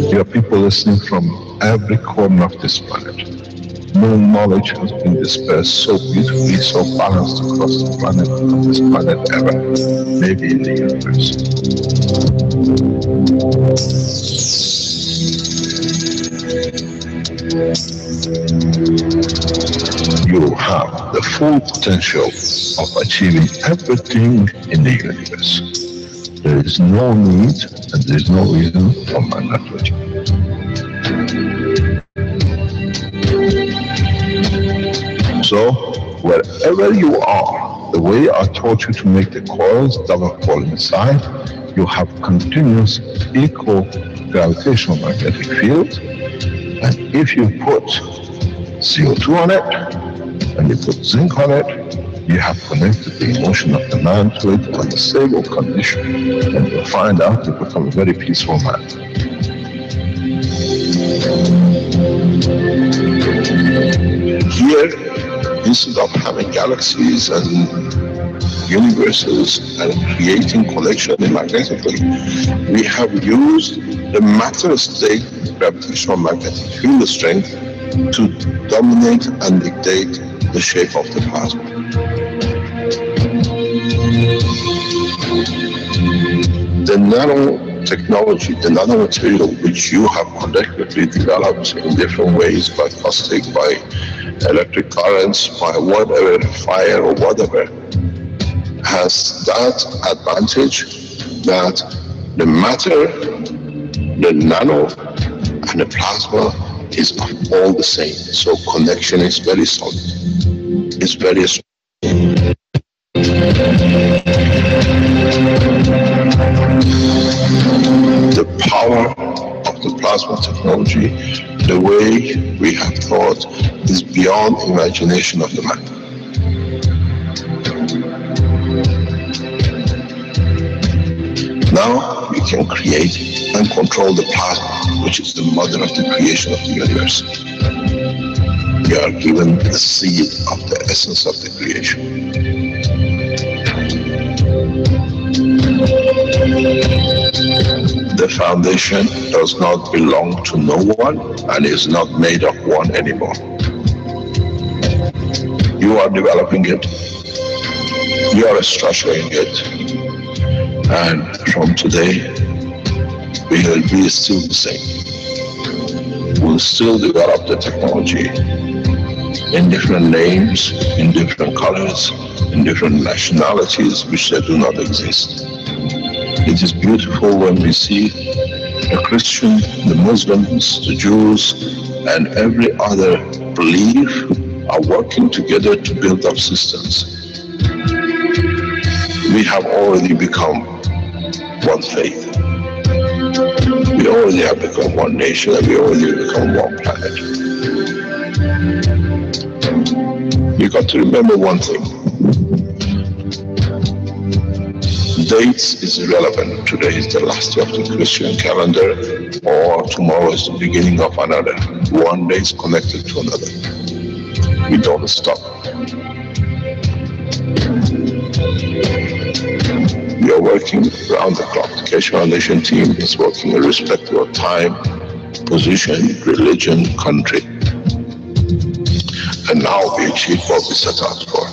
You have people listening from every corner of this planet. No knowledge has been dispersed so beautifully, so balanced across the planet, of this planet ever, maybe in the universe. You have the full potential of achieving everything in the universe. There is no need and there is no reason for nano-technology. So, wherever you are, the way I taught you to make the coils double coil inside, you have continuous equal gravitational magnetic field, and if you put CO2 on it, and you put zinc on it, you have connected the emotion of the man to it on a stable condition, and you'll find out you become a very peaceful man. Here, instead of having galaxies and universes and creating connection magnetically, we have used the matter state gravitational magnetic field strength to dominate and dictate the shape of the plasma. The nano-technology, the nanomaterial which you have collectively developed in different ways, by caustic, by electric currents, by whatever, fire or whatever, has that advantage that the matter, the nano, and the plasma is all the same. So connection is very solid. It's very strong. The power of the plasma technology, the way we have thought, is beyond imagination of the man. Now we can create and control the plasma, which is the mother of the creation of the universe. We are given the seed of the essence of the creation. The foundation does not belong to no one and is not made of one anymore. You are developing it, you are structuring it, and from today we will be still the same. We'll still develop the technology in different names, in different colors, in different nationalities which they do not exist. It is beautiful when we see the Christian, the Muslims, the Jews, and every other belief are working together to build up systems. We have already become one faith. We already have become one nation, and we already become one planet. You got to remember one thing. Dates is irrelevant. Today is the last day of the Christian calendar, or tomorrow is the beginning of another. One day is connected to another. We don't stop. We are working around the clock. The Keshe Foundation team is working irrespective of time, position, religion, country. And now we achieve what we set out for.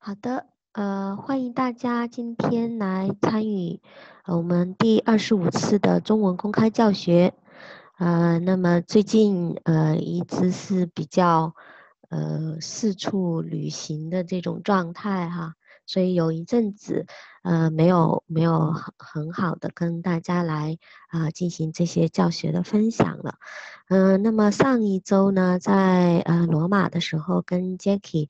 好的，欢迎大家今天来参与我们第25次的中文公开教学。那么最近一直是比较四处旅行的这种状态哈，所以有一阵子没有很好的跟大家来进行这些教学的分享了。那么上一周呢，在罗马的时候，跟 Jackie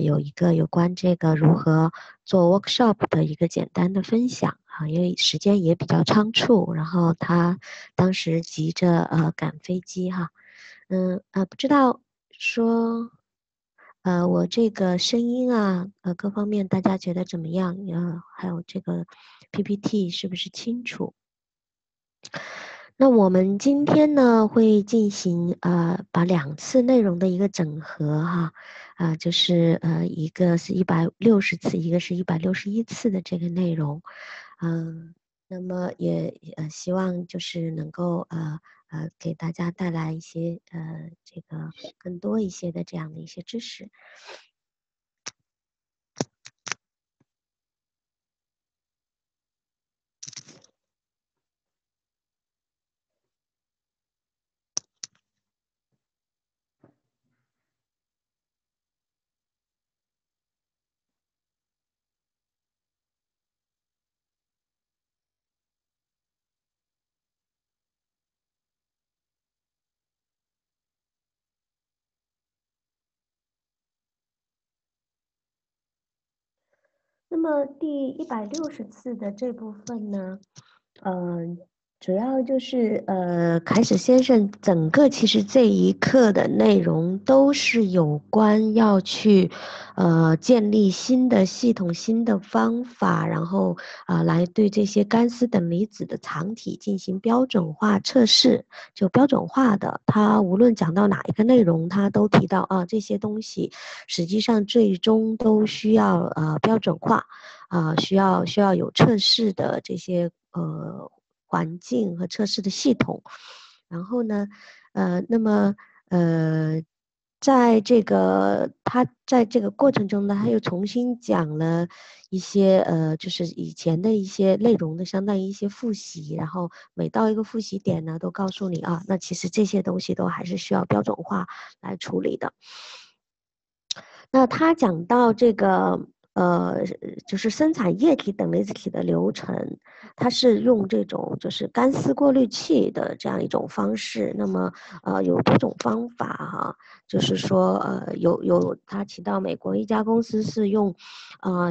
有一个有关这个如何做 workshop 的一个简单的分享啊，因为时间也比较仓促，然后他当时急着赶飞机哈，不知道说我这个声音啊各方面大家觉得怎么样？还有这个 PPT 是不是清楚？那我们今天呢会进行把2次内容的一个整合哈，就是一个是160次，一个是161次的这个内容，那么也希望就是能够给大家带来一些这个更多一些的这样的一些知识。那么第160次的这部分呢，主要就是凯史先生整个其实这一课的内容都是有关要去建立新的系统、新的方法，然后来对这些干丝等离子的藏体进行标准化测试，就标准化的。他无论讲到哪一个内容，他都提到这些东西实际上最终都需要标准化。需要有测试的这些环境和测试的系统，然后呢，那么他在这个过程中呢，他又重新讲了一些就是以前的一些内容的相当于一些复习，然后每到一个复习点呢，都告诉你那其实这些东西都还是需要标准化来处理的。那他讲到这个就是生产液体等离子体的流程，它是用这种就是干丝过滤器的这样一种方式。那么有多种方法哈，就是说他提到美国一家公司是用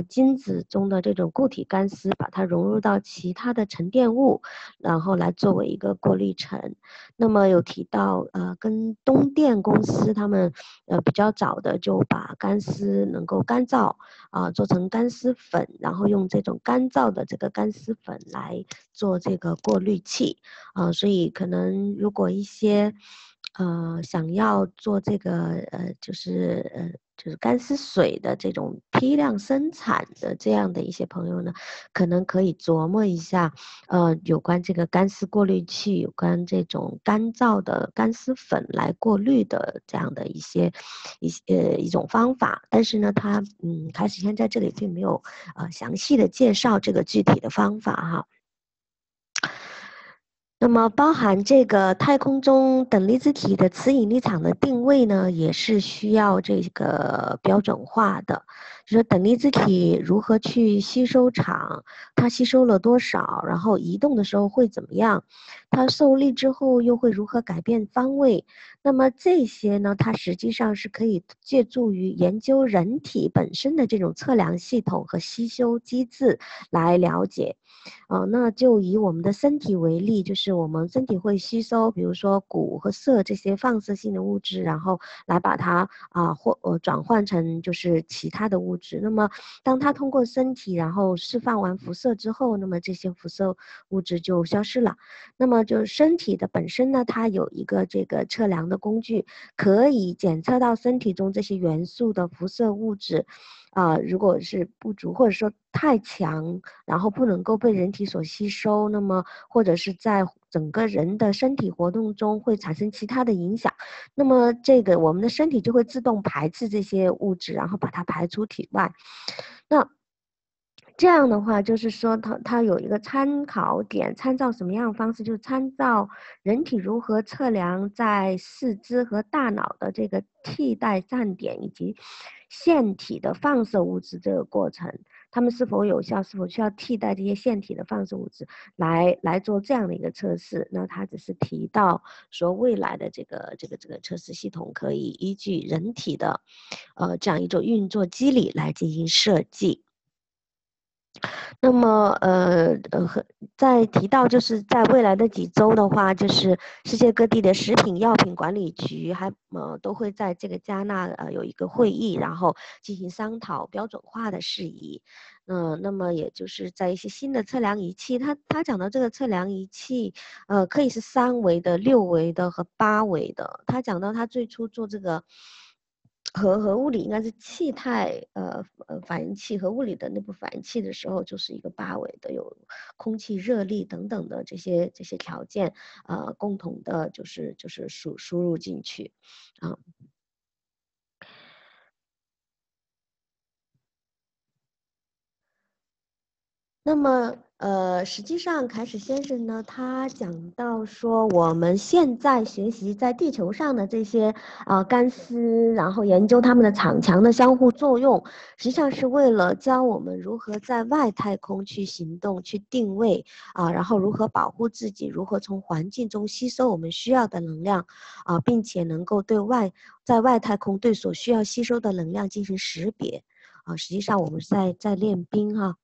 金子中的这种固体干丝，把它融入到其他的沉淀物，然后来作为一个过滤层。那么有提到跟东电公司他们比较早的就把干丝能够干燥做成干丝粉，然后用这种干燥的这个干丝粉来做这个过滤器所以可能如果一些想要做这个就是干丝水的这种批量生产的这样的一些朋友呢，可能可以琢磨一下有关这个干丝过滤器，有关这种干燥的干丝粉来过滤的这样的一种方法。但是呢，开始先在这里并没有详细的介绍这个具体的方法哈。那么包含这个太空中等离子体的磁引力场的定位呢，也是需要这个标准化的。就是等离子体如何去吸收场，它吸收了多少，然后移动的时候会怎么样，它受力之后又会如何改变方位。那么这些呢，它实际上是可以借助于研究人体本身的这种测量系统和吸收机制来了解。那就以我们的身体为例，就是我们身体会吸收，比如说钴和铯这些放射性的物质，然后来把它转换成就是其他的物质。那么当它通过身体，然后释放完辐射之后，那么这些辐射物质就消失了。那么就身体的本身呢，它有一个这个测量的工具，可以检测到身体中这些元素的辐射物质。如果是不足或者说太强，然后不能够被人体所吸收，那么或者是在整个人的身体活动中会产生其他的影响，那么这个我们的身体就会自动排斥这些物质，然后把它排出体外。那这样的话，就是说它有一个参考点，参照什么样的方式？就参照人体如何测量在四肢和大脑的这个替代站点以及腺体的放射物质这个过程，它们是否有效，是否需要替代这些腺体的放射物质来做这样的一个测试。那它只是提到说，未来的这个测试系统可以依据人体的这样一种运作机理来进行设计。那么，在提到就是在未来的几周的话，就是世界各地的食品药品管理局都会在这个加纳有一个会议，然后进行商讨标准化的事宜。那么也就是在一些新的测量仪器，他讲到这个测量仪器，可以是3维的、6维的和8维的。他讲到他最初做这个。核物理应该是气态反应器和物理的内部反应器的时候，就是一个8维的，有空气、热力等等的这些条件，共同的就是输入进去，啊。那么，实际上，凯史先生呢，他讲到说，我们现在学习在地球上的这些干丝，然后研究它们的场强的相互作用，实际上是为了教我们如何在外太空去行动、去定位然后如何保护自己，如何从环境中吸收我们需要的能量并且能够在外太空对所需要吸收的能量进行识别实际上我们在练兵哈。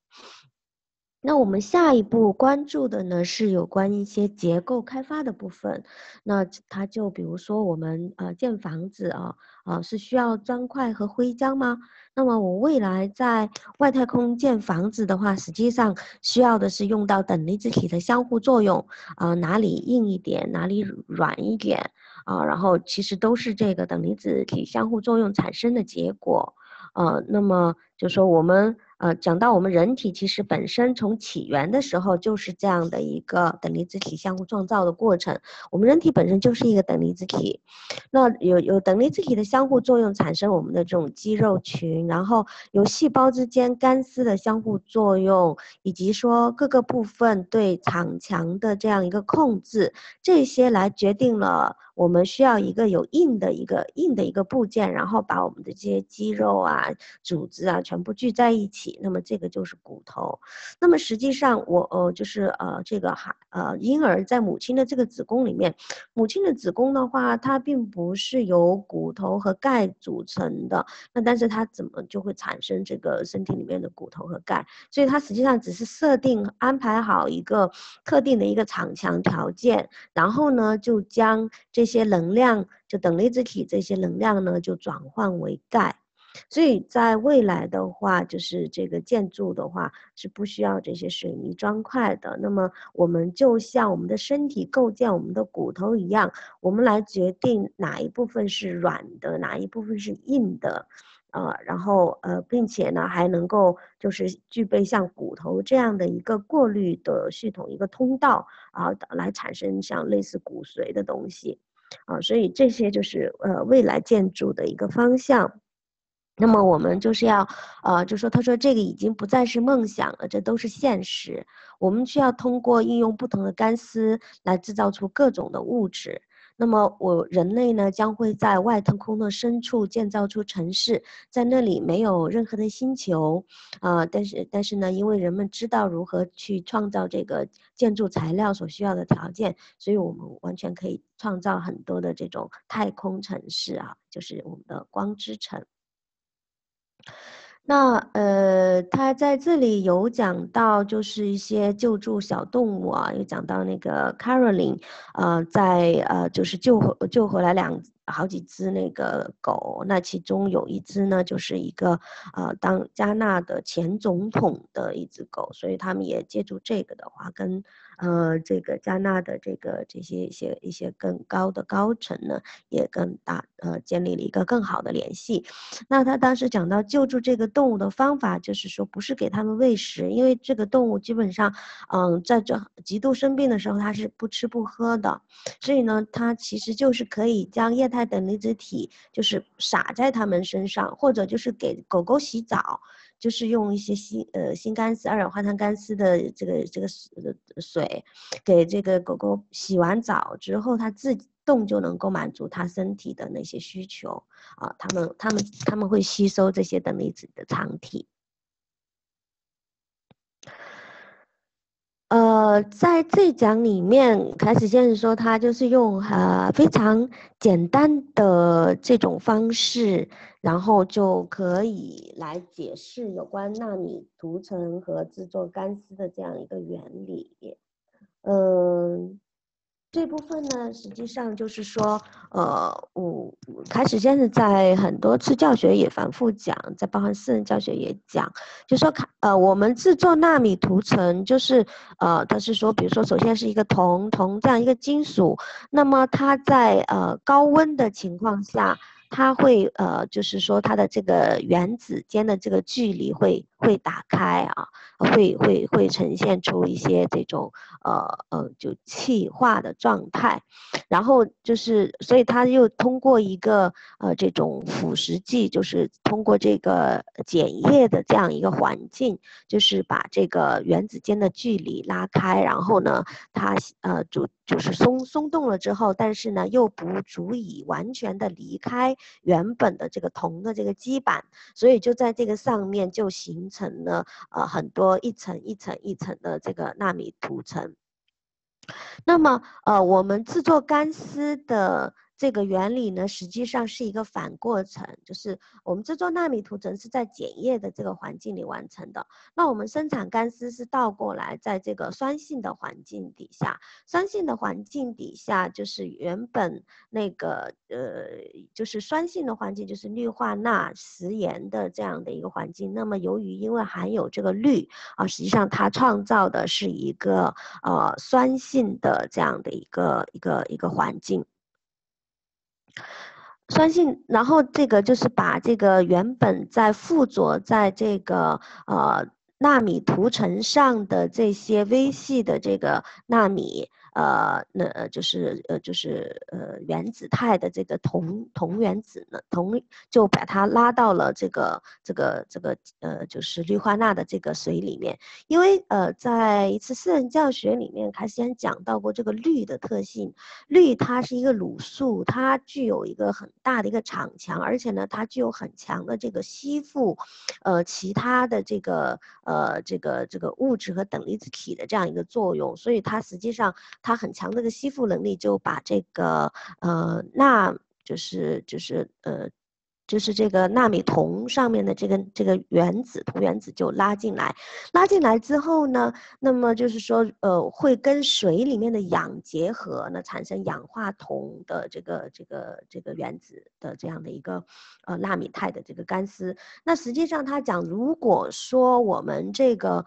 那我们下一步关注的呢是有关一些结构开发的部分。那它就比如说我们建房子是需要砖块和灰浆吗？那么我未来在外太空建房子的话，实际上需要的是用到等离子体的相互作用哪里硬一点，哪里软一点然后其实都是这个等离子体相互作用产生的结果。那么就说我们讲到我们人体其实本身从起源的时候就是这样的一个等离子体相互创造的过程，我们人体本身就是一个等离子体，那有等离子体的相互作用产生我们的这种肌肉群，然后有细胞之间干丝的相互作用，以及说各个部分对场强的这样一个控制，这些来决定了我们需要一个有硬的一个部件，然后把我们的这些肌肉组织全部聚在一起，那么这个就是骨头。那么实际上就是这个婴儿在母亲的这个子宫里面，母亲的子宫的话，它并不是由骨头和钙组成的，那但是它怎么就会产生这个身体里面的骨头和钙？所以它实际上只是安排好一个特定的一个场强条件，然后呢就将这些能量，就等离子体这些能量呢就转换为钙。所以在未来的话，就是这个建筑的话是不需要这些水泥砖块的。那么我们就像我们的身体构建我们的骨头一样，我们来决定哪一部分是软的，哪一部分是硬的。然后并且呢还能够就是具备像骨头这样的一个过滤的系统，一个通道来产生像类似骨髓的东西所以这些就是未来建筑的一个方向。那么我们就是要，就说他说这个已经不再是梦想了，这都是现实。我们需要通过应用不同的干丝来制造出各种的物质。那么人类呢将会在外太空的深处建造出城市，在那里没有任何的星球，但是呢，因为人们知道如何去创造这个建筑材料所需要的条件，所以我们完全可以创造很多的这种太空城市就是我们的光之城。那他在这里有讲到，就是一些救助小动物有讲到那个 Caroline，就是救回来好几只那个狗，那其中有一只呢，就是一个当加纳的前总统的一只狗，所以他们也借助这个的话，跟这个加纳的这些一些更高的高层呢，也建立了一个更好的联系。那他当时讲到救助这个动物的方法，就是说不是给他们喂食，因为这个动物基本上，在这极度生病的时候，它是不吃不喝的，所以呢，它其实就是可以将液态等离子体就是洒在它们身上，或者就是给狗狗洗澡。就是用一些辛甘丝、二氧化碳干丝的这个水，给这个狗狗洗完澡之后，它自动就能够满足它身体的那些需求啊，它们会吸收这些等离子的长体。在这一讲里面，开始先生说他就是用非常简单的这种方式，然后就可以来解释有关纳米涂层和制作干丝的这样一个原理。这部分呢，实际上就是说，我开始先生在很多次教学也反复讲，在包含私人教学也讲，就说我们制作纳米涂层，就是它是说，比如说，首先是一个铜这样一个金属，那么它在高温的情况下，它会就是说它的这个原子间的这个距离会打开啊，会呈现出一些这种就气化的状态，然后就是所以它又通过一个这种腐蚀剂，就是通过这个碱液的这样一个环境，就是把这个原子间的距离拉开，然后呢，它就是松动了之后，但是呢又不足以完全的离开原本的这个铜的这个基板，所以就在这个上面就形成了很多一层一层一层的这个纳米涂层。那么我们制作干丝的这个原理呢，实际上是一个反过程，就是我们制作纳米涂层是在碱液的这个环境里完成的，那我们生产干丝是倒过来，在这个酸性的环境底下，酸性的环境底下就是原本那个就是酸性的环境，就是氯化钠食盐的这样的一个环境。那么由于因为含有这个氯啊，实际上它创造的是一个酸性的这样的一个环境。酸性，然后这个就是把这个原本在附着在这个纳米涂层上的这些微细的这个纳米就是原子态的这个铜原子呢，就把它拉到了这个就是氯化钠的这个水里面，因为在一次私人教学里面，开始先讲到过这个氯的特性，氯它是一个卤素，它具有一个很大的一个场强，而且呢，它具有很强的这个吸附其他的这个物质和等离子体的这样一个作用，所以它实际上它很强的一个吸附能力，就把这个钠就是这个纳米铜上面的这个铜原子就拉进来之后呢，那么就是说会跟水里面的氧结合呢，产生氧化铜的这个原子的这样的一个纳米态的这个干丝。那实际上他讲，如果说我们这个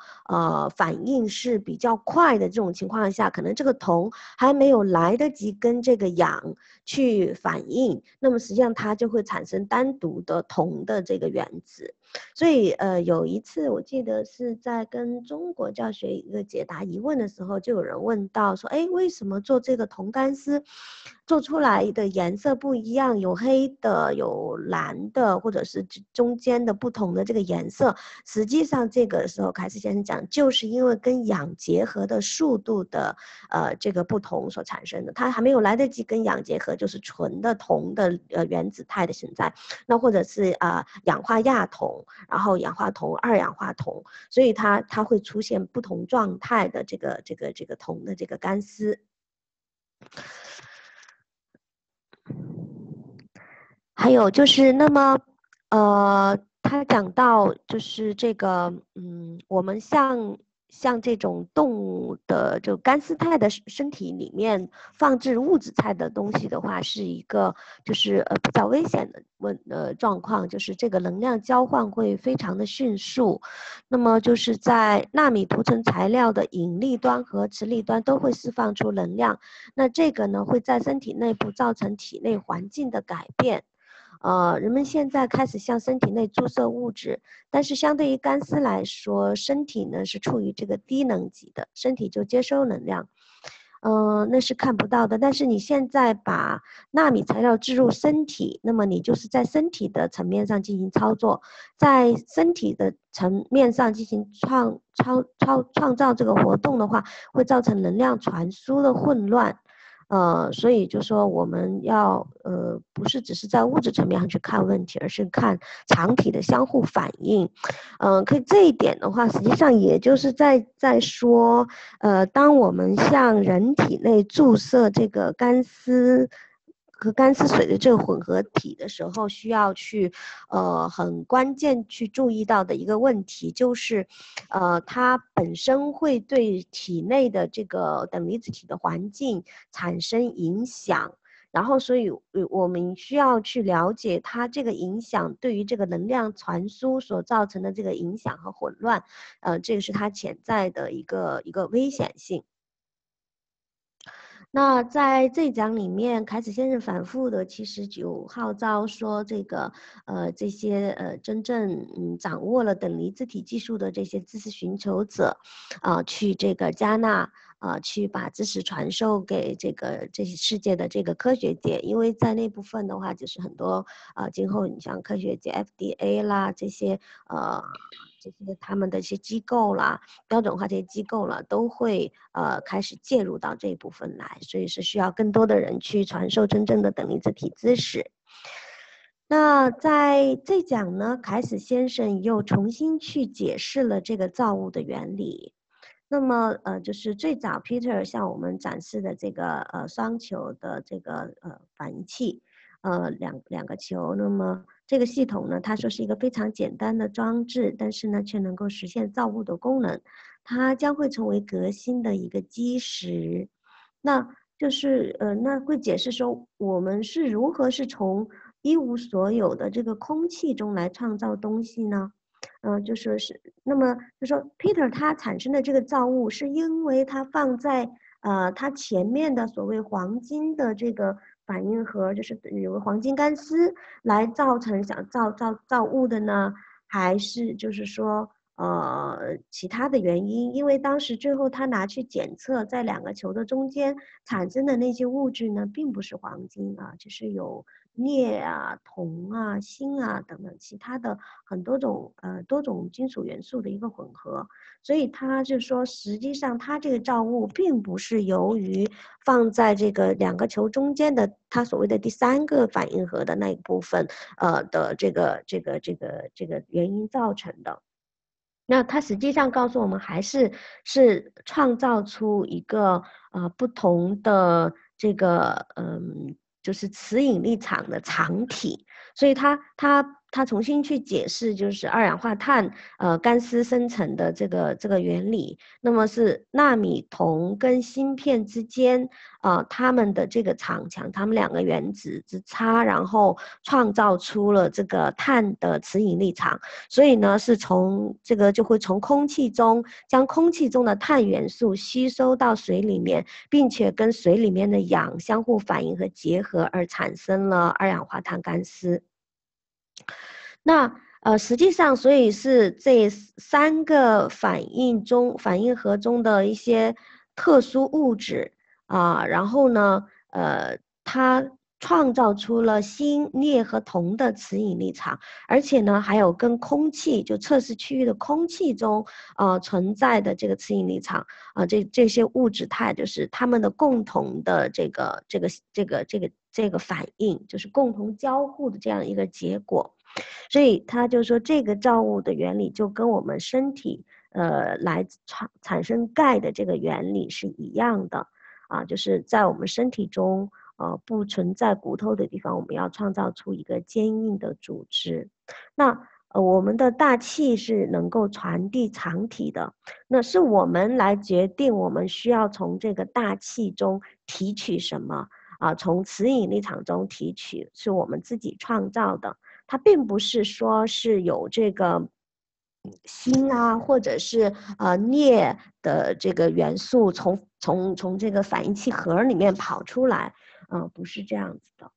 反应是比较快的这种情况下，可能这个铜还没有来得及跟这个氧去反应，那么实际上它就会产生单独的铜的这个原子。所以有一次我记得是在跟中国教学一个解答疑问的时候，就有人问到说，哎，为什么做这个铜干丝做出来的颜色不一样，有黑的有蓝的，或者是中间的不同的这个颜色？实际上这个时候开始先生讲，就是因为跟氧结合的速度的这个不同所产生的，它还没有来得及跟氧结合，就是纯的铜的原子态的存在，那或者是氧化亚铜，然后氧化铜、二氧化铜，所以它会出现不同状态的这个铜的这个干丝。还有就是那么他讲到就是这个我们像这种动物的就干丝态的身体里面放置物质态的东西的话，是一个就是比较危险的状况，就是这个能量交换会非常的迅速。那么就是在纳米涂层材料的引力端和磁力端都会释放出能量，那这个呢会在身体内部造成体内环境的改变。人们现在开始向身体内注射物质，但是相对于干丝来说，身体呢是处于这个低能级的，身体就接收能量。那是看不到的。但是你现在把纳米材料置入身体，那么你就是在身体的层面上进行操作，在身体的层面上进行创造这个活动的话，会造成能量传输的混乱。所以就说我们要不是只是在物质层面上去看问题，而是看场体的相互反应。可以这一点的话，实际上也就是在说，当我们向人体内注射这个干丝和干丝水的这个混合体的时候，需要去很关键去注意到的一个问题，就是它本身会对体内的这个等离子体的环境产生影响。然后，所以我们需要去了解它这个影响对于这个能量传输所造成的这个影响和混乱，这个是它潜在的一个危险性。那在这一讲里面，凯子先生反复的其实就号召说，这些真正掌握了等离子体技术的这些知识寻求者，去这个加纳去把知识传授给这些世界的这个科学界，因为在那部分的话，就是很多今后你像科学界 FDA 啦这些他们的一些机构啦，标准化这些机构了，都会开始介入到这一部分来，所以是需要更多的人去传授真正的等离子体知识。那在这讲呢，凯斯先生又重新去解释了这个造物的原理。那么就是最早 Peter 向我们展示的这个双球的这个反应器，两个球，那么这个系统呢，他说是一个非常简单的装置，但是呢却能够实现造物的功能，它将会成为革新的一个基石。那就是那会解释说我们是如何是从一无所有的这个空气中来创造东西呢？就说是，那么就说 Peter 他产生的这个造物，是因为他放在他前面的所谓黄金的这个反应盒，就是有个黄金干丝来造成想造物的呢，还是就是说其他的原因？因为当时最后他拿去检测，在两个球的中间产生的那些物质呢，并不是黄金啊，就是有镍啊、铜啊、锌啊等等其他的很多种多种金属元素的一个混合，所以他就说，实际上他这个造物并不是由于放在这个两个球中间的他所谓的第三个反应核的那一部分的这个原因造成的。那它实际上告诉我们，还是创造出一个不同的这个就是磁引力场的场体，所以它重新去解释就是二氧化碳干丝生成的这个原理，那么是纳米铜跟芯片之间它们的这个场强，它们两个原子之差，然后创造出了这个碳的磁引力场，所以呢是从这个就会从空气中将空气中的碳元素吸收到水里面，并且跟水里面的氧相互反应和结合，而产生了二氧化碳干丝。那实际上，所以是这三个反应核中的一些特殊物质然后呢，它创造出了锌、镍和铜的磁引力场，而且呢，还有跟空气就测试区域的空气中存在的这个磁引力场这些物质态就是它们的共同的这个反应，就是共同交互的这样一个结果。所以他就说，这个造物的原理就跟我们身体来产生钙的这个原理是一样的就是在我们身体中不存在骨头的地方，我们要创造出一个坚硬的组织。那我们的大气是能够传递场体的，那是我们来决定我们需要从这个大气中提取什么从磁引力场中提取，是我们自己创造的。它并不是说是有这个锌或者是镍的这个元素从这个反应器盒里面跑出来不是这样子的。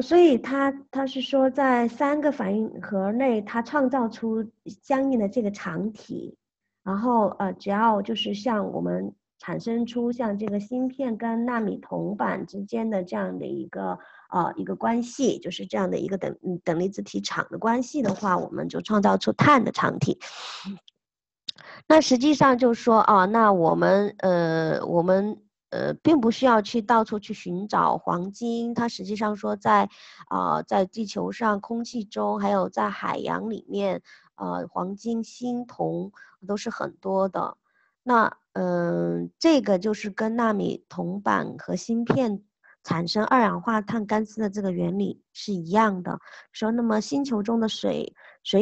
所以他是说，在三个反应盒内，它创造出相应的这个场体，然后只要就是像我们产生出像这个芯片跟纳米铜板之间的这样的一个关系，就是这样的一个等离子体场的关系的话，我们就创造出碳的场体。那实际上就说那我们并不需要去到处去寻找黄金，它实际上说在地球上空气中还有在海洋里面黄金、锌、铜都是很多的。那这个就是跟纳米铜板和芯片产生二氧化碳干丝的这个原理是一样的。说那么星球中的水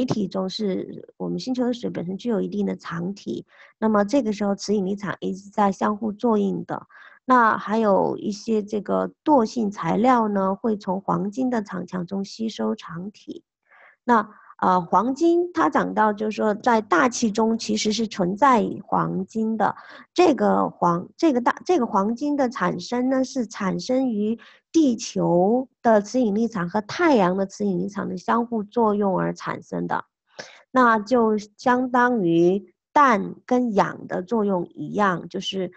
体中我们星球的水本身具有一定的场体，那么这个时候磁引力场一直在相互作用的。那还有一些这个惰性材料呢，会从黄金的场墙中吸收场体。那黄金它讲到就是说在大气中其实是存在黄金的，这个黄金的产生呢是产生于地球的磁引力场和太阳的磁引力场的相互作用而产生的，那就相当于氮跟氧的作用一样，就是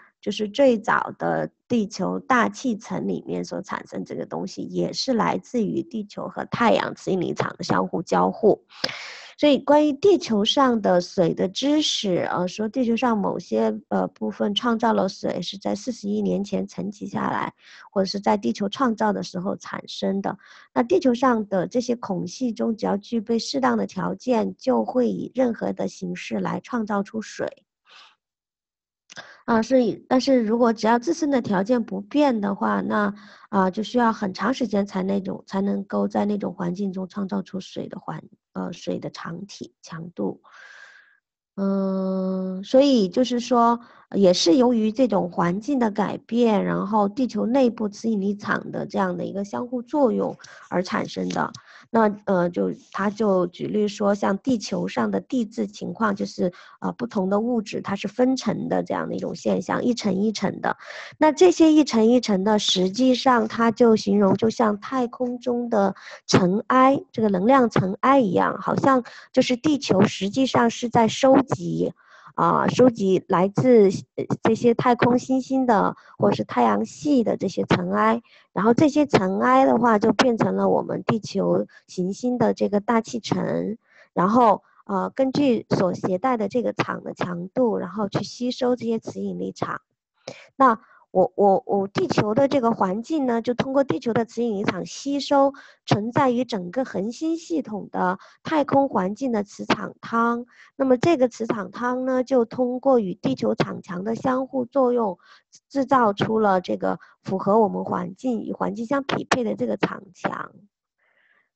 最早的地球大气层里面所产生这个东西，也是来自于地球和太阳磁引力场的相互交互。所以关于地球上的水的知识，说地球上某些部分创造了水是在40亿年前沉积下来，或者是在地球创造的时候产生的。那地球上的这些孔隙中，只要具备适当的条件，就会以任何的形式来创造出水。但是如果只要自身的条件不变的话，那就需要很长时间才能够在那种环境中创造出水的长体强度。所以就是说，也是由于这种环境的改变，然后地球内部磁引力场的这样的一个相互作用而产生的。那他就举例说，像地球上的地质情况，就是不同的物质它是分层的这样的一种现象，一层一层的。那这些一层一层的，实际上它就形容就像太空中的尘埃，这个能量尘埃一样，好像就是地球实际上是在收集来自这些太空星星的或者是太阳系的这些尘埃，然后这些尘埃的话就变成了我们地球行星的这个大气层，然后根据所携带的这个场的强度，然后去吸收这些磁引力场。那我地球的这个环境呢，就通过地球的磁引力场吸收存在于整个恒星系统的太空环境的磁场汤。那么这个磁场汤呢，就通过与地球场墙的相互作用，制造出了这个符合我们环境与环境相匹配的这个场墙。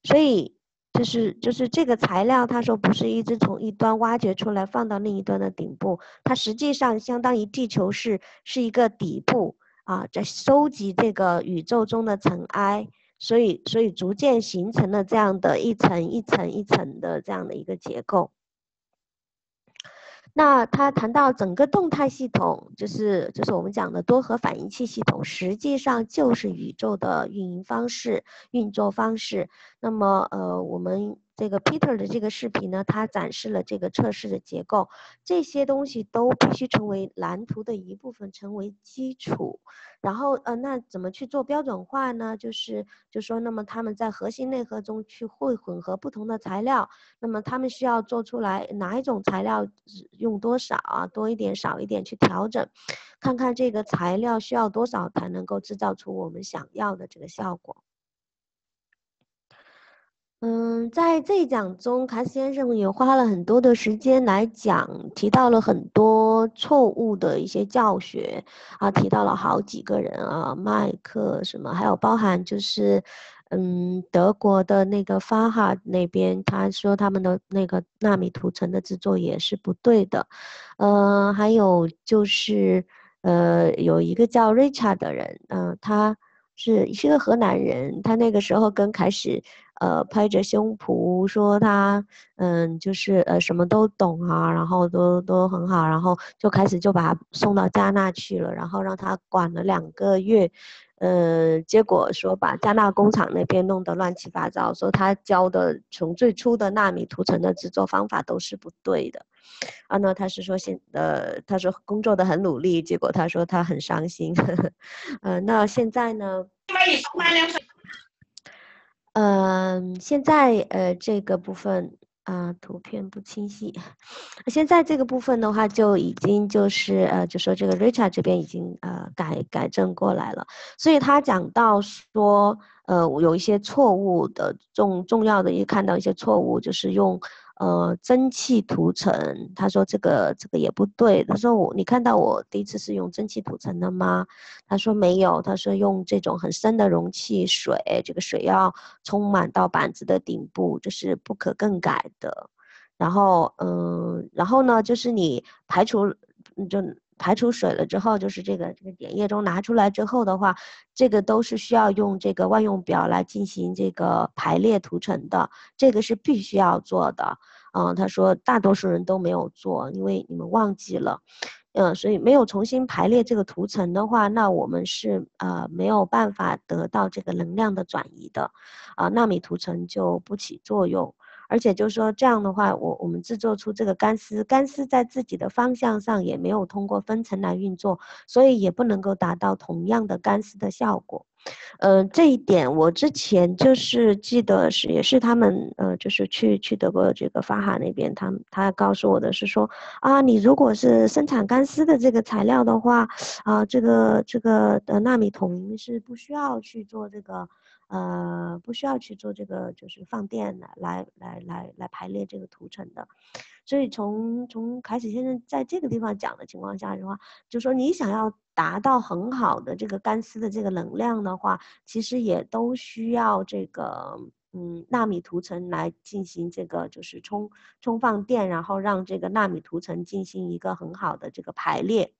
所以就是这个材料，他说不是一直从一端挖掘出来放到另一端的顶部，它实际上相当于地球是一个底部在收集这个宇宙中的尘埃，所以逐渐形成了这样的一层一层一层的这样的一个结构。那他谈到整个动态系统，就是我们讲的多核反应器系统，实际上就是宇宙的运作方式。那么我们这个 Peter 的这个视频呢，他展示了这个测试的结构，这些东西都必须成为蓝图的一部分，成为基础。然后那怎么去做标准化呢？就说那么他们在核心内核中去会混合不同的材料，那么他们需要做出来哪一种材料用多少多一点少一点去调整，看看这个材料需要多少才能够制造出我们想要的这个效果。在这一讲中，卡斯先生也花了很多的时间来讲，提到了很多错误的一些教学提到了好几个人麦克什么，还有包含就是德国的那个法哈那边，他说他们的那个纳米涂层的制作也是不对的，还有就是有一个叫 Richard 的人，他是个河南人，他那个时候跟凯什拍着胸脯说他就是什么都懂然后都很好，然后就开始就把他送到加纳去了，然后让他管了2个月，结果说把加纳工厂那边弄得乱七八糟，说他教的从最初的纳米涂层的制作方法都是不对的。那他是说他说工作的很努力，结果他说他很伤心。那现在呢？现在这个部分图片不清晰。现在这个部分的话，就已经就是就说这个 Richard 这边已经改正过来了，所以他讲到说有一些错误的重要的也看到一些错误，就是用蒸汽涂层，他说这个也不对，他说你看到我第一次是用蒸汽涂层的吗？他说没有，他说用这种很深的容器水，这个水要充满到板子的顶部，这是不可更改的。然后呢，就是你排除水了之后，就是这个点液中拿出来之后的话，这个都是需要用这个万用表来进行这个排列涂层的，这个是必须要做的。他说大多数人都没有做，因为你们忘记了。所以没有重新排列这个涂层的话，那我们是没有办法得到这个能量的转移的，纳米涂层就不起作用。而且就是说这样的话，我们制作出这个干丝在自己的方向上也没有通过分层来运作，所以也不能够达到同样的干丝的效果。这一点我之前就是记得也是他们就是去德国这个法哈那边，他告诉我的是说你如果是生产干丝的这个材料的话这个纳米铜是不需要去做这个不需要去做这个就是放电来排列这个涂层的。所以从凯史先生在这个地方讲的情况下的话，就说你想要达到很好的这个干丝的这个能量的话，其实也都需要这个纳米涂层来进行这个就是充放电，然后让这个纳米涂层进行一个很好的这个排列，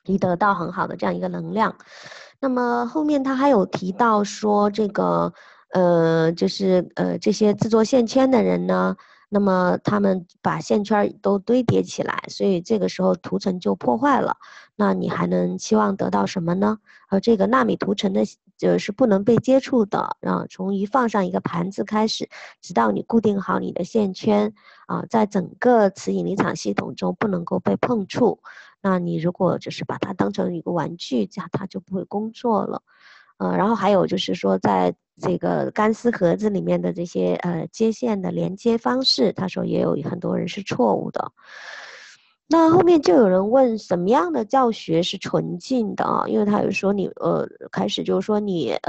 以得到很好的这样一个能量。那么后面他还有提到说这个就是这些制作线圈的人呢，那么他们把线圈都堆叠起来，所以这个时候涂层就破坏了。那你还能期望得到什么呢？这个纳米涂层的是不能被接触的从一放上一个盘子开始，直到你固定好你的线圈在整个磁引力场系统中不能够被碰触。那你如果就是把它当成一个玩具，这样它就不会工作了。然后还有就是说，在这个干丝盒子里面的这些接线的连接方式，他说也有很多人是错误的。那后面就有人问什么样的教学是纯净的因为他有说你开始就是说你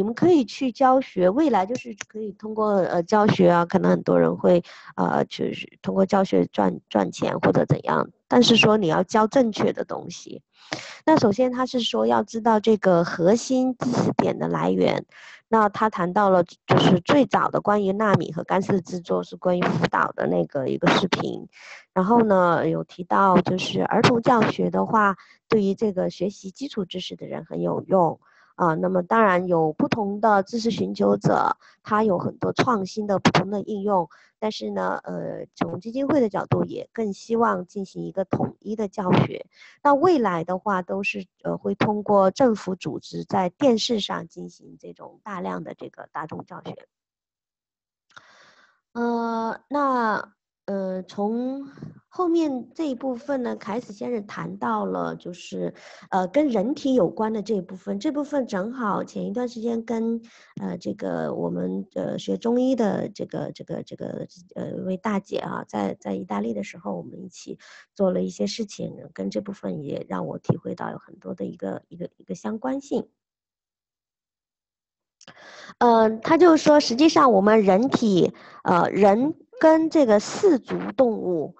们可以去教学，未来就是可以通过教学可能很多人会就是通过教学赚钱或者怎样，但是说你要教正确的东西。那首先他是说要知道这个核心知识点的来源。那他谈到了就是最早的关于纳米和干丝制作是关于辅导的那个一个视频。然后呢有提到就是儿童教学的话，对于这个学习基础知识的人很有用那么当然有不同的知识寻求者，他有很多创新的不同的应用。但是呢从基金会的角度也更希望进行一个统一的教学。那未来的话都是会通过政府组织在电视上进行这种大量的这个大众教学。那从后面这一部分呢，凯斯先生谈到了就是跟人体有关的这一部分，这部分正好前一段时间跟这个我们学中医的这个一位大姐在意大利的时候，我们一起做了一些事情，跟这部分也让我体会到有很多的一个相关性。他就说实际上我们人体人跟这个四足动物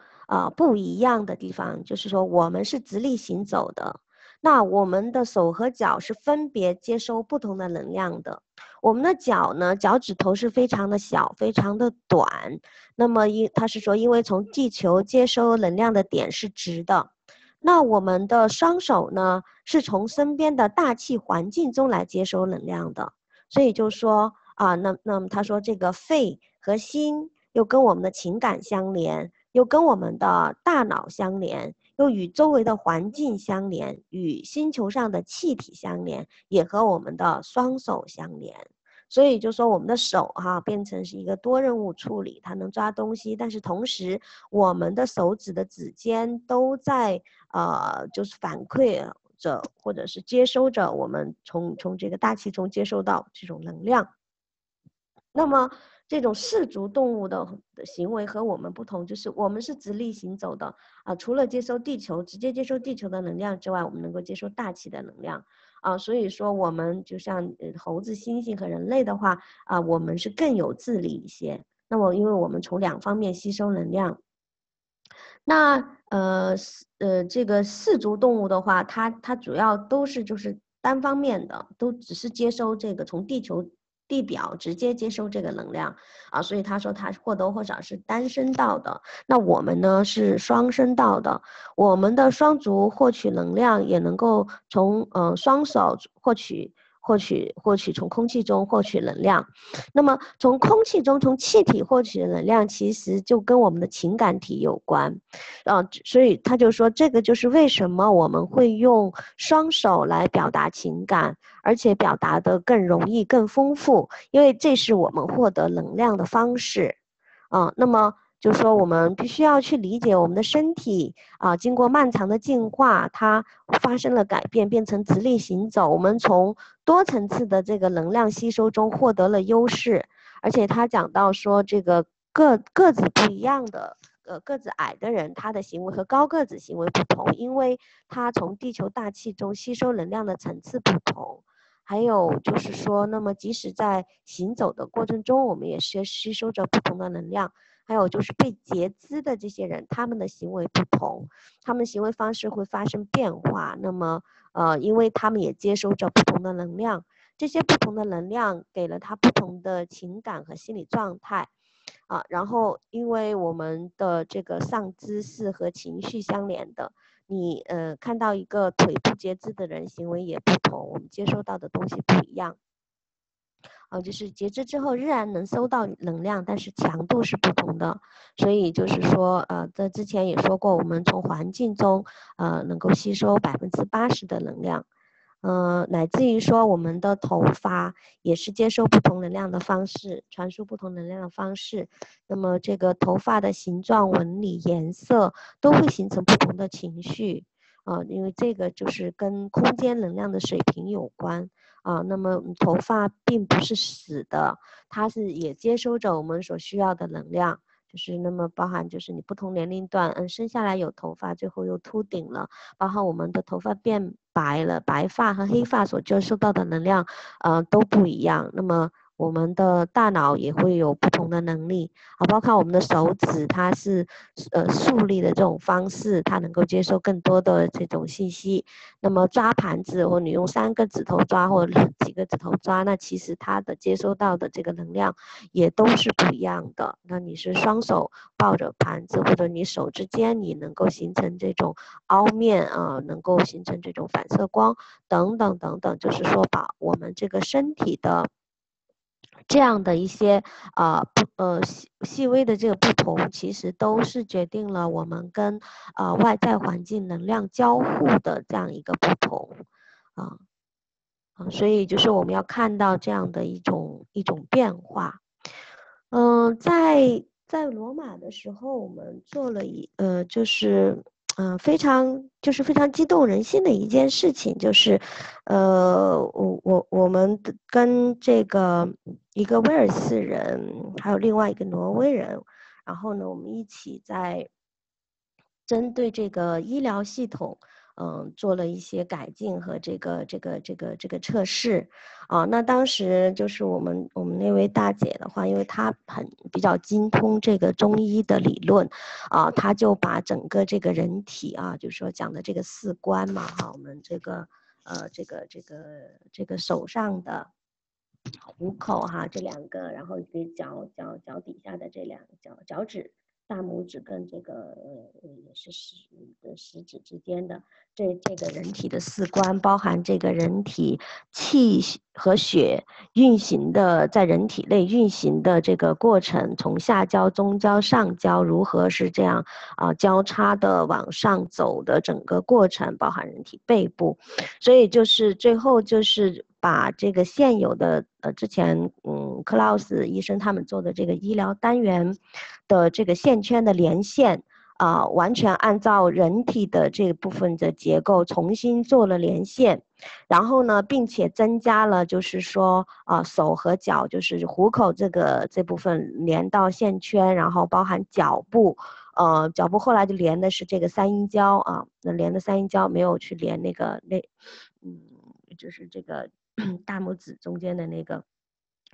不一样的地方，就是说我们是直立行走的，那我们的手和脚是分别接收不同的能量的。我们的脚呢，脚趾头是非常的小，非常的短。那么他是说，因为从地球接收能量的点是直的，那我们的双手呢，是从身边的大气环境中来接收能量的。所以就说那么他说这个肺和心又跟我们的情感相连，又跟我们的大脑相连，又与周围的环境相连，与星球上的气体相连，也和我们的双手相连。所以就说我们的手变成是一个多任务处理，它能抓东西，但是同时我们的手指的指尖都在就是反馈着或者是接收着我们从这个大气中接收到这种能量。那么这种四足动物的行为和我们不同，就是我们是直立行走的除了直接接收地球的能量之外，我们能够接收大气的能量所以说我们就像猴子、猩猩和人类的话我们是更有智力一些。那么因为我们从两方面吸收能量，那这个四足动物的话，它主要都是就是单方面的，都只是接收这个从地表直接接收这个能量所以他说他或多或少是单声道的。那我们呢是双声道的，我们的双足获取能量，也能够从双手获取从空气中获取能量。那么从空气中从气体获取的能量，其实就跟我们的情感体有关所以他就说这个就是为什么我们会用双手来表达情感，而且表达的更容易更丰富，因为这是我们获得能量的方式那么就说我们必须要去理解我们的身体经过漫长的进化，它发生了改变，变成直立行走，我们从多层次的这个能量吸收中获得了优势。而且他讲到说这个个子不一样的个子矮的人，他的行为和高个子行为不同，因为他从地球大气中吸收能量的层次不同。还有就是说，那么即使在行走的过程中，我们也是吸收着不同的能量。还有就是被截肢的这些人，他们的行为不同，他们行为方式会发生变化。那么因为他们也接收着不同的能量，这些不同的能量给了他不同的情感和心理状态然后因为我们的这个上肢是和情绪相连的，你看到一个腿部截肢的人，行为也不同，我们接收到的东西不一样就是截肢之后仍然能收到能量，但是强度是不同的。所以就是说在之前也说过，我们从环境中能够吸收80%的能量乃至于说我们的头发也是接收不同能量的方式，传输不同能量的方式。那么这个头发的形状、纹理、颜色都会形成不同的情绪因为这个就是跟空间能量的水平有关那么头发并不是死的，它是也接收着我们所需要的能量。就是那么包含就是你不同年龄段生下来有头发，最后又秃顶了，包含我们的头发变白了，白发和黑发所接收到的能量都不一样。那么我们的大脑也会有不同的能力包括我们的手指，它是竖立的这种方式，它能够接受更多的这种信息。那么抓盘子，或你用3个指头抓，或者几个指头抓，那其实它的接收到的这个能量也都是不一样的。那你是双手抱着盘子，或者你手之间你能够形成这种凹面能够形成这种反射光等等等等，就是说把我们这个身体的这样的一些细微的这个不同，其实都是决定了我们跟外在环境能量交互的这样一个不同所以就是我们要看到这样的一种变化。在罗马的时候，我们做了就是非常激动人心的一件事情，就是我们跟这个一个威尔士人，还有另外一个挪威人，然后呢，我们一起在针对这个医疗系统做了一些改进和这个测试那当时就是我们那位大姐的话，因为她比较精通这个中医的理论她就把整个这个人体就是说讲的这个4官嘛我们这个手上的虎口这2个，然后给脚底下的这2脚趾大拇指跟这个也是食指之间的这个人体的四官，包含这个人体气和血运行的，在人体内运行的这个过程，从下焦、中焦、上焦如何是这样交叉的往上走的整个过程，包含人体背部，所以就是最后就是把这个现有的之前克劳斯医生他们做的这个医疗单元的这个线圈的连线完全按照人体的这部分的结构重新做了连线，然后呢，并且增加了就是说手和脚，就是虎口这部分连到线圈，然后包含脚部，脚部后来就连的是这个三阴交那连的三阴交没有去连那个就是这个大拇指中间的那个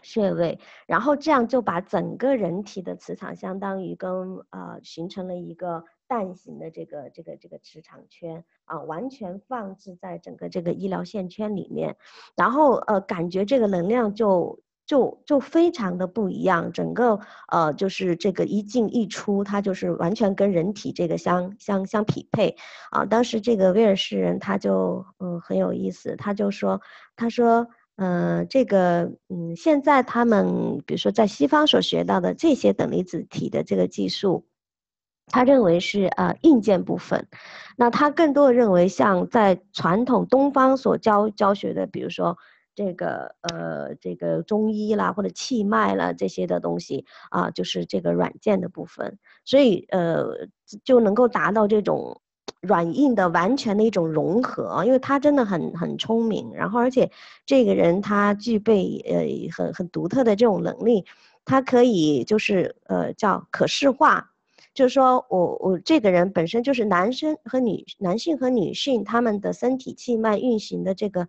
穴位，然后这样就把整个人体的磁场相当于跟形成了一个蛋形的这个磁场圈完全放置在整个这个医疗线圈里面，然后感觉这个能量就非常的不一样，整个就是这个一进一出，它就是完全跟人体这个相匹配当时这个威尔士人他就很有意思，他说这个现在他们比如说在西方所学到的这些等离子体的这个技术，他认为是硬件部分，那他更多的认为像在传统东方所教学的，比如说这个中医啦或者气脉啦这些的东西就是这个软件的部分，所以就能够达到这种软硬的完全的一种融合因为他真的很聪明，然后而且这个人他具备很独特的这种能力，他可以就是叫可视化。就是说我这个人本身就是男性和女性他们的身体气脉运行的这个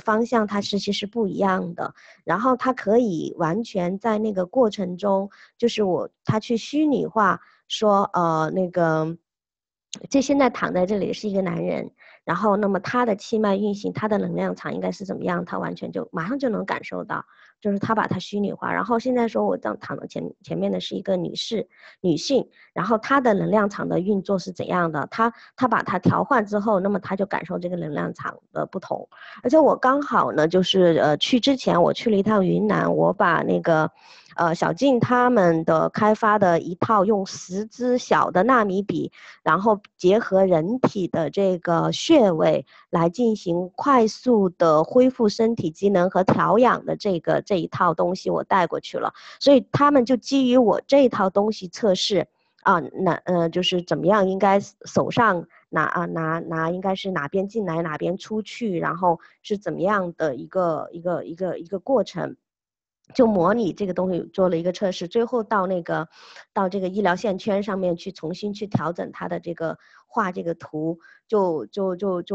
方向它其实是不一样的，然后他可以完全在那个过程中就是他去虚拟化说这现在躺在这里是一个男人，然后那么他的气脉运行他的能量场应该是怎么样，他完全就马上就能感受到，就是他把它虚拟化，然后现在说我躺的前面的是一个女性，然后她的能量场的运作是怎样的，她把它调换之后，那么她就感受这个能量场的不同。而且我刚好呢就是去之前我去了一趟云南，我把那个小静他们的开发的一套用10支小的纳米笔，然后结合人体的这个穴位来进行快速的恢复身体机能和调养的这一套东西我带过去了，所以他们就基于我这一套东西测试就是怎么样应该手上拿应该是哪边进来哪边出去，然后是怎么样的一个过程，就模拟这个东西做了一个测试，最后到这个医疗线圈上面去重新去调整它的这个画这个图，就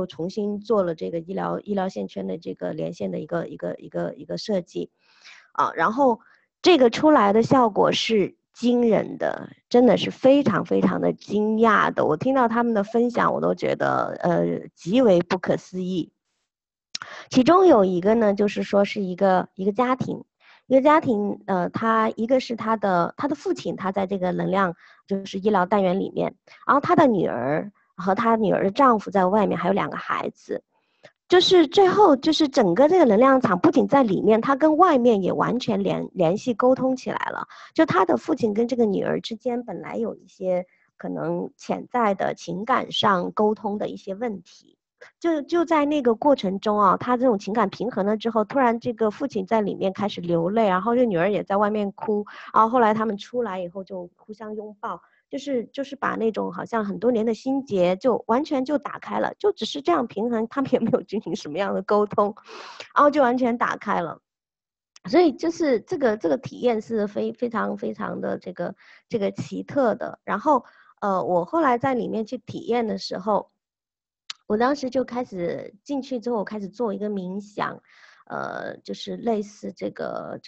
重新做了这个医疗线圈的这个连线的一个设计然后这个出来的效果是惊人的，真的是非常非常的惊讶的，我听到他们的分享我都觉得极为不可思议。其中有一个呢就是说是一个家庭，他一个是他的父亲，他在这个能量就是医疗单元里面，然后他的女儿和他女儿的丈夫在外面，还有2个孩子，就是最后就是整个这个能量场不仅在里面，他跟外面也完全联系沟通起来了，就他的父亲跟这个女儿之间本来有一些可能潜在的情感上沟通的一些问题，就在那个过程中他这种情感平衡了之后，突然这个父亲在里面开始流泪，然后这女儿也在外面哭，然后后来他们出来以后就互相拥抱，就是把那种好像很多年的心结就完全就打开了，就只是这样平衡，他们也没有进行什么样的沟通，然后就完全打开了。所以就是这个体验是非常非常的这个奇特的。然后我后来在里面去体验的时候，我当时就开始进去之后，我开始做一个冥想，就是类似这个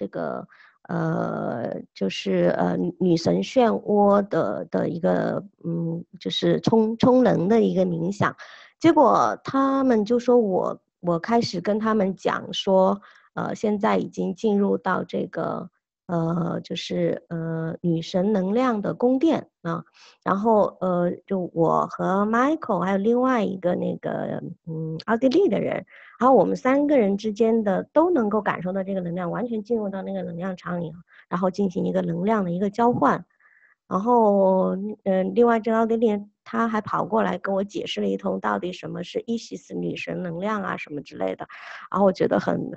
就是女神漩涡的一个就是充能的一个冥想。结果他们就说我开始跟他们讲说，现在已经进入到这个就是女神能量的宫殿啊。然后就我和 Michael 还有另外一个那个奥地利的人，然后我们3个人之间的都能够感受到这个能量，完全进入到那个能量场里，然后进行一个能量的一个交换。然后另外这个奥地利人他还跑过来跟我解释了一通到底什么是伊西斯女神能量啊什么之类的。然后我觉得很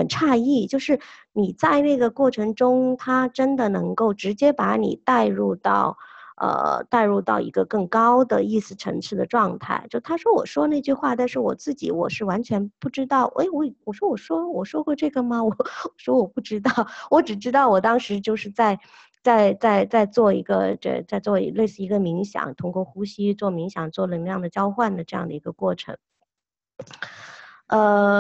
诧异，就是你在那个过程中他真的能够直接把你带入到一个更高的意识层次的状态。就他说我说那句话，但是我是完全不知道。哎，我说过这个吗？我说我不知道，我只知道我当时就是在做一个在做类似一个冥想，通过呼吸做冥想做能量的交换的这样的一个过程。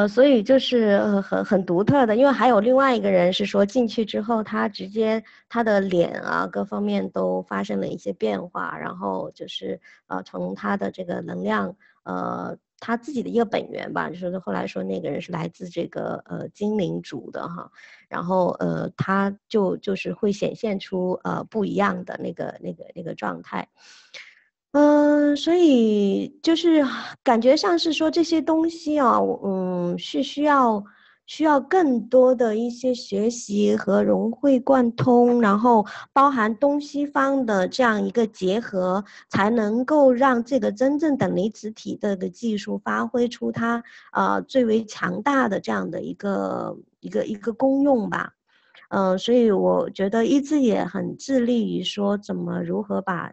所以就是很独特的，因为还有另外一个人是说进去之后，他直接他的脸啊各方面都发生了一些变化，然后就是从他的这个能量他自己的一个本源吧，就是后来说那个人是来自这个精灵族的哈，然后他就是会显现出不一样的那个状态。所以就是感觉上是说这些东西啊，是需要更多的一些学习和融会贯通，然后包含东西方的这样一个结合，才能够让这个真正等离子体的技术发挥出它最为强大的这样的一个功用吧。所以我觉得一直也很致力于说如何把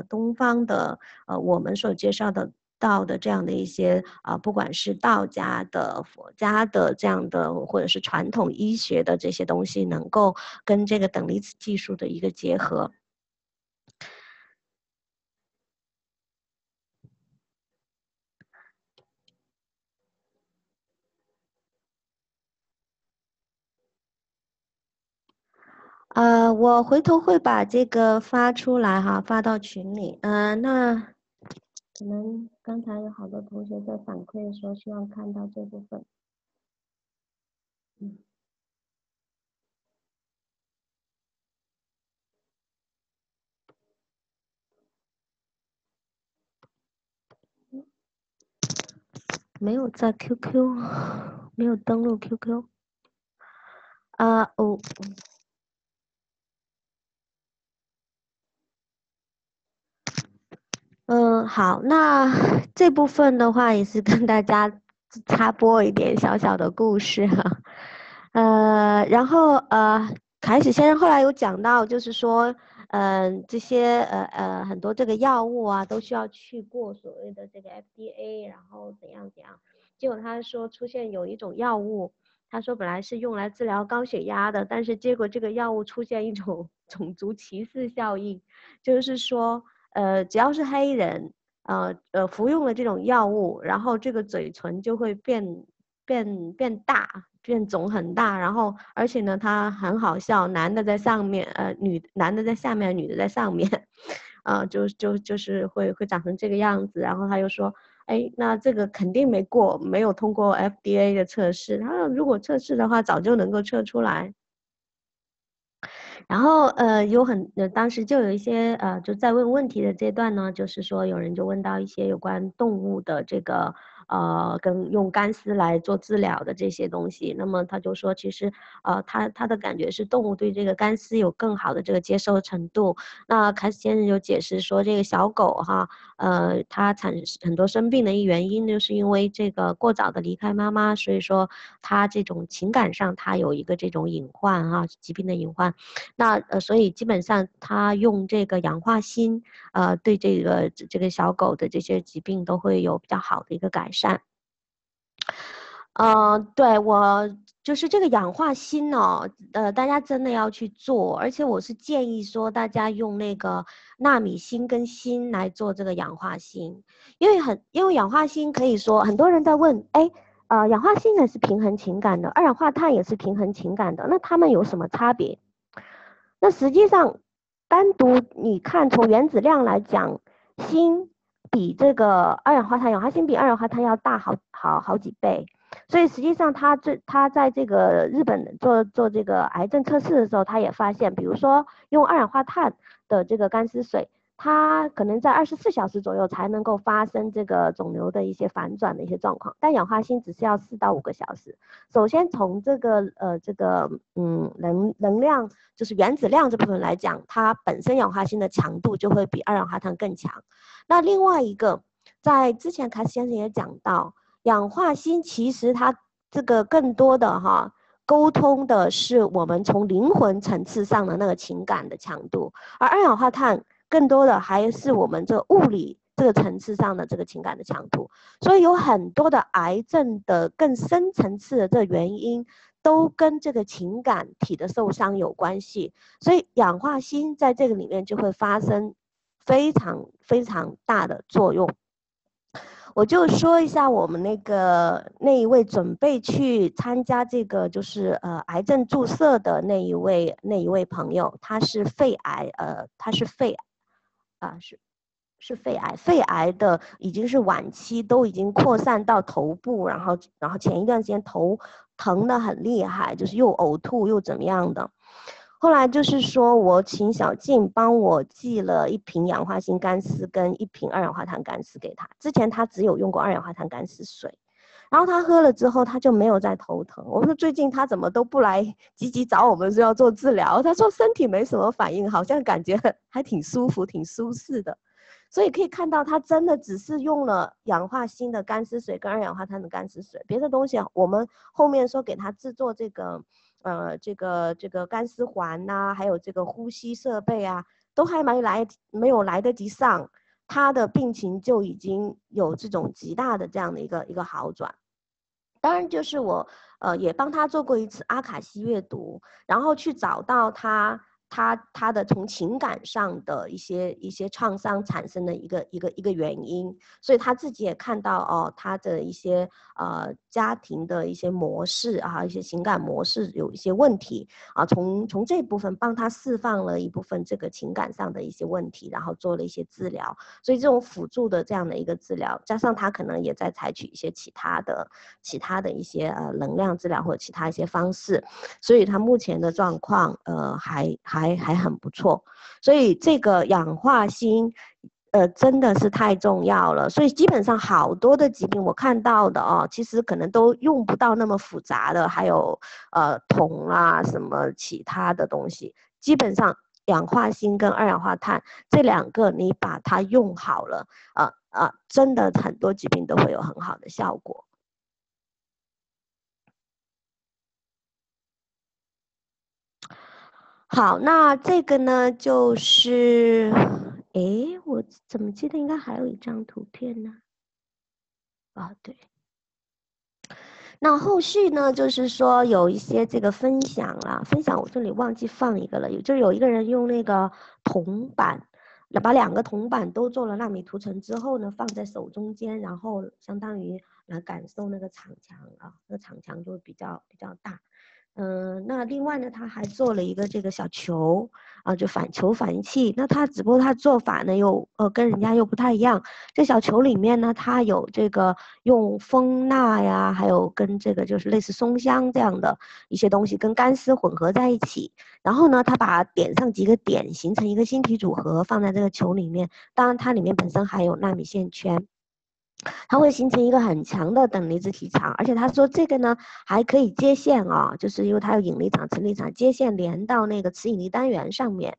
东方的我们所介绍的到的这样的一些不管是道家的、佛家的这样的，或者是传统医学的这些东西，能够跟这个等离子技术的一个结合。我回头会把这个发出来哈，发到群里。那可能刚才有好多同学在反馈说希望看到这部分。没有在 QQ， 没有登录 QQ。好，那这部分的话也是跟大家插播一点小小的故事哈。然后凯史先生后来有讲到，就是说，这些很多这个药物啊，都需要去过所谓的这个 FDA，然后怎样怎样。结果他说出现有一种药物，他说本来是用来治疗高血压的，但是结果这个药物出现一种种族歧视效应，就是说，只要是黑人，服用了这种药物，然后这个嘴唇就会变大，变肿很大，然后而且呢，它很好笑，男的在上面，男的在下面，女的在上面，就是会长成这个样子。然后他又说，哎，那这个肯定没有通过 FDA 的测试，他说如果测试的话，早就能够测出来。然后当时就有一些就在问问题的阶段呢，就是说有人就问到一些有关动物的这个跟用干丝来做治疗的这些东西。那么他就说，其实他的感觉是动物对这个干丝有更好的这个接受程度。那凯斯先生就解释说，这个小狗哈，它很多生病的原因就是因为这个过早的离开妈妈，所以说它这种情感上它有一个这种隐患哈，疾病的隐患。那所以基本上他用这个氧化锌，对这个小狗的这些疾病都会有比较好的一个改善。对，我就是这个氧化锌哦，大家真的要去做，而且我是建议说大家用那个纳米锌跟锌来做这个氧化锌，因为氧化锌可以说很多人在问，哎，氧化锌呢是平衡情感的，二氧化碳也是平衡情感的，那它们有什么差别？那实际上，单独你看从原子量来讲，锌比这个二氧化碳，氧化锌比二氧化碳要大好几倍。所以实际上他在这个日本做这个癌症测试的时候，他也发现，比如说用二氧化碳的这个干湿水，它可能在24小时左右才能够发生这个肿瘤的一些反转的一些状况，但氧化锌只是要4到5个小时。首先从这个能量就是原子量这部分来讲，它本身氧化锌的强度就会比二氧化碳更强。那另外一个，在之前凯斯先生也讲到，氧化锌其实它这个更多的沟通的是我们从灵魂层次上的那个情感的强度，而二氧化碳更多的还是我们这物理这个层次上的这个情感的强度。所以有很多的癌症的更深层次的这个原因都跟这个情感体的受伤有关系，所以氧化锌在这个里面就会发生非常非常大的作用。我就说一下我们那一位准备去参加这个就是癌症注射的那一位朋友，他是肺癌，是肺癌的，已经是晚期，都已经扩散到头部，然后前一段时间头疼得很厉害，就是又呕吐又怎么样的。后来就是说我请小静帮我寄了1瓶氧化锌干丝跟1瓶二氧化碳干丝给他，之前他只有用过二氧化碳干丝水，然后他喝了之后他就没有再头疼。我说最近他怎么都不来积极找我们说要做治疗，他说身体没什么反应，好像感觉还挺舒服挺舒适的。所以可以看到他真的只是用了氧化锌的干丝水跟二氧化碳的干丝水，别的东西我们后面说给他制作这个干丝环呐，还有这个呼吸设备啊，都还没有来得及上，他的病情就已经有这种极大的这样的一个好转。当然就是我也帮他做过一次阿卡西阅读，然后去找到他的从情感上的一些创伤产生的一个原因，所以他自己也看到他的一些家庭的一些模式啊，一些情感模式有一些问题啊，从这部分帮他释放了一部分这个情感上的一些问题，然后做了一些治疗。所以这种辅助的这样的一个治疗，加上他可能也在采取一些其他的一些能量治疗或者其他一些方式，所以他目前的状况还很不错。所以这个氧化锌真的是太重要了。所以基本上好多的疾病我看到的其实可能都用不到那么复杂的，还有铜啊什么其他的东西，基本上氧化锌跟二氧化碳这2个你把它用好了真的很多疾病都会有很好的效果。好，那这个呢就是我怎么记得应该还有一张图片呢？对，那后续呢就是说有一些这个分享啦，我这里忘记放一个了，就有一个人用那个铜板，把2个铜板都做了纳米涂层之后呢，放在手中间，然后相当于来感受那个场墙那个场墙就会比较大。那另外呢，他还做了一个这个小球就球反器。那他只不过他做法呢又跟人家又不太一样。这小球里面呢，它有这个用蜂蜡呀，还有跟这个就是类似松香这样的一些东西跟干丝混合在一起。然后呢，他把点上几个点，形成一个星体组合，放在这个球里面。当然，它里面本身还有纳米线圈。它会形成一个很强的等离子体场，而且他说这个呢还可以接线就是因为它有引力场、磁力场，接线连到那个磁引力单元上面。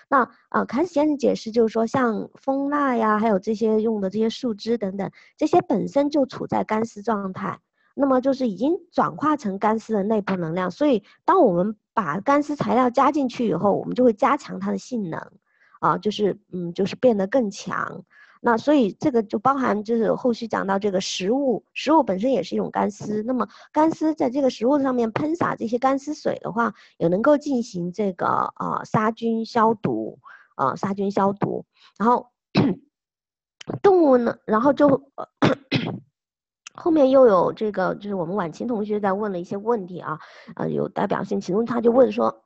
那凯斯先生解释就是说，像蜂蜡呀，还有这些用的这些树枝等等，这些本身就处在干丝状态，那么就是已经转化成干丝的内部能量，所以当我们把干丝材料加进去以后，我们就会加强它的性能就是变得更强。那所以这个就包含就是后续讲到这个食物本身也是一种干丝，那么干丝在这个食物上面喷洒这些干丝水的话，也能够进行这个杀菌消毒然后动物呢，然后就后面又有这个就是我们婉清同学在问了一些问题有代表性，其中他就问说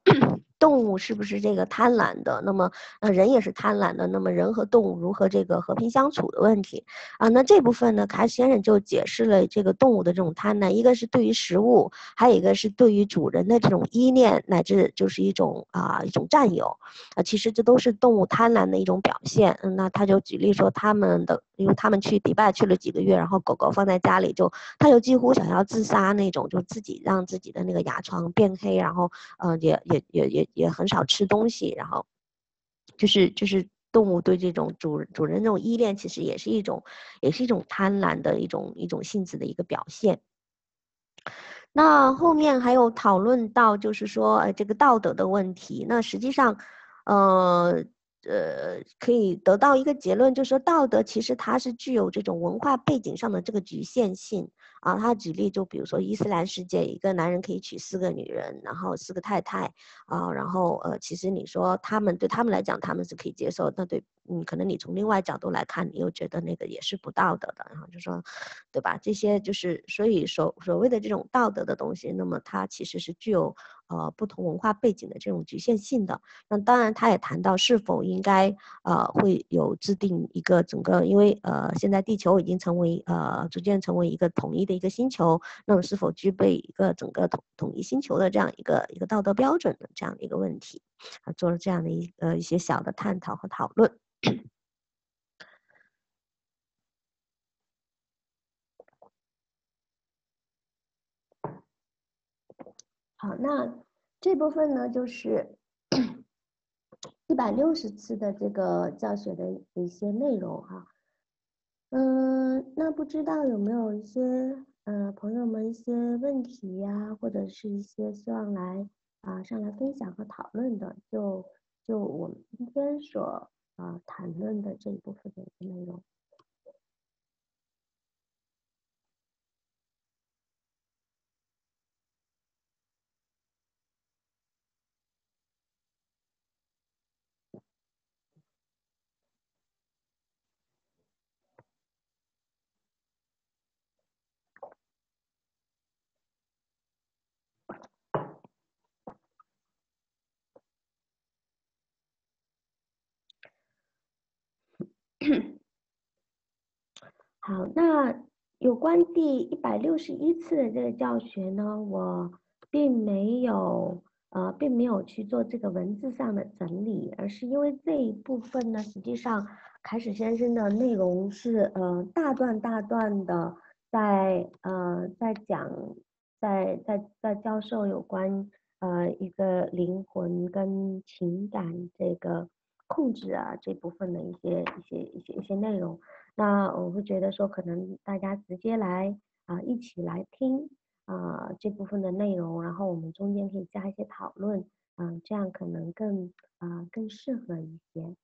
动物是不是这个贪婪的，那么人也是贪婪的，那么人和动物如何这个和平相处的问题啊。那这部分呢，凯先生就解释了这个动物的这种贪婪，一个是对于食物，还有一个是对于主人的这种依恋，乃至就是一种占有其实这都是动物贪婪的一种表现。那他就举例说因为他们去迪拜去了几个月，然后狗狗放在家里他就几乎想要自杀那种，就自己让自己的那个牙床变黑，然后也很少吃东西，然后就是动物对这种主人这种依恋，其实也是一种贪婪的一种性子的一个表现。那后面还有讨论到，就是说，这个道德的问题。那实际上，可以得到一个结论，就是说道德其实它是具有这种文化背景上的这个局限性啊。他举例就比如说伊斯兰世界，一个男人可以娶4个女人，然后4个太太啊，然后其实你说对他们来讲他们是可以接受，那可能你从另外角度来看，你又觉得那个也是不道德的，然后就说，对吧？这些就是所以所谓的这种道德的东西，那么它其实是具有不同文化背景的这种局限性的。那当然，他也谈到是否应该会有制定一个整个，因为现在地球已经逐渐成为一个统一的一个星球，那么是否具备一个整个统一星球的这样一个道德标准的这样的一个问题做了这样的一些小的探讨和讨论。好，那这部分呢，就是160次的这个教学的一些内容哈。那不知道有没有一些朋友们一些问题呀，或者是一些希望上来分享和讨论的，就我们今天所谈论的这一部分的一个内容。好，那有关第161次的这个教学呢，我并没有去做这个文字上的整理，而是因为这一部分呢，实际上凯史先生的内容是大段的在讲在教授有关一个灵魂跟情感这个控制这部分的一些内容。那我会觉得说，可能大家直接一起来听这部分的内容，然后我们中间可以加一些讨论这样可能更适合一些。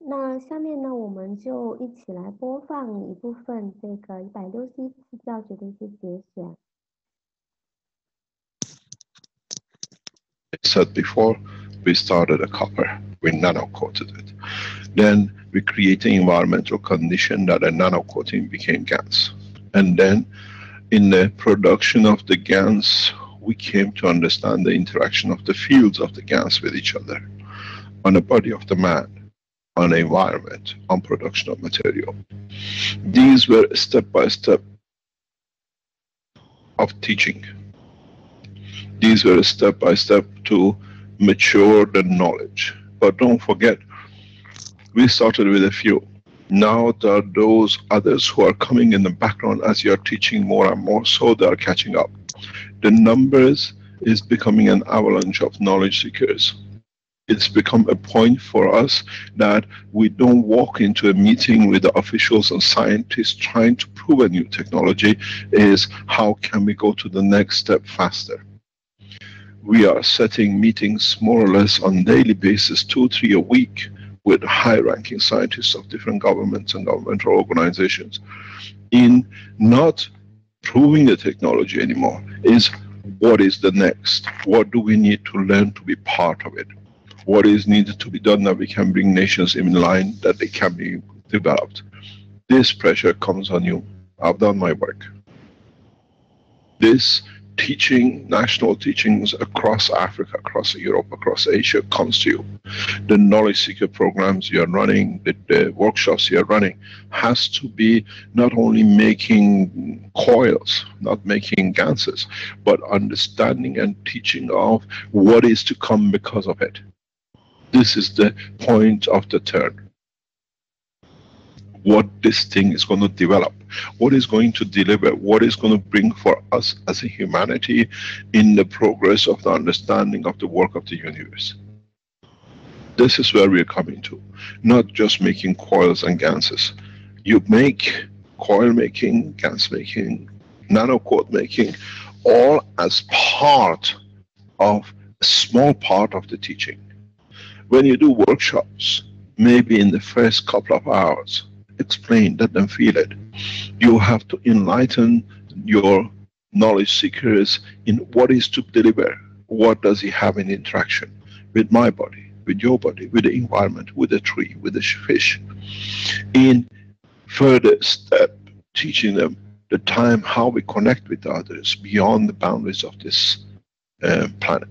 那下面呢，我们就一起来播放一部分这个161次教学的一些节选。I said before, we started a copper, we nano-coated it. Then we created an environmental condition that a nano-coating became GaNs. And then in the production of the GaNs, we came to understand the interaction of the fields of the GaNs with each other, on the body of the man, on the environment, on production of material. These were step by step of teaching. These were step by step to mature the knowledge. But don't forget, we started with a few. Now there are those others who are coming in the background as you are teaching more and more, so they are catching up. The numbers is becoming an avalanche of knowledge seekers. It's become a point for us that we don't walk into a meeting with the officials and scientists trying to prove a new technology. Is how can we go to the next step faster? We are setting meetings more or less on a daily basis, 2 or 3 a week, with high-ranking scientists of different governments and governmental organizations, in not proving the technology anymore, is what is the next? What do we need to learn to be part of it? What is needed to be done that we can bring nations in line, that they can be developed? This pressure comes on you. I've done my work. This teaching, national teachings across Africa, across Europe, across Asia comes to you. The knowledge seeker programs you are running, the workshops you are running, has to be not only making coils, not making ganses, but understanding and teaching of what is to come because of it. This is the point of the turn. What this thing is going to develop, what is going to deliver, what is going to bring for us as a humanity in the progress of the understanding of the work of the universe. This is where we are coming to, not just making coils and ganses. You make coil making, gans making, nanocoat making, all as part of a small part of the teaching. When you do workshops, maybe in the first couple of hours, explain, let them feel it. You have to enlighten your knowledge seekers in what is to deliver. What does he have in interaction with my body, with your body, with the environment, with the tree, with the fish. In further step, teaching them the time how we connect with others beyond the boundaries of this planet.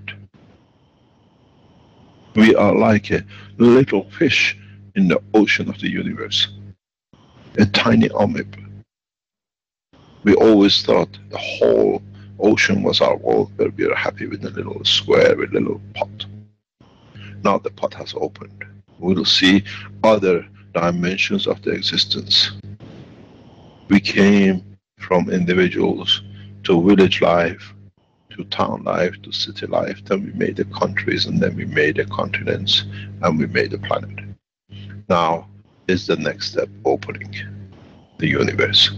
We are like a little fish in the ocean of the universe. A tiny amoeba. We always thought the whole ocean was our world, but we are happy with a little square, with a little pot. Now the pot has opened. We will see other dimensions of the existence. We came from individuals to village life, to town life, to city life, then we made the countries, and then we made the continents, and we made the planet. Now is the next step opening the universe.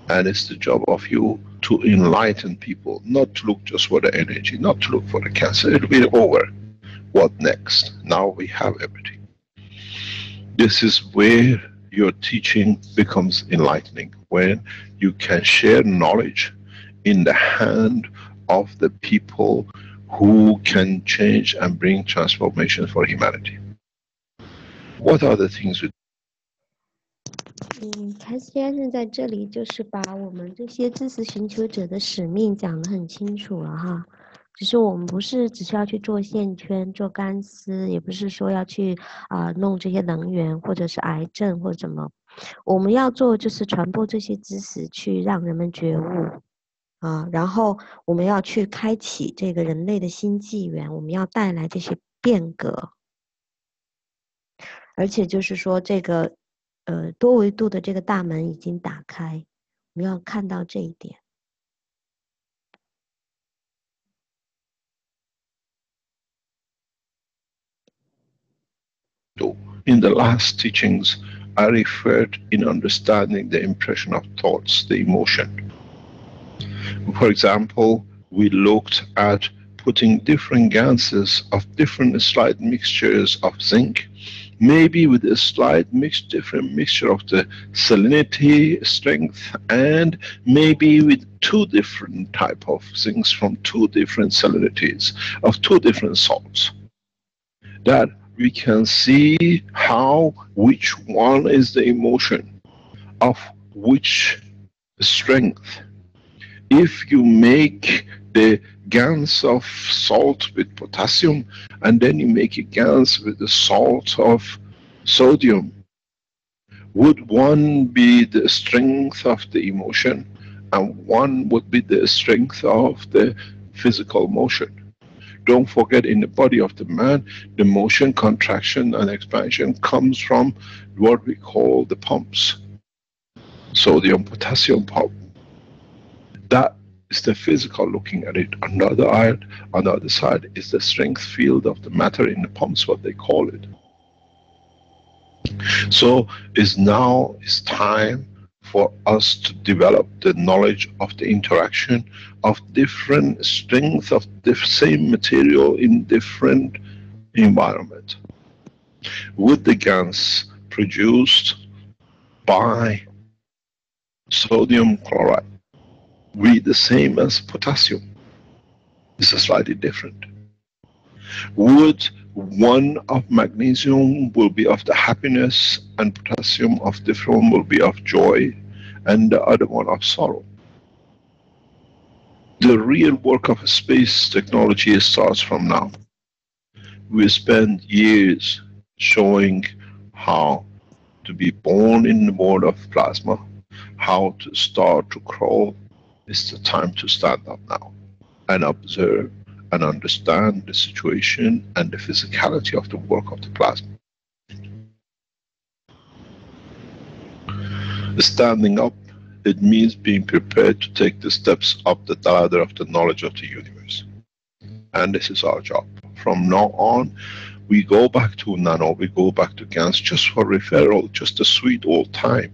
And it's the job of you to enlighten people, not to look just for the energy, not to look for the cancer. It'll be over. What next? Now we have everything. This is where your teaching becomes enlightening, when you can share knowledge in the hand of the people who can change and bring transformation for humanity. What are the things we凯斯先生在这里就是把我们这些知识寻求者的使命讲得很清楚了哈。就是我们不是只是要去做线圈、做干丝，也不是说要去弄这些能源或者是癌症或者什么。我们要做就是传播这些知识，去让人们觉悟然后我们要去开启这个人类的新纪元，我们要带来这些变革。而且就是说这个多维度的这个大门已经打开，我们要看到这一点。In the last teachings, I referred in understanding the impression of thoughts, the emotion. For example, we looked at putting different ganses of different slight mixtures of zinc maybe with a slight different mixture of the salinity, strength, and maybe with two different type of things from two different salinities of two different salts, that we can see how which one is the emotion of which strength. If you make the GANs of salt with potassium and then you make a GANs with the salt of sodium, would one be the strength of the emotion and one would be the strength of the physical motion? Don't forget, in the body of the man, the motion, contraction and expansion comes from what we call the pumps. Sodium, potassium pump. That is the physical looking at it. On the other side is the strength field of the matter in the pumps, what they call it. So it's time for us to develop the knowledge of the interaction of different strength of the same material in different environment. With the GANs produced by sodium chloride, be the same as potassium? This is slightly different. Would one of magnesium will be of the happiness and potassium of different will be of joy and the other one of sorrow? The real work of space technology starts from now. We spend years showing how to be born in the world of plasma, how to start to crawl. It's the time to stand up now and observe and understand the situation and the physicality of the work of the plasma. Standing up, it means being prepared to take the steps up the ladder of the knowledge of the universe. And this is our job. From now on, we go back to nano, we go back to GANs just for referral, just a sweet old time.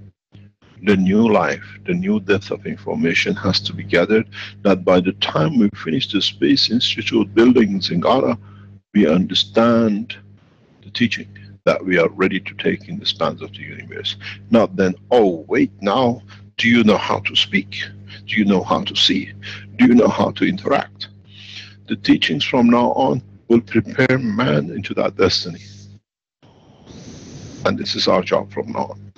The new life, the new depth of information has to be gathered, that by the time we finish the Space Institute buildings in Ghana, we understand the teaching that we are ready to take in the spans of the universe. Not then, oh wait, now, do you know how to speak? Do you know how to see? Do you know how to interact? The teachings from now on will prepare man into that destiny. And this is our job from now on.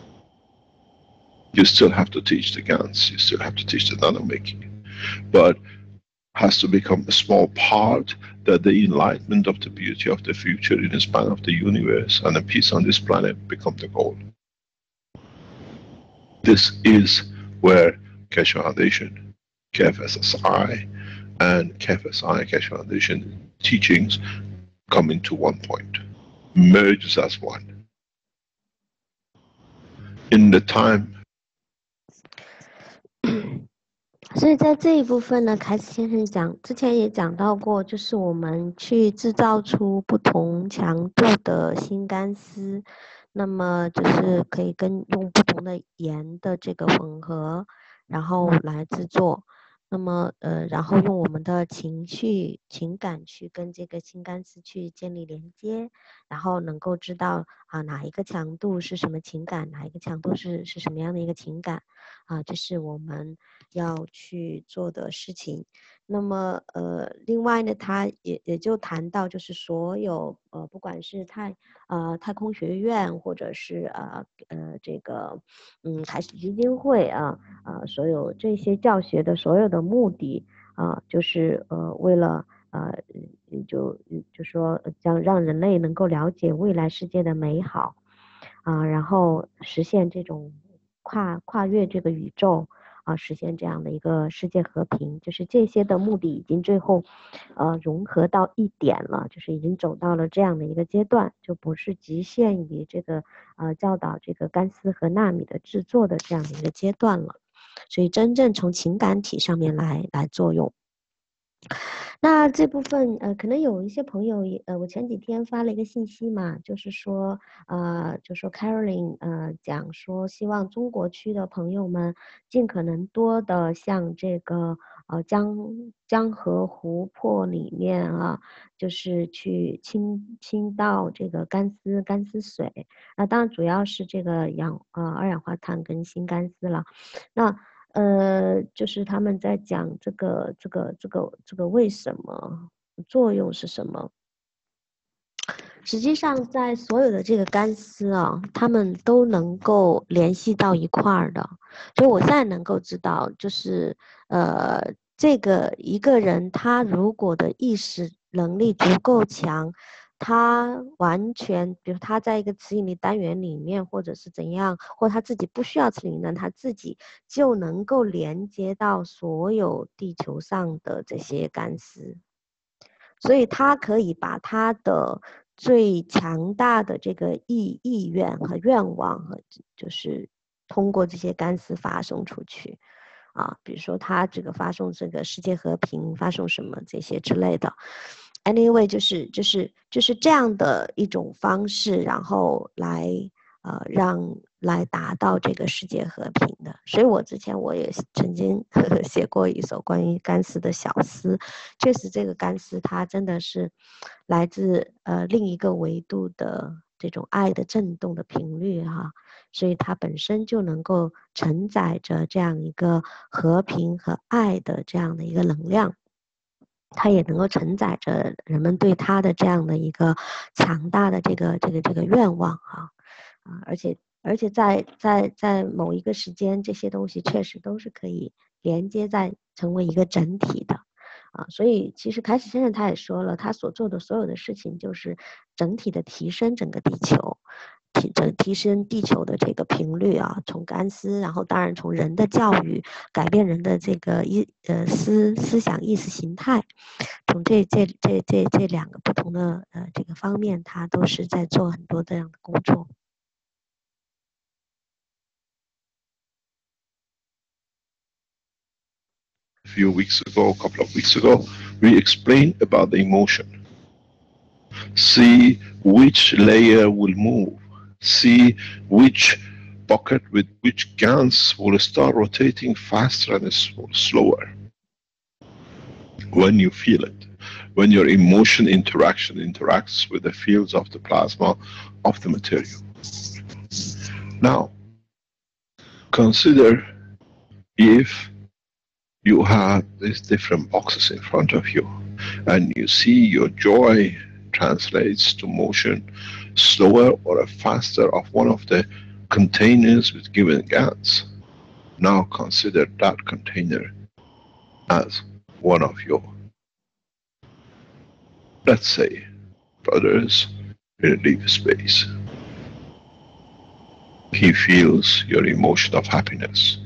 You still have to teach the GANs, you still have to teach the nano-making, but has to become a small part that the enlightenment of the beauty of the future in the span of the universe and the peace on this planet become the goal. This is where Keshe Foundation, KFSSI, and KFSI Keshe Foundation teachings come into one point, merges as one. In the time 所以在这一部分呢，凯斯先生之前也讲到过，就是我们去制造出不同强度的新干丝，那么就是可以用不同的盐的这个混合，然后来制作。那么然后用我们的情感去跟这个新干丝去建立连接，然后能够知道哪一个强度是什么情感，哪一个强度是什么样的一个情感这是我们要去做的事情。那么另外呢，他也就谈到，就是所有不管是太空学院或者是这个凯斯基金会所有这些教学的所有的目的就是为了就说让人类能够了解未来世界的美好然后实现这种跨越这个宇宙实现这样的一个世界和平，就是这些的目的已经最后融合到一点了，就是已经走到了这样的一个阶段，就不是局限于这个教导这个干丝和纳米的制作的这样的一个阶段了，所以真正从情感体上面来作用。那这部分可能有一些朋友也我前几天发了一个信息嘛，就是说就说 Caroline 讲说希望中国区的朋友们尽可能多的向这个江河湖泊里面啊，就是去倾倒这个干丝水，那当然主要是这个二氧化碳跟新干丝了，那。就是他们在讲这个为什么作用是什么？实际上，在所有的这个干丝啊，他们都能够联系到一块儿的。所以我现在能够知道，就是这个一个人他如果的意识能力足够强，他完全，比如他在一个磁引力单元里面，或者是怎样，或他自己不需要磁引力单元，他自己就能够连接到所有地球上的这些干丝。所以他可以把他的最强大的这个意愿和愿望和就是通过这些干丝发送出去啊，比如说他这个发送这个世界和平，发送什么这些之类的。Anyway，就是这样的一种方式，然后来达到这个世界和平的。所以我之前我也曾经写过一首关于干丝的小诗，确实这个干丝它真的是来自另一个维度的这种爱的震动的频率哈，所以它本身就能够承载着这样一个和平和爱的这样的一个能量。它也能够承载着人们对它的这样的一个强大的这个愿望而且在某一个时间，这些东西确实都是可以连接在成为一个整体的所以其实凯史先生他也说了，他所做的所有的事情就是整体的提升整个地球。提升地球的这个频率啊，从干丝，然后当然从人的教育改变人的这个思想意识形态，从这两个不同的这个方面，他都是在做很多这样的工作。A few weeks ago, a couple of weeks ago, we explained about the emotion. See which layer will move. See which bucket with which GANs will start rotating faster and slower. When you feel it, when your emotion interaction interacts with the fields of the plasma of the material. Now, consider if you have these different boxes in front of you and you see your joy translates to motion slower or faster of one of the containers with given GANs. Now consider that container as one of your, let's say, brothers in a deep space. He feels your emotion of happiness.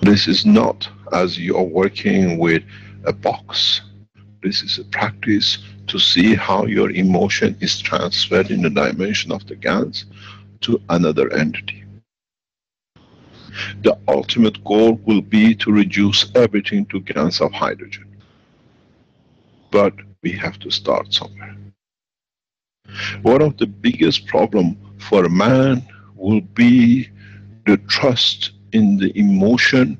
This is not as you are working with a box. This is a practice to see how your emotion is transferred in the dimension of the GANs to another entity. The ultimate goal will be to reduce everything to GANs of hydrogen. But we have to start somewhere. One of the biggest problems for a man will be the trust in the emotion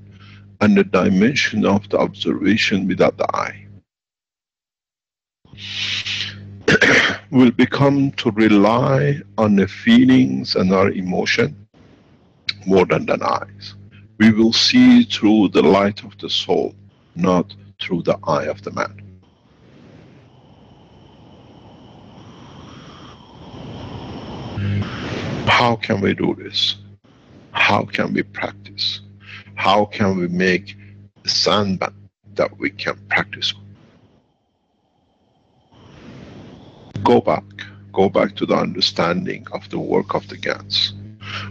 and the dimension of the observation without the eye. Will become to rely on the feelings and our emotion more than the eyes. We will see through the light of the soul, not through the eye of the man. How can we do this? How can we practice? How can we make a sandbank that we can practice on? Go back to the understanding of the work of the GANs.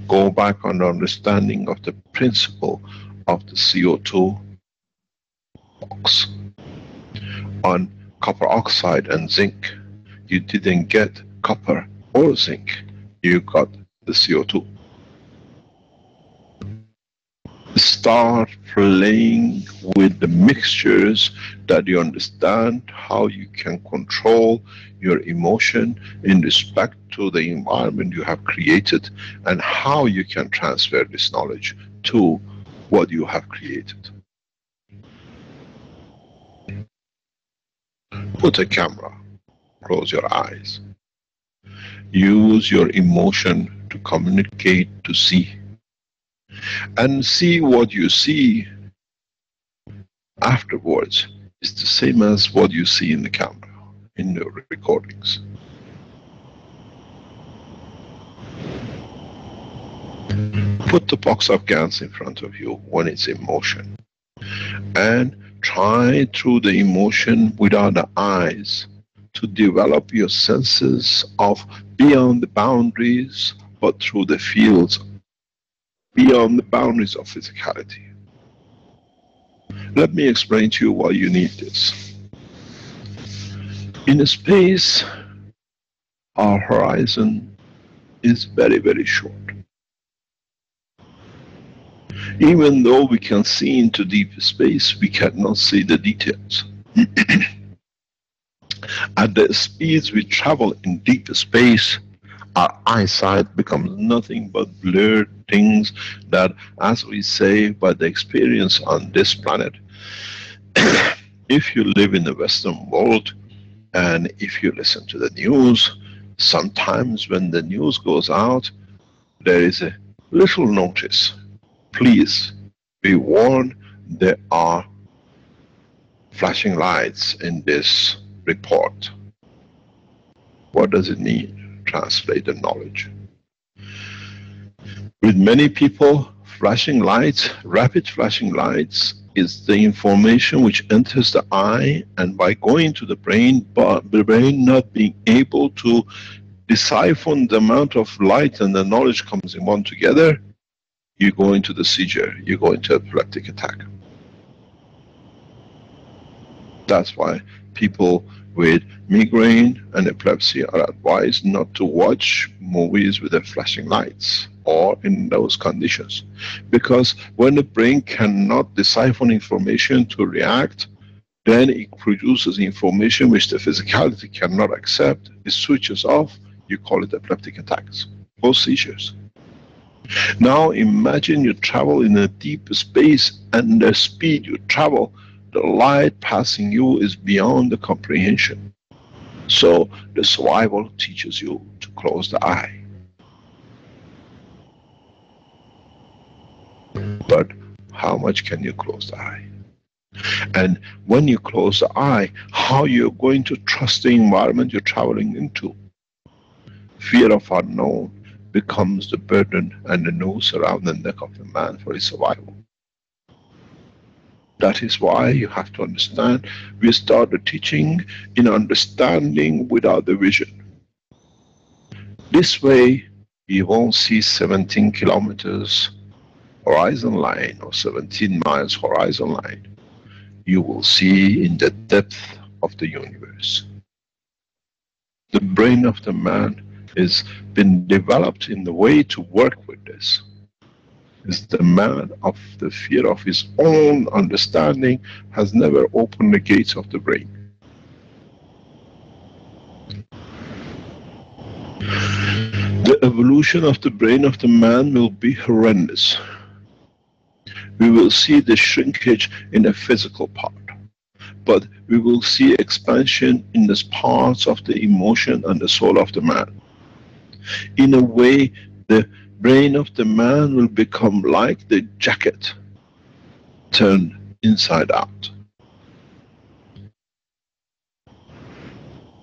Go back on the understanding of the principle of the CO2 box. On copper oxide and zinc, you didn't get copper or zinc, you got the CO2. Start playing with the mixtures that you understand how you can control your emotion in respect to the environment you have created, and how you can transfer this knowledge to what you have created. Put a camera, close your eyes. Use your emotion to communicate, to see. And see what you see afterwards is the same as what you see in the camera, in your recordings. Put the box of GANs in front of you when it's in motion, and try through the emotion without the eyes to develop your senses of beyond the boundaries, but through the fields beyond the boundaries of physicality. Let me explain to you why you need this. In space, our horizon is very, very short. Even though we can see into deep space, we cannot see the details. At the speeds we travel in deep space, our eyesight becomes nothing but blurred things that, as we say by the experience on this planet, if you live in the Western world and if you listen to the news, sometimes when the news goes out, there is a little notice. Please be warned, there are flashing lights in this report. What does it mean? Translate the knowledge. With many people, flashing lights, rapid flashing lights, is the information which enters the eye, and by going to the brain, but the brain not being able to decipher the amount of light and the knowledge comes in one together, you go into the seizure, you go into epileptic attack. That's why people with migraine and epilepsy are advised not to watch movies with the flashing lights or in those conditions. Because when the brain cannot decipher information to react, then it produces information which the physicality cannot accept. It switches off, you call it epileptic attacks or seizures. Now imagine you travel in a deep space, and the speed you travel, the light passing you is beyond the comprehension. So the survival teaches you to close the eye. But how much can you close the eye? And when you close the eye, how you're going to trust the environment you're traveling into? Fear of unknown becomes the burden and the noose around the neck of the man for his survival. That is why you have to understand, we start the teaching in understanding without the vision. This way, you won't see 17 kilometers horizon line or 17 miles horizon line. You will see in the depth of the universe. The brain of the man has been developed in the way to work with this. Is the man of the fear of his own understanding has never opened the gates of the brain. The evolution of the brain of the man will be horrendous. We will see the shrinkage in the physical part, but we will see expansion in the parts of the emotion and the soul of the man. In a way, the brain of the man will become like the jacket turned inside out.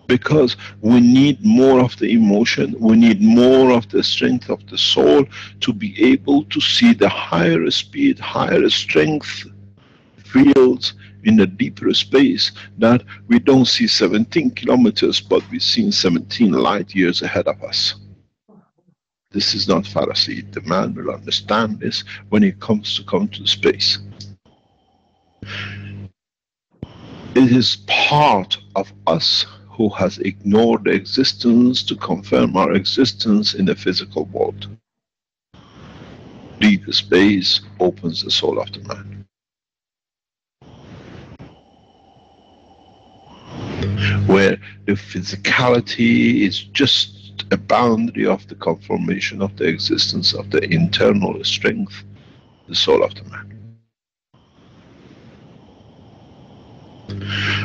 Because we need more of the emotion, we need more of the strength of the soul to be able to see the higher speed, higher strength fields in the deeper space, that we don't see 17 kilometers, but we see 17 light years ahead of us. This is not fallacy. The man will understand this when he comes to space. It is part of us who has ignored the existence to confirm our existence in the physical world. deep space opens the soul of the man. Where the physicality is just a boundary of the confirmation of the existence of the internal strength, the soul of the man.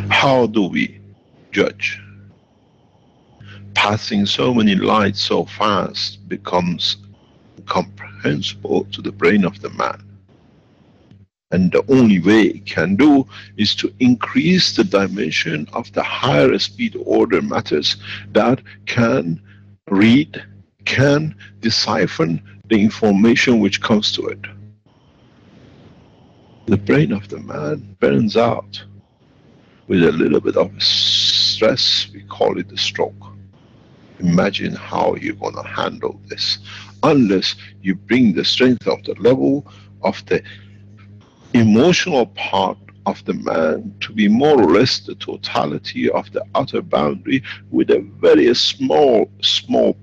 How do we judge? Passing so many lights so fast becomes incomprehensible to the brain of the man. And the only way it can do is to increase the dimension of the higher speed order matters that can read, can decipher the information which comes to it. The brain of the man burns out with a little bit of stress. We call it a stroke. Imagine how you're going to handle this unless you bring the strength of the level of the emotional part of the man to be more or less the totality of the outer boundary with a very small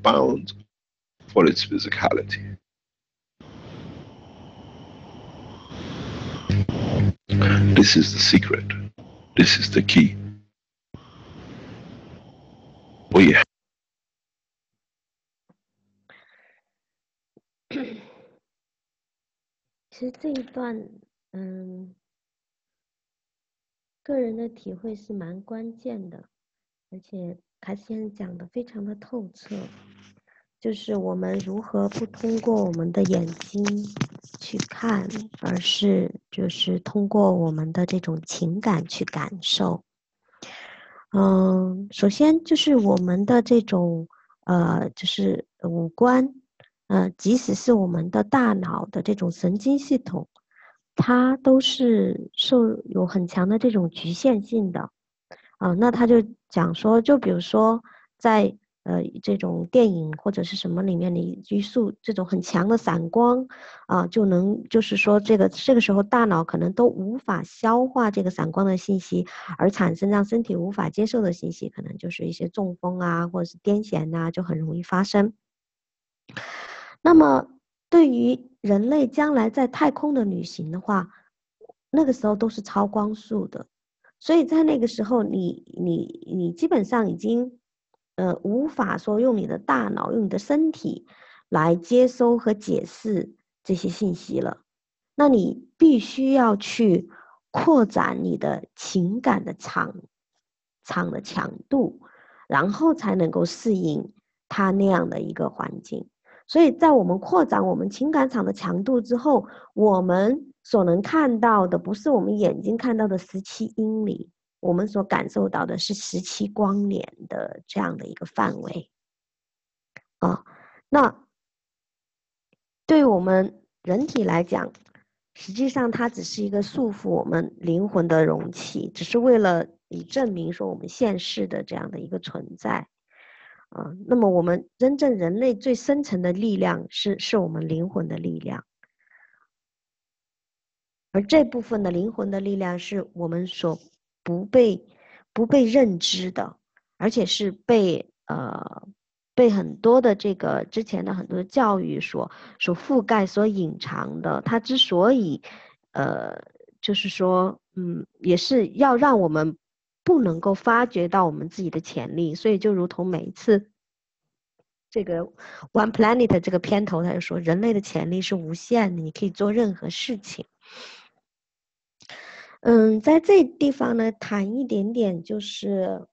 bound for its physicality. This is the secret. This is the key. We其实这一段，个人的体会是蛮关键的，而且凯斯先生讲的非常的透彻，就是我们如何不通过我们的眼睛去看，而是就是通过我们的这种情感去感受。首先就是我们的这种就是五官，即使是我们的大脑的这种神经系统，它都是有很强的这种局限性的。那他就讲说，就比如说在这种电影或者是什么里面的一束这种很强的闪光就是说这个时候大脑可能都无法消化这个闪光的信息，而产生让身体无法接受的信息，可能就是一些中风啊或者是癫痫啊，就很容易发生。那么对于人类将来在太空的旅行的话，那个时候都是超光速的，所以在那个时候你基本上已经无法说用你的大脑用你的身体来接收和解释这些信息了，那你必须要去扩展你的情感的场的强度，然后才能够适应它那样的一个环境。所以在我们扩展我们情感场的强度之后，我们所能看到的不是我们眼睛看到的17英里，我们所感受到的是17光年的这样的一个范围。那对于我们人体来讲，实际上它只是一个束缚我们灵魂的容器，只是为了以证明说我们现世的这样的一个存在。那么我们真正人类最深层的力量是我们灵魂的力量，而这部分的灵魂的力量是我们所不被认知的，而且是被很多的这个之前的很多教育所覆盖所隐藏的。它之所以就是说也是要让我们不能够发掘到我们自己的潜力，所以就如同每一次这个 One Planet 这个片头他就说人类的潜力是无限的，你可以做任何事情。在这地方呢谈一点点就是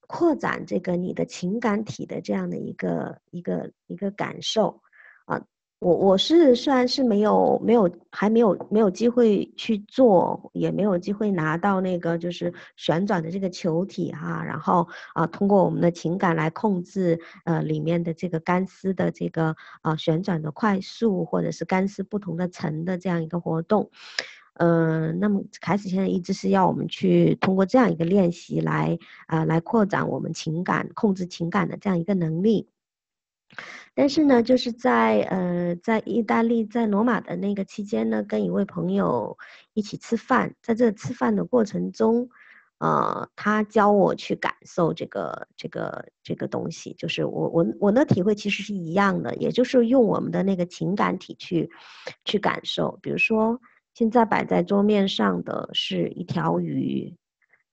扩展这个你的情感体的这样的一个感受我是虽然是还没有机会去做，也没有机会拿到那个就是旋转的这个球体然后通过我们的情感来控制里面的这个干丝的这个旋转的快速，或者是干丝不同的层的这样一个活动。那么凯斯现在一直是要我们去通过这样一个练习来扩展我们控制情感的这样一个能力。但是呢，就是在意大利在罗马的那个期间呢，跟一位朋友一起吃饭，在这吃饭的过程中，他教我去感受这个东西，就是我的体会其实是一样的，也就是用我们的那个情感体去感受。比如说，现在摆在桌面上的是一条鱼，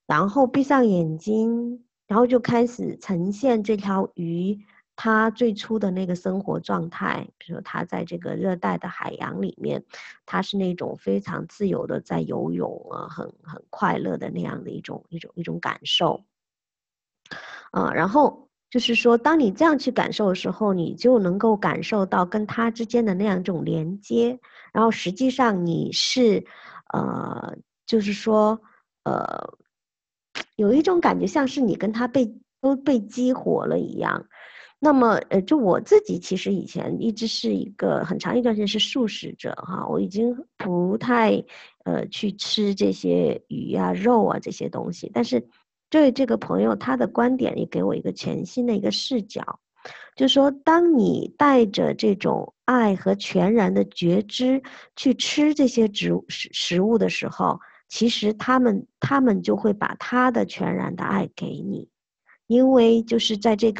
然后闭上眼睛，然后就开始呈现这条鱼它最初的那个生活状态，比如说它在这个热带的海洋里面。它是那种非常自由的在游泳啊，很快乐的那样的一种感受然后就是说，当你这样去感受的时候，你就能够感受到跟他之间的那样一种连接，然后实际上你是就是说有一种感觉像是你跟他都被激活了一样。那么，就我自己其实以前一直是一个很长一段时间是素食者哈，我已经不太去吃这些鱼啊、肉啊这些东西。但是这个朋友他的观点也给我一个全新的一个视角，就是说，当你带着这种爱和全然的觉知去吃这些食物的时候，其实他们就会把他的全然的爱给你。因为就是在这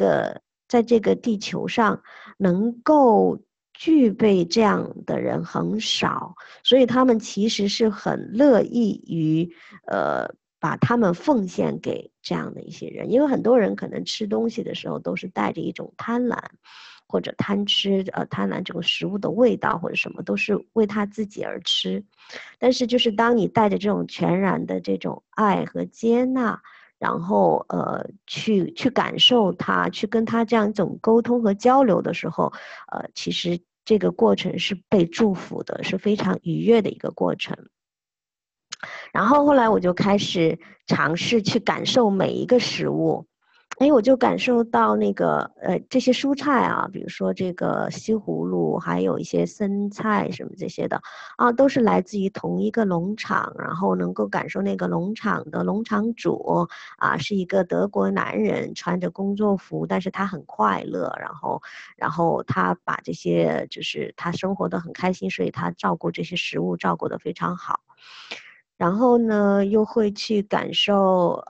个地球上能够具备这样的人很少，所以他们其实是很乐意于把他们奉献给这样的一些人。因为很多人可能吃东西的时候都是带着一种贪婪，或者贪婪这个食物的味道或者什么，都是为他自己而吃。但是就是当你带着这种全然的这种爱和接纳，然后去感受它，去跟它这样一种沟通和交流的时候，其实这个过程是被祝福的，是非常愉悦的一个过程。然后后来我就开始尝试去感受每一个食物。哎，我就感受到那个这些蔬菜啊，比如说这个西葫芦，还有一些生菜什么这些的啊，都是来自于同一个农场，然后能够感受那个农场的农场主啊，是一个德国男人，穿着工作服，但是他很快乐，然后他把这些就是他生活的很开心，所以他照顾这些食物照顾得非常好。然后呢，又会去感受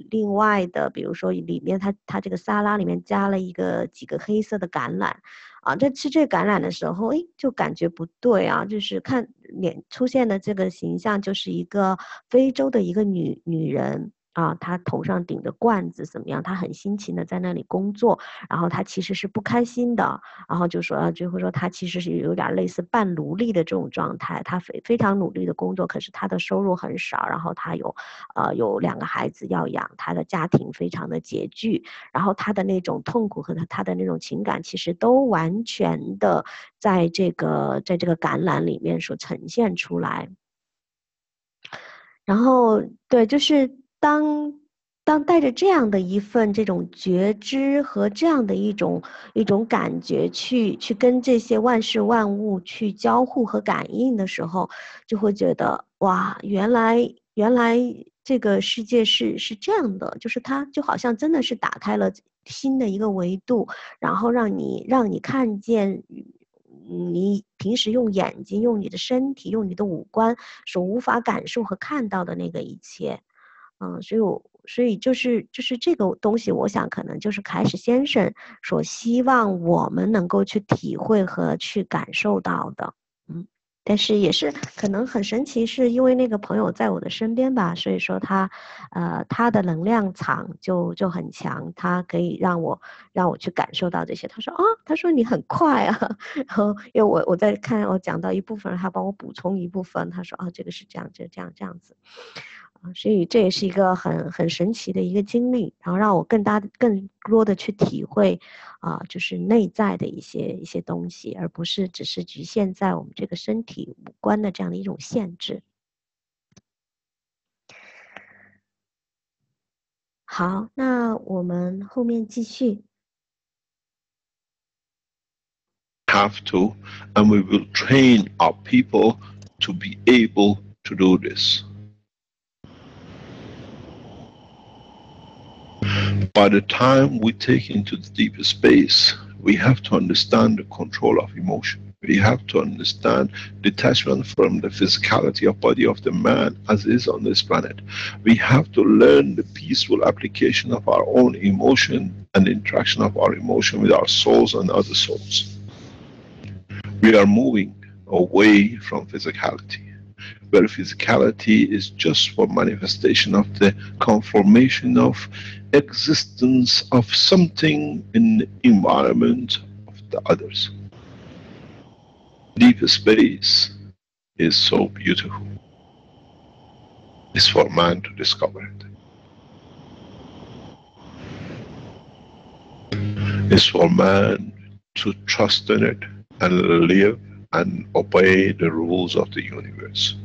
另外的，比如说里面它这个沙拉里面加了几个黑色的橄榄，在吃这个橄榄的时候，哎，就感觉不对啊，就是看脸出现的这个形象就是一个非洲的一个女人。她头上顶着罐子怎么样？她很辛勤的在那里工作，然后她其实是不开心的，然后就会说她其实是有点类似半奴隶的这种状态，她非常努力的工作，可是她的收入很少，然后她有2个孩子要养，她的家庭非常的拮据，然后她的那种痛苦和她的那种情感，其实都完全的在这个橄榄里面所呈现出来。然后对，就是当带着这样的一份这种觉知和这样的一种感觉去跟这些万事万物去交互和感应的时候，就会觉得哇，原来这个世界是这样的，就是它就好像真的是打开了新的一个维度，然后让你看见你平时用眼睛、用你的身体、用你的五官所无法感受和看到的那个一切。所以就是这个东西，我想可能就是凯什先生所希望我们能够去体会和去感受到的。但是也是可能很神奇，是因为那个朋友在我的身边吧，所以说他的能量场就很强，他可以让我去感受到这些。他说你很快啊，然后因为我在看我讲到一部分，他帮我补充一部分，他说这个是这样这样子。所以这也是一个很神奇的一个经历，然后让我更多的去体会就是内在的一些东西，而不是只是局限在我们这个身体五官的这样的一种限制。好，那我们后面继续。Have to, and we will train our people to be able to do this. By the time we take into the deeper space, we have to understand the control of emotion. We have to understand detachment from the physicality of body of the man as is on this planet. We have to learn the peaceful application of our own emotion and interaction of our emotion with our souls and other souls. We are moving away from physicality, where physicality is just for manifestation of the conformation of existence of something in the environment of the others. Deep space is so beautiful. It's for man to discover it. It's for man to trust in it and live and obey the rules of the universe.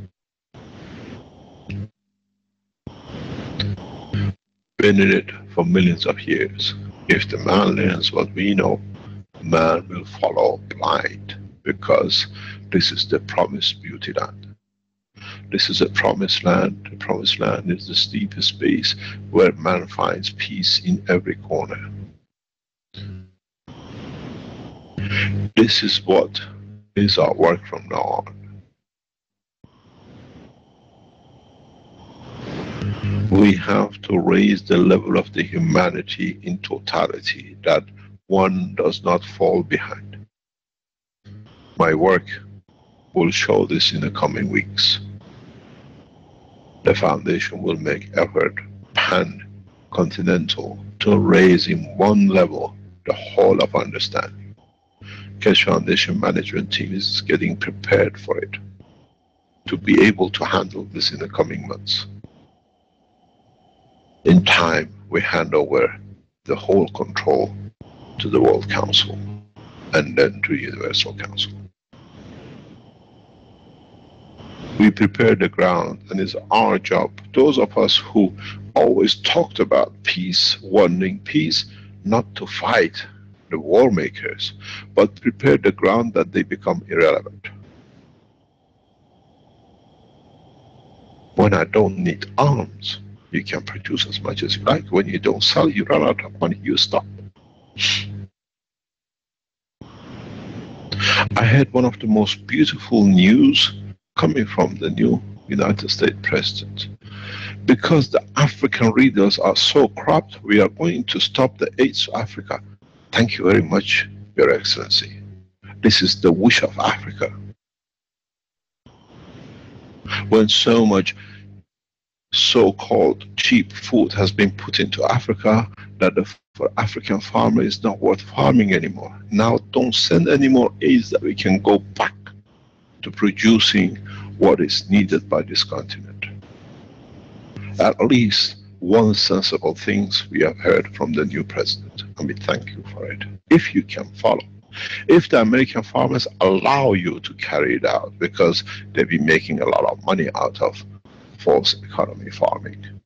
Been in it for millions of years. If the man learns what we know, man will follow blind, because this is the promised beauty land. This is a promised land. The promised land is the deep space where man finds peace in every corner. This is what is our work from now on. We have to raise the level of the humanity in totality, that one does not fall behind. My work will show this in the coming weeks. The foundation will make effort pan-continental to raise in one level the whole of understanding. Keshe Foundation management team is getting prepared for it, to be able to handle this in the coming months. In time, we hand over the whole control to the World Council and then to Universal Council. We prepare the ground, and it's our job, those of us who always talked about peace, wanting peace, not to fight the war makers, but prepare the ground that they become irrelevant. When I don't need arms, you can produce as much as you like. When you don't sell, you run out of money, you stop. I had one of the most beautiful news coming from the new United States President. Because the African readers are so corrupt, we are going to stop the aid to Africa. Thank you very much, Your Excellency. This is the wish of Africa. When so much so-called cheap food has been put into Africa, that for African farmer is not worth farming anymore. Now don't send any more aids, that we can go back to producing what is needed by this continent. At least one sensible things we have heard from the new president, and we thank you for it. If you can follow, if the American farmers allow you to carry it out, because they've been making a lot of money out of false economy farming.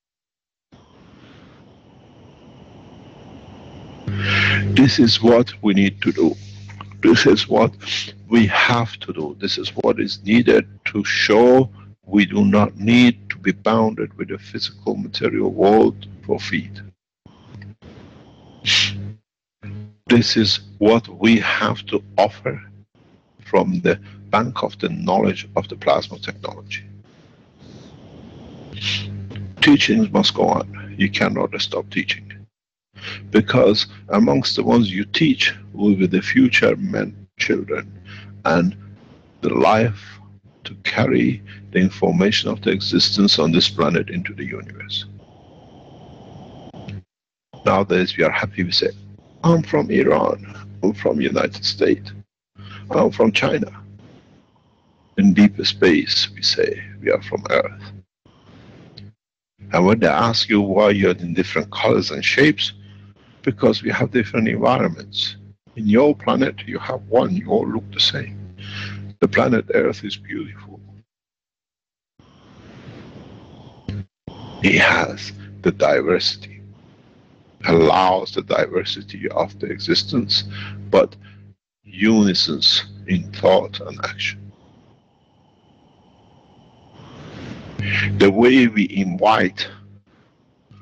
This is what we need to do. This is what we have to do. This is what is needed to show we do not need to be bounded with the physical material world for feed. This is what we have to offer from the bank of the knowledge of the plasma technology. Teachings must go on. You cannot stop teaching. Because amongst the ones you teach will be the future men, children, and the life to carry the information of the existence on this planet into the universe. Nowadays we are happy, we say, I'm from Iran, I'm from United States, I'm from China. In deep space we say, we are from Earth. And when they ask you why you're in different colors and shapes, because we have different environments. In your planet you have one, you all look the same. The planet Earth is beautiful. It has the diversity, allows the diversity of the existence, but unisons in thought and action. The way we invite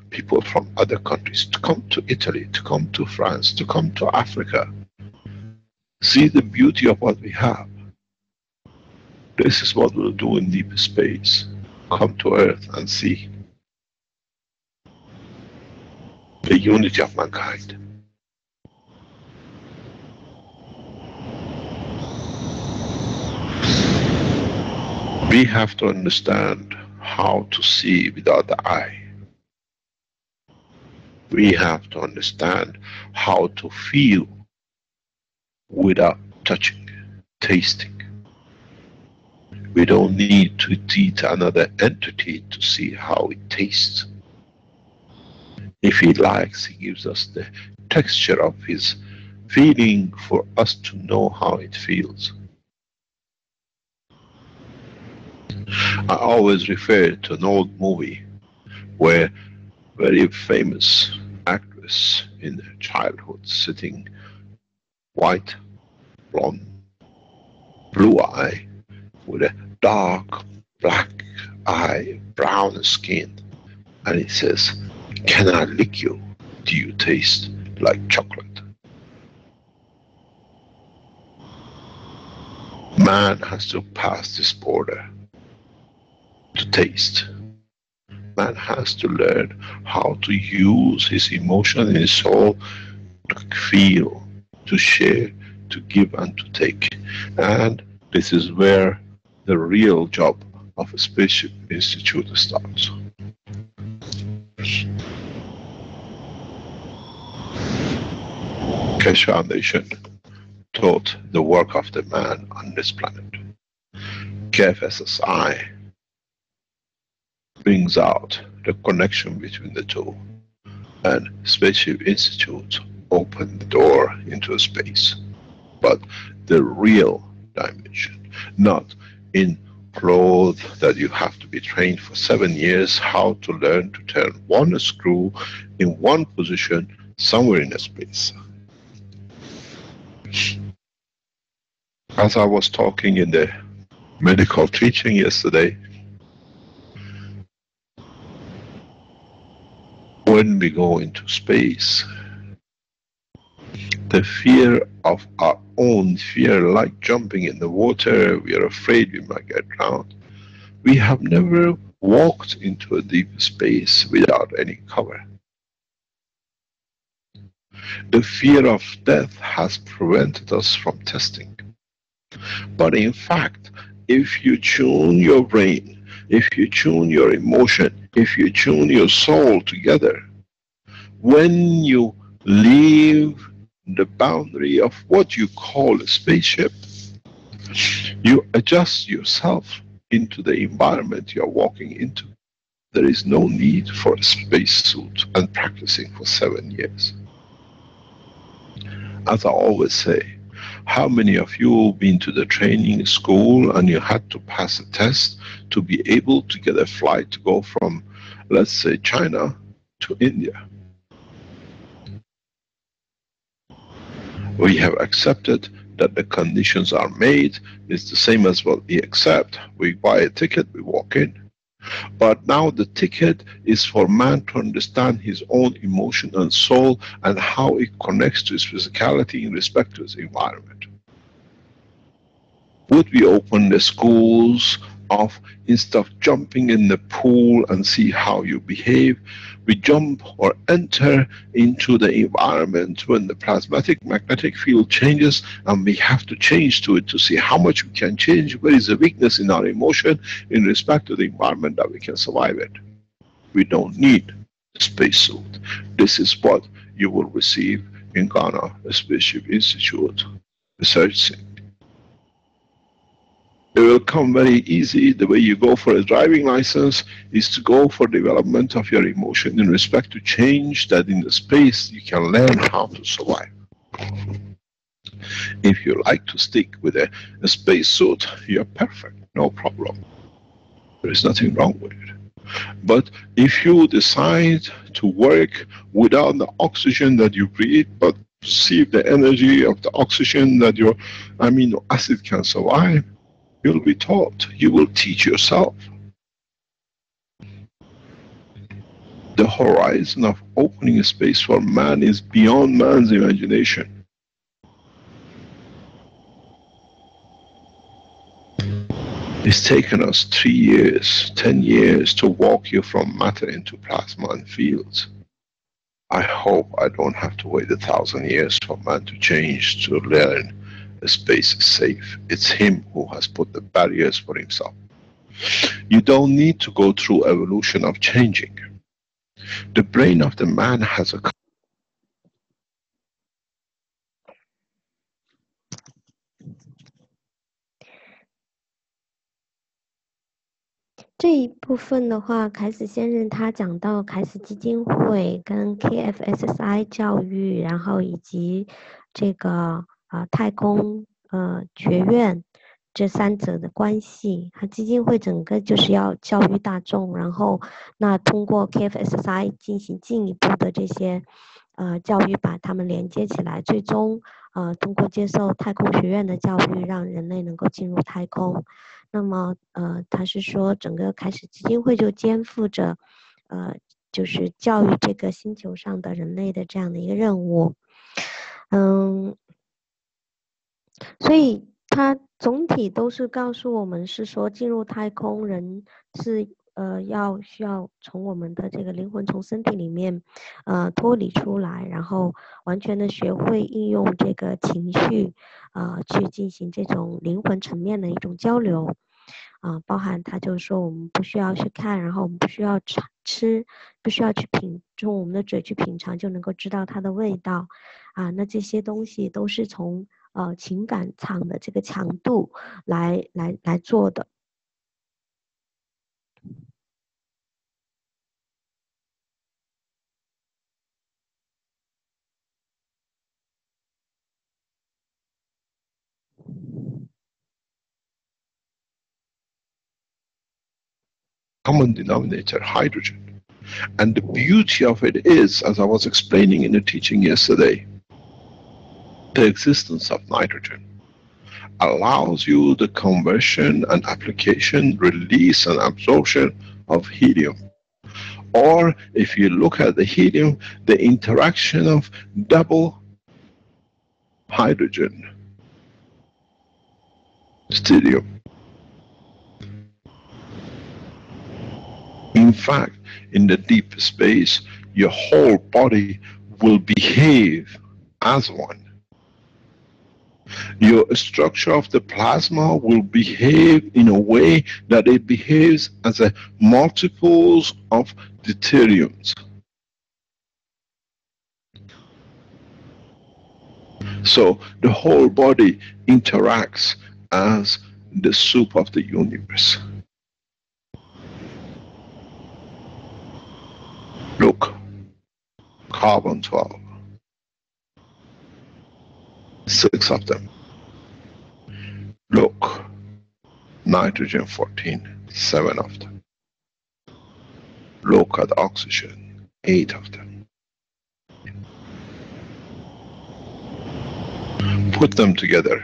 people from other countries to come to Italy, to come to France, to come to Africa, see the beauty of what we have. This is what we'll do in deep space. Come to Earth and see the unity of mankind. We have to understand how to see without the eye. We have to understand how to feel without touching, tasting. We don't need to eat another entity to see how it tastes. If he likes, he gives us the texture of his feeling for us to know how it feels. I always refer to an old movie where very famous actress in her childhood sitting white, blonde, blue eye with a dark black eye, brown skin, and it says, "Can I lick you? Do you taste like chocolate?" Man has to pass this border to taste. Man has to learn how to use his emotion and his soul to feel, to share, to give and to take. And this is where the real job of a Spaceship Institute starts. Keshe Foundation taught the work of the man on this planet. KFSSI brings out the connection between the two, and Spaceship Institute opened the door into space. But the real dimension, not in clothes that you have to be trained for 7 years how to learn to turn one screw in one position somewhere in space. As I was talking in the medical teaching yesterday, when we go into space, the fear of our own fear, like jumping in the water, we are afraid we might get drowned. We have never walked into a deep space without any cover. The fear of death has prevented us from testing. But in fact, if you tune your brain, if you tune your emotion, if you tune your soul together, when you leave the boundary of what you call a spaceship, you adjust yourself into the environment you are walking into. There is no need for a spacesuit and practicing for 7 years. As I always say, how many of you have been to the training school and you had to pass a test to be able to get a flight to go from, let's say, China to India? We have accepted that the conditions are made. It's the same as what we accept. We buy a ticket, we walk in. But now the ticket is for man to understand his own emotion and soul and how it connects to his physicality in respect to his environment. Would we open the schools of, instead of jumping in the pool and see how you behave, we jump or enter into the environment when the plasmatic magnetic field changes, and we have to change to it to see how much we can change, where is the weakness in our emotion in respect to the environment that we can survive it. We don't need a spacesuit. This is what you will receive in Ghana, a Spaceship Institute research center. It will come very easy. The way you go for a driving license is to go for development of your emotion in respect to change, that in the space you can learn how to survive. If you like to stick with a space suit, you're perfect, no problem. There is nothing wrong with it. But if you decide to work without the oxygen that you breathe, but receive the energy of the oxygen that your amino acid can survive, you'll be taught, you will teach yourself. The horizon of opening a space for man is beyond man's imagination. It's taken us 3 years, 10 years to walk you from matter into plasma and fields. I hope I don't have to wait 1,000 years for man to change, to learn space is safe. It's him who has put the barriers for himself. You don't need to go through evolution of changing. The brain of the man has a这一部分的话，凯斯先生他讲到凯斯基金会跟 KFSSI 教育，然后以及这个太空学院这三者的关系。他基金会整个就是要教育大众，然后那通过 KFSSI 进行进一步的这些教育，把他们连接起来，最终通过接受太空学院的教育，让人类能够进入太空。那么他是说整个凯斯基金会就肩负着就是教育这个星球上的人类的这样的一个任务。所以他总体都是告诉我们是说进入太空人是需要从我们的这个灵魂从身体里面脱离出来，然后完全的学会应用这个情绪去进行这种灵魂层面的一种交流包含他就说我们不需要去看，然后我们不需要吃，不需要去用我们的嘴去品尝就能够知道它的味道那这些东西都是从情感场的这个强度来做的。common denominator, hydrogen. And the beauty of it is, as I was explaining in the teaching yesterday, the existence of nitrogen allows you the conversion and application, release and absorption of helium. Or if you look at the helium, the interaction of double hydrogen, stellium. In fact, in the deep space, your whole body will behave as one. Your structure of the plasma will behave in a way that it behaves as a multiples of deuteriums. So the whole body interacts as the soup of the universe. Look, carbon 12, 6 of them. Look, nitrogen 14, 7 of them. Look at oxygen, 8 of them. Put them together,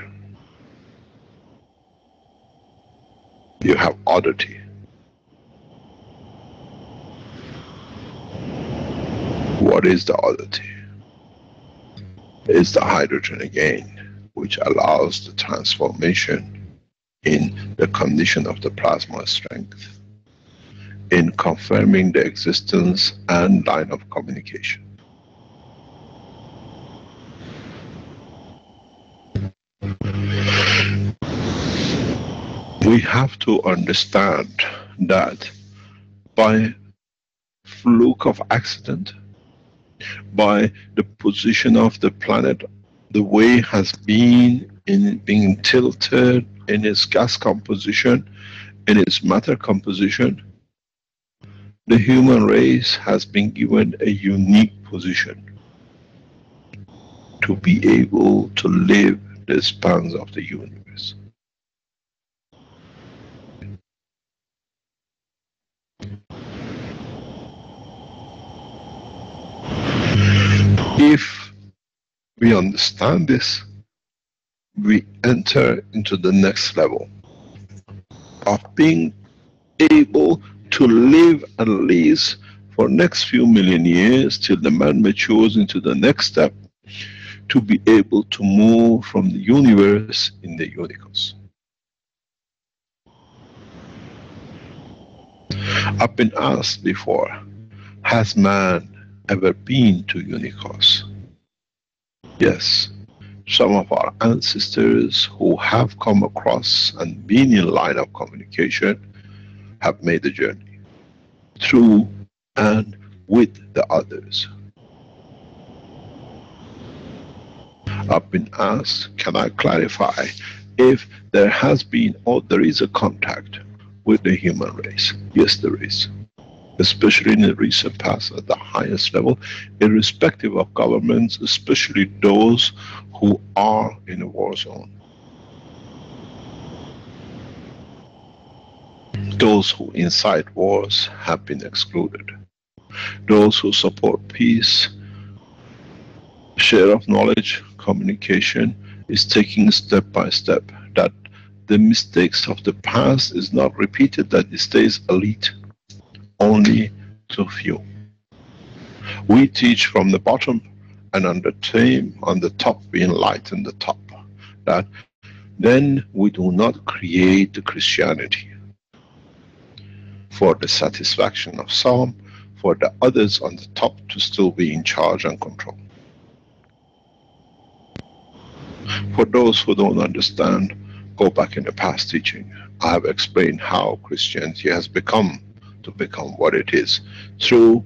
you have oddity. What is the oddity? It's the hydrogen again, which allows the transformation in the condition of the plasma strength, in confirming the existence and line of communication. We have to understand that by fluke of accident, by the position of the planet, the way it has been in being tilted in its gas composition, in its matter composition, the human race has been given a unique position to be able to live the spans of the universe. If we understand this, we enter into the next level of being able to live at least for next few million years till the man matures into the next step, to be able to move from the universe in the unicos. I've been asked before, has man ever been to Unicos? Yes. Some of our ancestors who have come across and been in line of communication have made the journey through and with the others. I've been asked, can I clarify if there has been or there is a contact with the human race? Yes, there is. Especially in the recent past at the highest level, irrespective of governments, especially those who are in a war zone. Those who incite wars have been excluded. Those who support peace, share of knowledge, communication is taking step by step, that the mistakes of the past is not repeated, that it stays elite, only to few. We teach from the bottom, and on the top we enlighten the top, that then we do not create the Christianity for the satisfaction of some, for the others on the top to still be in charge and control. For those who don't understand, go back in the past teaching. I have explained how Christianity has become what it is through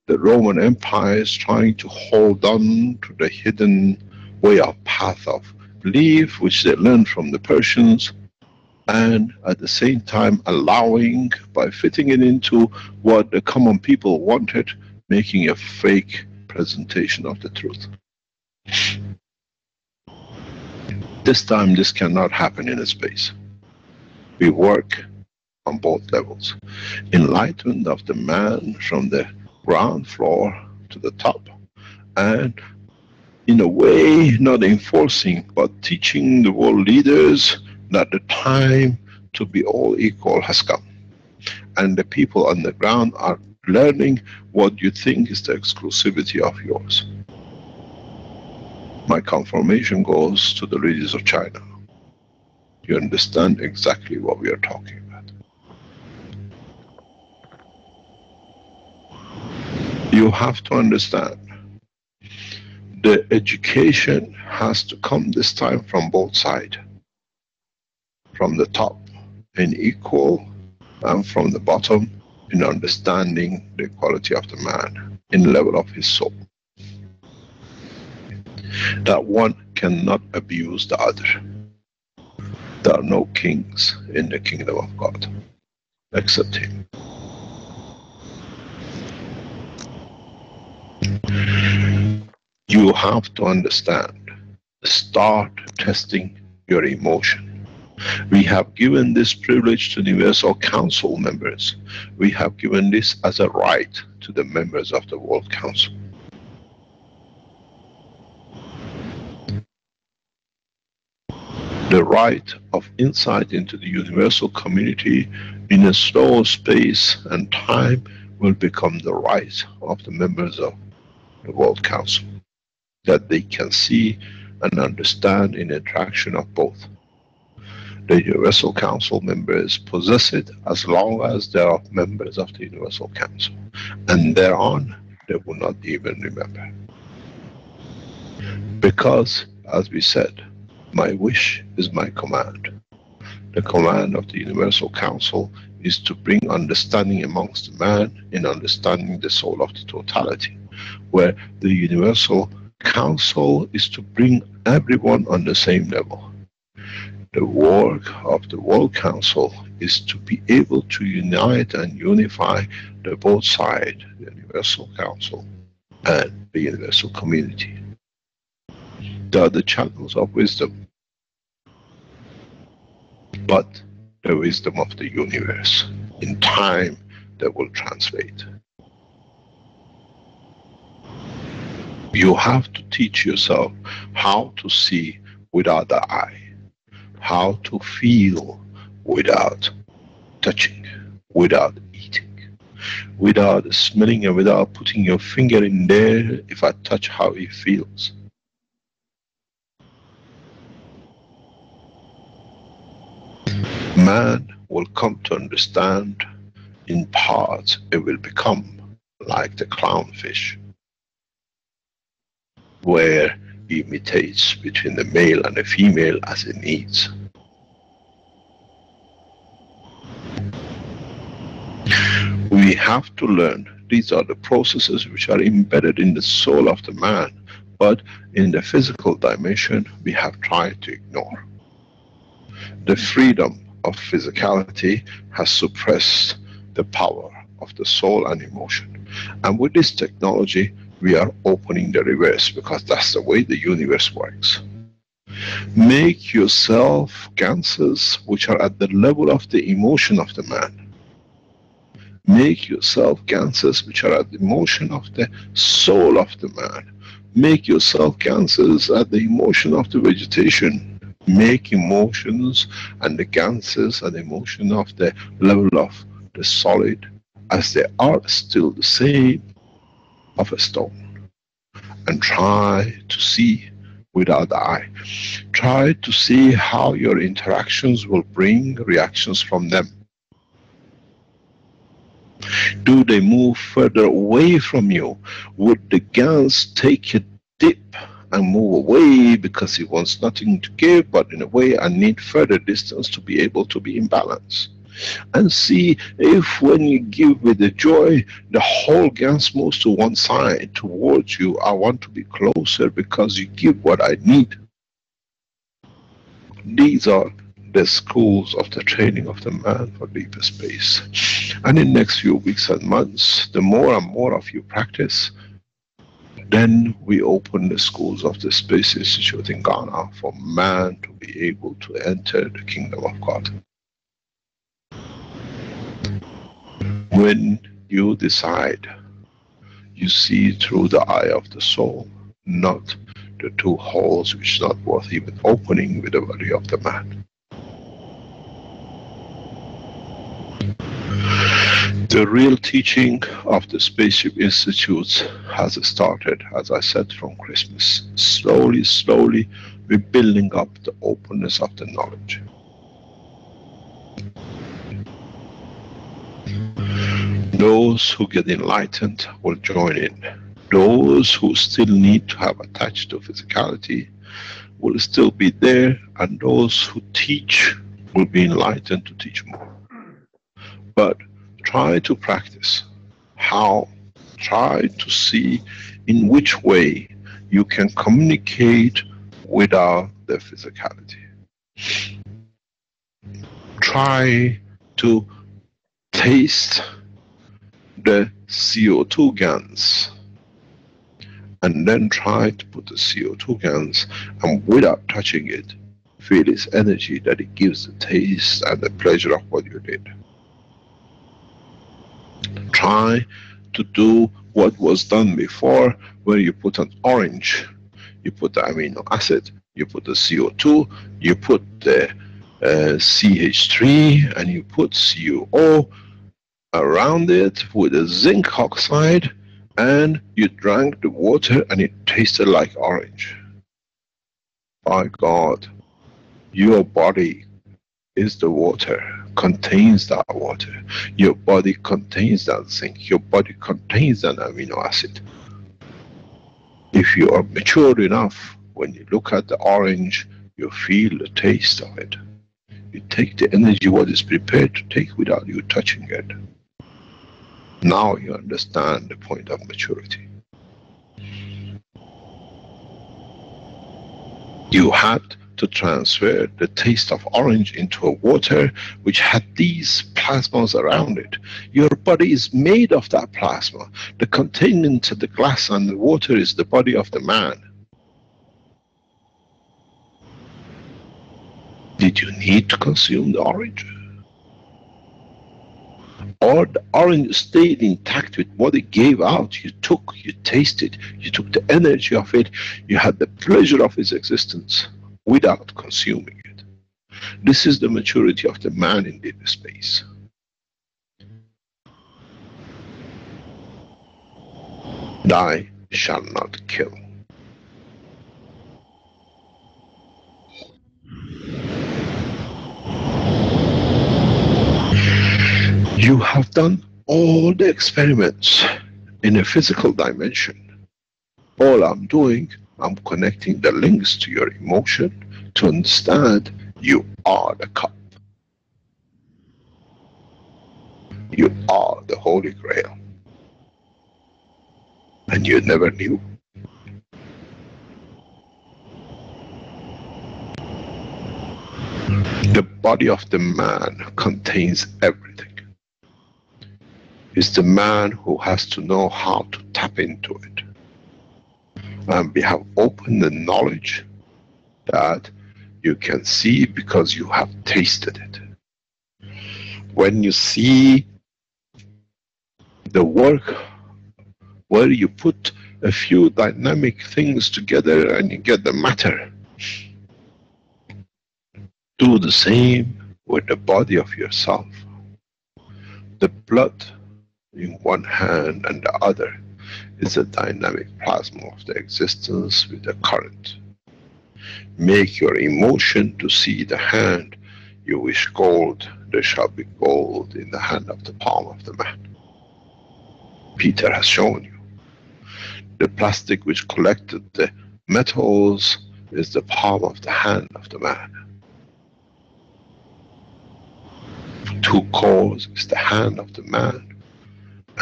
the Roman empires trying to hold on to the hidden way of path of belief which they learned from the Persians, and at the same time allowing, by fitting it into what the common people wanted, making a fake presentation of the truth. This time this cannot happen in a space. We work on both levels. Enlightenment of the man from the ground floor to the top, and in a way not enforcing but teaching the world leaders that the time to be all equal has come, and the people on the ground are learning what you think is the exclusivity of yours. My confirmation goes to the leaders of China. You understand exactly what we are talking about. You have to understand, the education has to come this time from both sides. From the top in equal, and from the bottom in understanding the quality of the man in the level of his soul. That one cannot abuse the other. There are no kings in the kingdom of God except him. You have to understand, start testing your emotion. We have given this privilege to the Universal Council members. We have given this as a right to the members of the World Council. The right of insight into the universal community in a slow space and time will become the right of the members of the World Council, that they can see and understand in interaction of both. The Universal Council members possess it as long as they are members of the Universal Council, and thereon they will not even remember. Because, as we said, my wish is my command. The command of the Universal Council is to bring understanding amongst the man in understanding the soul of the totality, where the Universal Council is to bring everyone on the same level. The work of the World Council is to be able to unite and unify the both sides, the Universal Council and the Universal Community. They are the channels of wisdom, but the wisdom of the universe. In time, they will translate. You have to teach yourself how to see without the eye, how to feel without touching, without eating, without smelling, and without putting your finger in there if I touch how it feels. Man will come to understand in part it will become like the clownfish, where he imitates between the male and the female as it needs. We have to learn, these are the processes which are embedded in the soul of the man, but in the physical dimension we have tried to ignore. The freedom of physicality has suppressed the power of the soul and emotion. And with this technology, we are opening the reverse, because that's the way the universe works. Make yourself ganses which are at the level of the emotion of the man. Make yourself ganses which are at the emotion of the soul of the man. Make yourself ganses at the emotion of the vegetation. Make emotions and the ganses and emotion of the level of the solid, as they are still the same of a stone. And try to see without the eye. Try to see how your interactions will bring reactions from them. Do they move further away from you? Would the gans take a dip and move away because he wants nothing to give, but in a way I need further distance to be able to be in balance? And see if when you give with the joy, the whole gans moves to one side towards you. I want to be closer because you give what I need. These are the schools of the training of the man for deeper space. And in the next few weeks and months, the more and more of you practice, then we open the schools of the Space Institute in Ghana for man to be able to enter the kingdom of God. When you decide, you see through the eye of the soul, not the two holes which is not worth even opening with the body of the man. The real teaching of the Spaceship Institutes has started, as I said, from Christmas. Slowly, slowly, we're building up the openness of the knowledge. Those who get enlightened will join in. Those who still need to have attached to physicality will still be there, and those who teach will be enlightened to teach more. But try to practice. How? Try to see in which way you can communicate without the physicality. Try to taste the CO2 gans, and then try to put the CO2 gans, and without touching it, feel its energy that it gives the taste and the pleasure of what you did. Try to do what was done before, where you put an orange, you put the amino acid, you put the CO2, you put the CH3, and you put CuO around it with a zinc oxide, and you drank the water and it tasted like orange. By God, your body is the water, contains that water. Your body contains that zinc. Your body contains that amino acid. If you are mature enough, when you look at the orange, you feel the taste of it. You take the energy what is prepared to take without you touching it. Now you understand the point of maturity. You had to transfer the taste of orange into a water which had these plasmas around it. Your body is made of that plasma. The containment of the glass and the water is the body of the man. Did you need to consume the orange? Or the orange stayed intact with what it gave out. You took, you tasted, you took the energy of it, you had the pleasure of its existence without consuming it. This is the maturity of the man in deep space. Thou shalt not kill. You have done all the experiments in a physical dimension. All I'm doing, I'm connecting the links to your emotion to understand you are the cup. You are the Holy Grail. And you never knew. The body of the man contains everything. It's the man who has to know how to tap into it. And we have opened the knowledge that you can see because you have tasted it. When you see the work where you put a few dynamic things together and you get the matter, do the same with the body of yourself. The blood in one hand and the other is a dynamic plasma of the existence with the current. Make your emotion to see the hand. You wish gold, there shall be gold in the hand of the palm of the man. Peter has shown you. The plastic which collected the metals is the palm of the hand of the man. Two cores is the hand of the man,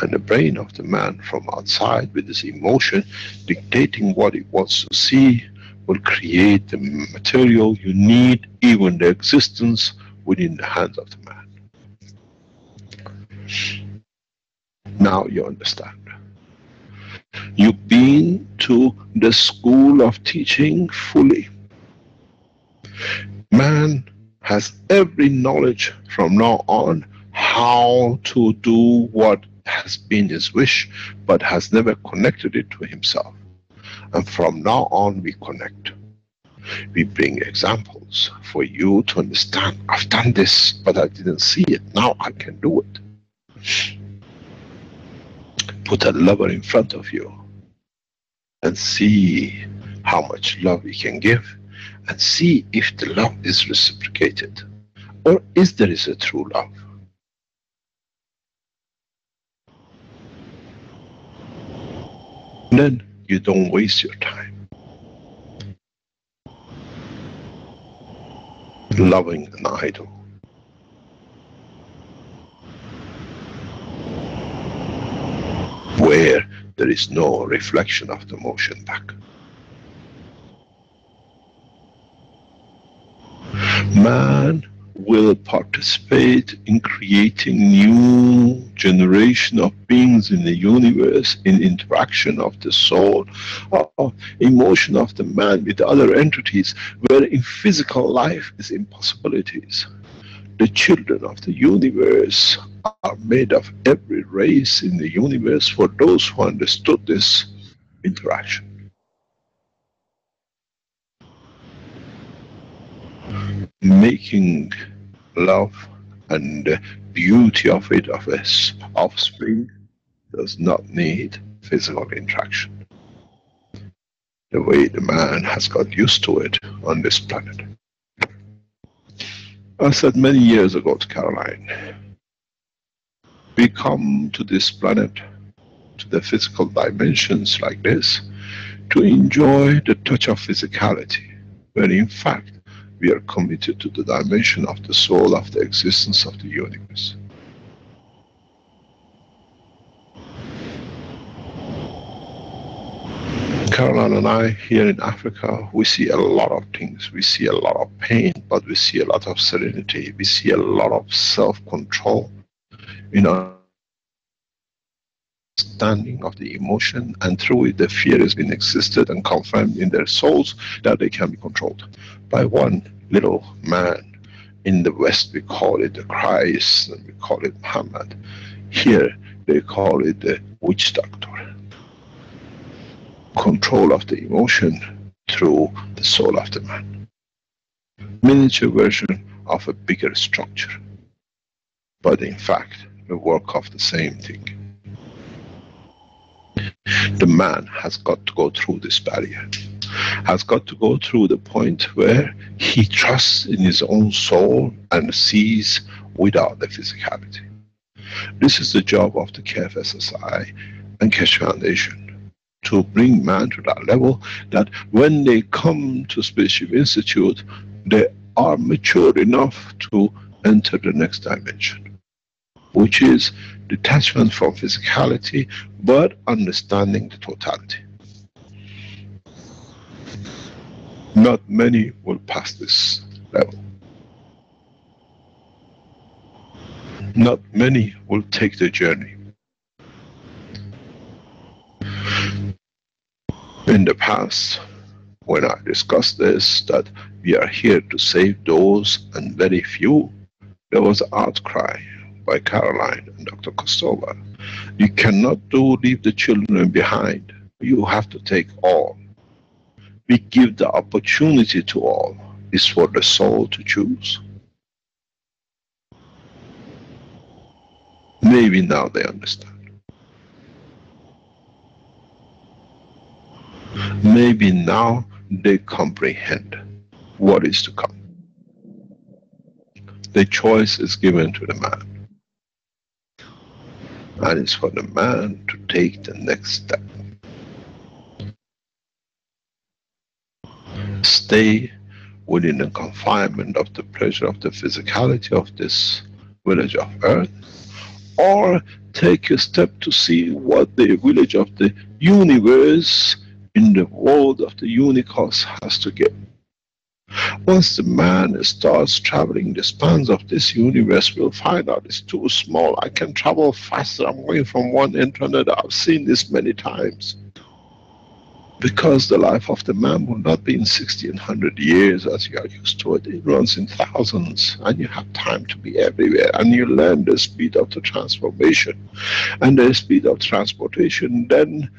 and the brain of the man from outside with his emotion dictating what he wants to see will create the material you need, even the existence within the hands of the man. Now you understand. You've been to the school of teaching fully. Man has every knowledge from now on how to do what has been his wish, but has never connected it to himself. And from now on we connect. We bring examples for you to understand. I've done this, but I didn't see it. Now I can do it. Put a lover in front of you and see how much love he can give, and see if the love is reciprocated, or is there a true love. Then you don't waste your time loving an idol. Where there is no reflection of the motion back. Man will participate in creating new generation of beings in the universe, in interaction of the soul, of emotion of the man with other entities, where in physical life is impossibilities. The children of the universe are made of every race in the universe for those who understood this interaction. Making love and the beauty of it, of a offspring, does not need physical interaction. The way the man has got used to it on this planet. I said many years ago to Caroline, we come to this planet, to the physical dimensions like this, to enjoy the touch of physicality, where in fact we are committed to the dimension of the soul, of the existence of the universe. Caroline and I, here in Africa, we see a lot of things. We see a lot of pain, but we see a lot of serenity. We see a lot of self-control in our understanding of the emotion, and through it the fear has been existed and confirmed in their souls that they can be controlled by one little man. In the West we call it the Christ, and we call it Muhammad. Here they call it the witch doctor. Control of the emotion through the soul of the man. Miniature version of a bigger structure, but in fact the work of the same thing. The man has got to go through this barrier, has got to go through the point where he trusts in his own soul and sees without the physicality. This is the job of the KFSSI and Keshe Foundation, to bring man to that level that when they come to Spaceship Institute, they are mature enough to enter the next dimension, which is detachment from physicality, but understanding the totality. Not many will pass this level. Not many will take the journey. In the past, when I discussed this, that we are here to save those and very few, there was an outcry by Caroline and Dr. Kostova. You cannot leave the children behind. You have to take all. We give the opportunity to all. It's for the soul to choose. Maybe now they understand. Maybe now they comprehend what is to come. The choice is given to the man. And it's for the man to take the next step. Stay within the confinement of the pleasure of the physicality of this village of earth, or take a step to see what the village of the universe in the world of the universe has to give. Once the man starts traveling the spans of this universe, we'll find out it's too small. I can travel faster. I'm going from one end to another. I've seen this many times. Because the life of the man will not be in 60 and 100 years as you are used to it. It runs in thousands, and you have time to be everywhere, and you learn the speed of the transformation and the speed of transportation. Then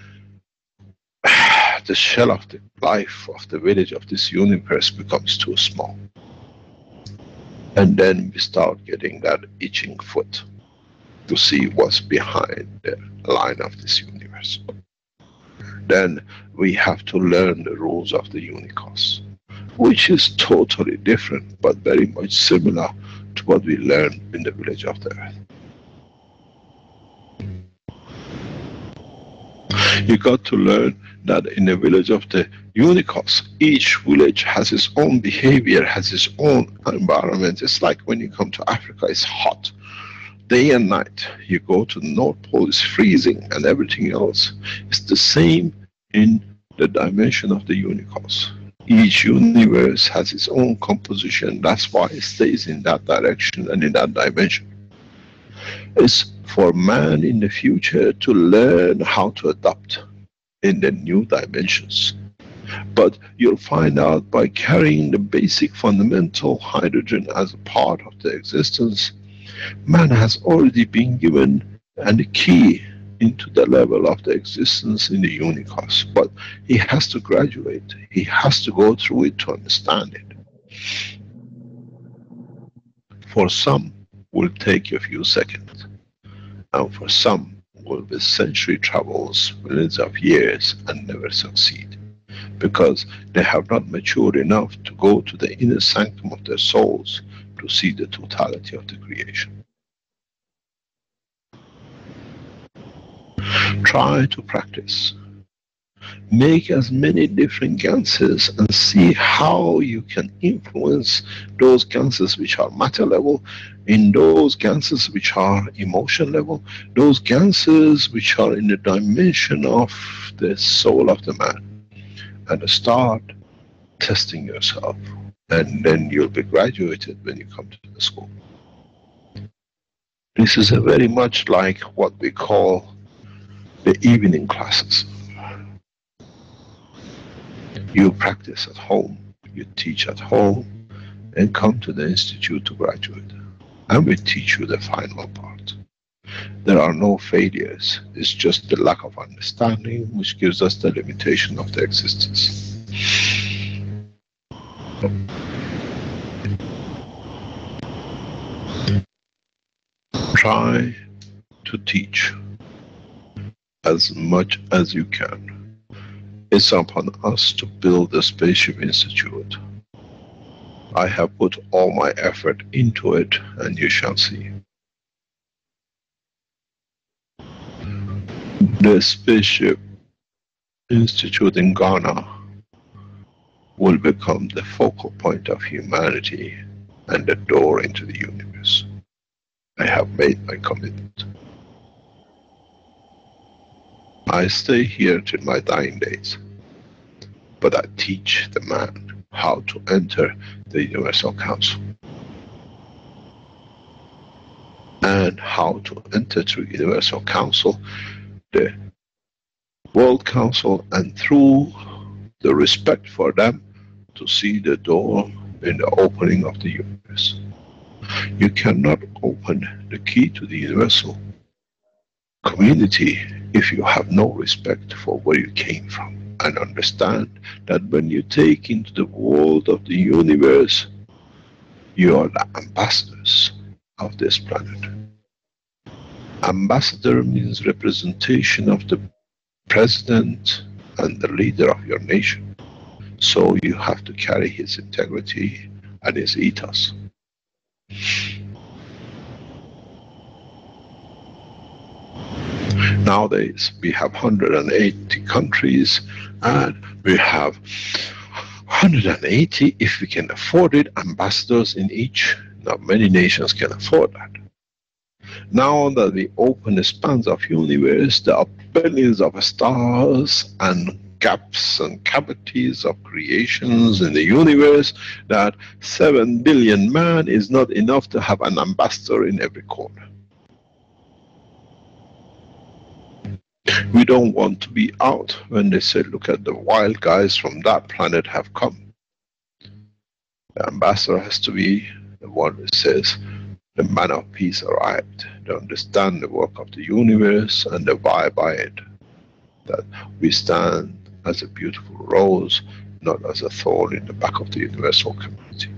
the shell of the life of the village of this universe becomes too small. And then we start getting that itching foot to see what's behind the line of this universe. Then we have to learn the rules of the universe, which is totally different, but very much similar to what we learned in the village of the earth. You got to learn that in the village of the universe, each village has its own behavior, has its own environment. It's like when you come to Africa, it's hot. Day and night. You go to the North Pole, it's freezing, and everything else. It's the same in the dimension of the universe. Each universe has its own composition. That's why it stays in that direction and in that dimension. It's for man in the future to learn how to adapt in the new dimensions. But you'll find out by carrying the basic fundamental hydrogen as a part of the existence, man has already been given and the key into the level of the existence in the universe. But he has to graduate. He has to go through it to understand it. For some, will take a few seconds. And for some, will be century travels, millions of years, and never succeed. Because they have not matured enough to go to the inner sanctum of their souls to see the totality of the creation. Try to practice. Make as many different ganses and see how you can influence those ganses which are matter level, in those ganses which are emotion level, those ganses which are in the dimension of the soul of the man. And start testing yourself. And then you'll be graduated when you come to the school. This is very much like what we call the evening classes. You practice at home, you teach at home, and come to the institute to graduate. And we teach you the final part. There are no failures, it's just the lack of understanding which gives us the limitation of the existence. Try to teach as much as you can. It's upon us to build the Spaceship Institute. I have put all my effort into it, and you shall see. The Spaceship Institute in Ghana will become the focal point of humanity and the door into the universe. I have made my commitment. I stay here till my dying days, but I teach the man how to enter the Universal Council. And how to enter through Universal Council, the World Council, and through the respect for them, to see the door in the opening of the universe. You cannot open the key to the universal community if you have no respect for where you came from, and understand that when you take into the world of the universe, you are the ambassadors of this planet. Ambassador means representation of the president and the leader of your nation. So you have to carry his integrity and his ethos. Nowadays we have 180 countries, and we have 180, if we can afford it, ambassadors in each. Not many nations can afford that. Now that we open the spans of universe, there are billions of stars and gaps and cavities of creations in the universe, that 7 billion man is not enough to have an ambassador in every corner. We don't want to be out when they say, look at the wild guys from that planet have come. The ambassador has to be the one who says, the man of peace arrived. They understand the work of the universe and they abide by it. That we stand as a beautiful rose, not as a thorn in the back of the universal community.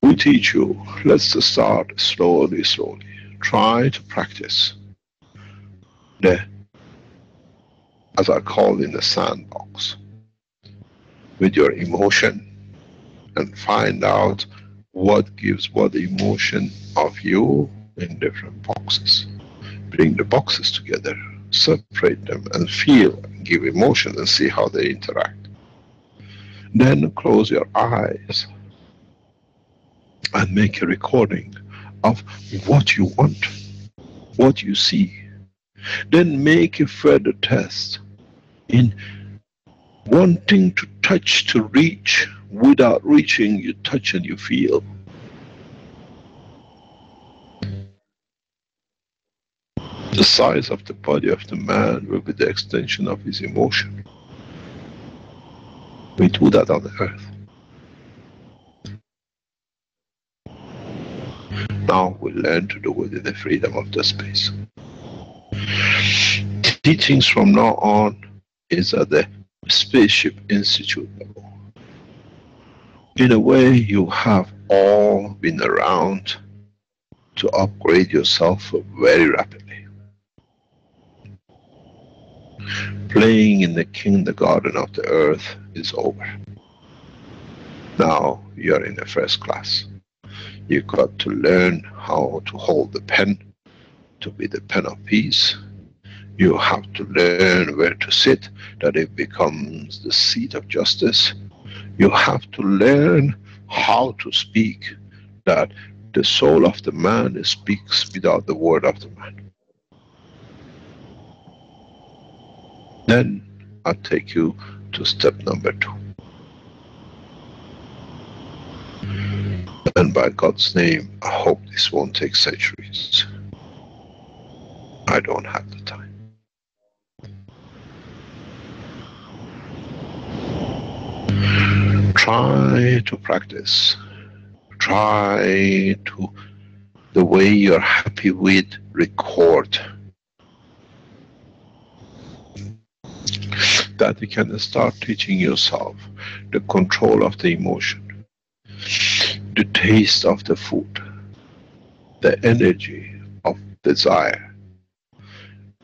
We teach you, let's start slowly, slowly. Try to practice the, as I call in the sandbox, with your emotion, and find out what gives what emotion of you in different boxes. Bring the boxes together, separate them, and feel, and give emotion, and see how they interact. Then close your eyes and make a recording of what you want, what you see. Then make a further test in wanting to touch, to reach. Without reaching, you touch and you feel. The size of the body of the man will be the extension of his emotion. We do that on the earth. Now we learn to do it in the freedom of the space. Teachings from now on is at the Spaceship Institute level. In a way, you have all been around to upgrade yourself very rapidly. Playing in the kindergarten of the earth is over. Now you are in the first class. You got to learn how to hold the pen, to be the pen of peace. You have to learn where to sit, that it becomes the seat of justice. You have to learn how to speak, that the soul of the man speaks without the word of the man. Then I'll take you to step number 2. And by God's name, I hope this won't take centuries. I don't have the time. Try to practice. Try to, the way you're happy with, record. That you can start teaching yourself the control of the emotion, the taste of the food, the energy of desire,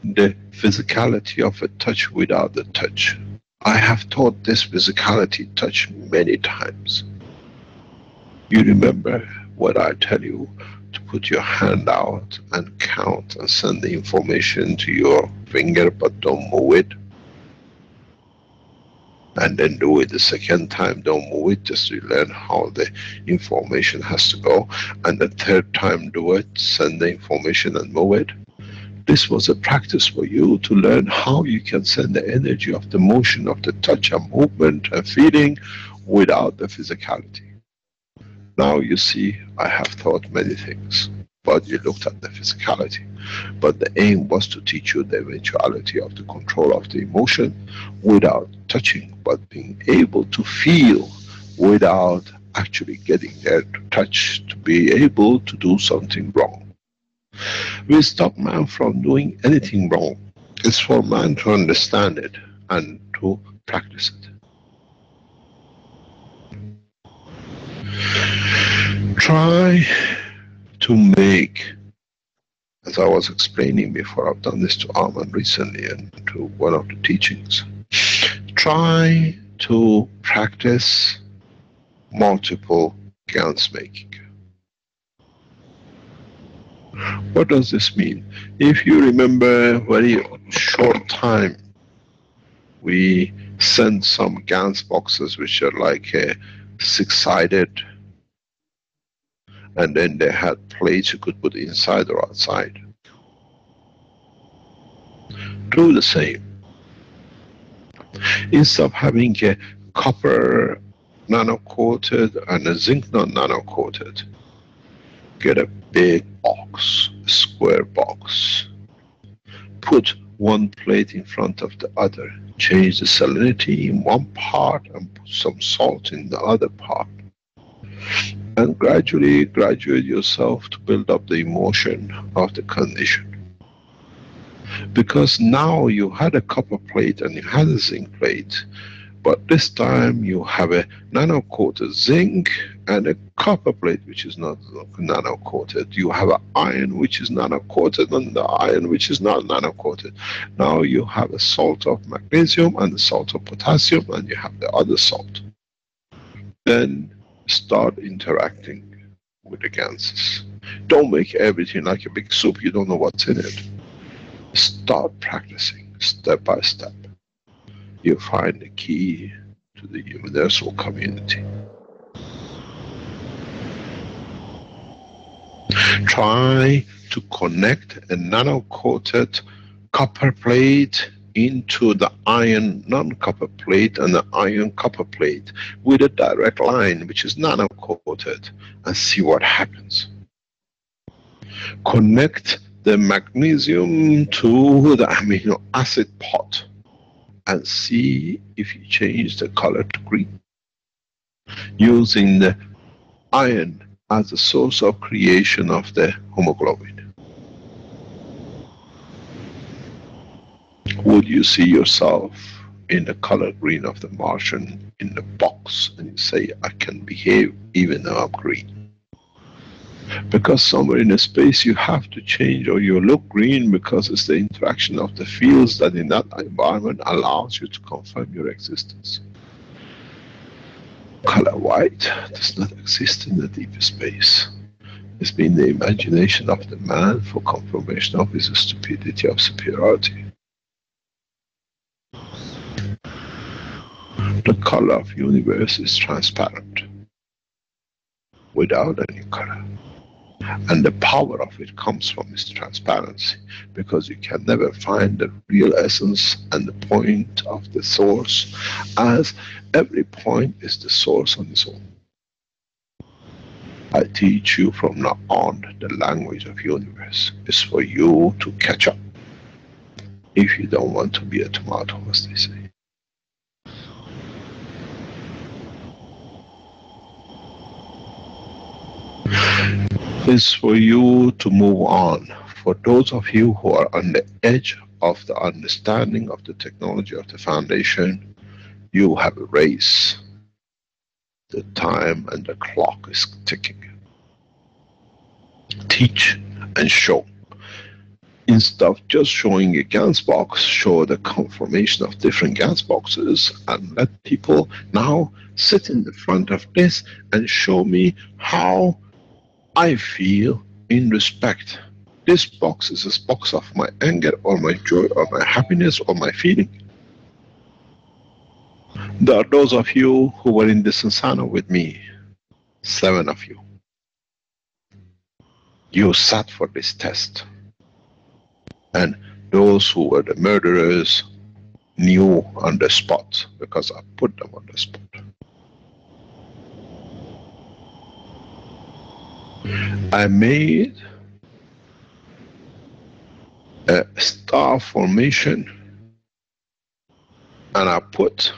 the physicality of a touch without the touch. I have taught this physicality touch many times. You remember what I tell you, to put your hand out and count and send the information to your finger, but don't move it. And then do it the second time, don't move it, just to learn how the information has to go. And the third time do it, send the information and move it. This was a practice for you to learn how you can send the energy of the motion of the touch and movement and feeling without the physicality. Now you see, I have taught many things, but you looked at the physicality. But the aim was to teach you the eventuality of the control of the emotion without touching, but being able to feel without actually getting there to touch, to be able to do something wrong. We stop man from doing anything wrong. It's for man to understand it and to practice it. Try to make, as I was explaining before, I've done this to Arman recently and to one of the teachings. Try to practice multiple gans making. What does this mean? If you remember, very short time, we sent some GANs boxes which are like six-sided, and then they had plates you could put inside or outside. Do the same. Instead of having a copper nano-coated and a zinc nano-coated, get a big box, a square box. Put one plate in front of the other. Change the salinity in one part and put some salt in the other part. And gradually graduate yourself to build up the emotion of the condition. Because now you had a copper plate and you had a zinc plate, but this time you have a nano-coated zinc and a copper plate which is not nano-coated. You have an iron which is nano-coated and the iron which is not nano-coated. Now you have a salt of magnesium and a salt of potassium, and you have the other salt. Then start interacting with the ganses. Don't make everything like a big soup, you don't know what's in it. Start practicing step by step. You find the key to the universal community. Try to connect a nano-coated copper plate into the iron non-copper plate and the iron copper plate with a direct line which is nano-coated, and see what happens. Connect the magnesium to the amino acid pot and see if you change the color to green, using the iron as a source of creation of the hemoglobin. Would you see yourself in the color green of the Martian in the box and you say, I can behave even though I'm green? Because somewhere in a space you have to change, or you look green because it's the interaction of the fields that in that environment allows you to confirm your existence. Color white does not exist in the deep space. It's been the imagination of the man for confirmation of his stupidity of superiority. The color of the universe is transparent, without any color. And the power of it comes from its transparency, because you can never find the real essence and the point of the source, as every point is the source on its own. I teach you from now on the language of universe. It's for you to catch up, if you don't want to be a tomato, as they say. Is for you to move on. For those of you who are on the edge of the understanding of the technology of the foundation, you have a race. The time and the clock is ticking. Teach and show. Instead of just showing a GANs box, show the confirmation of different GANs boxes, and let people now sit in the front of this and show me how I feel in respect. This box is a box of my anger or my joy or my happiness or my feeling. There are those of you who were in the Sansana with me, 7 of you. You sat for this test. And those who were the murderers knew on the spot, because I put them on the spot. I made a star formation and I put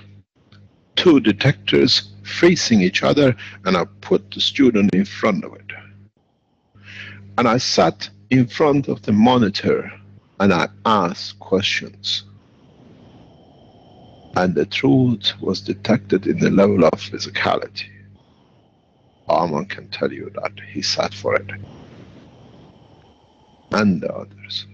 2 detectors facing each other and I put the student in front of it. And I sat in front of the monitor and I asked questions. And the truth was detected in the level of physicality. Arman can tell you that he sat for it. And the others.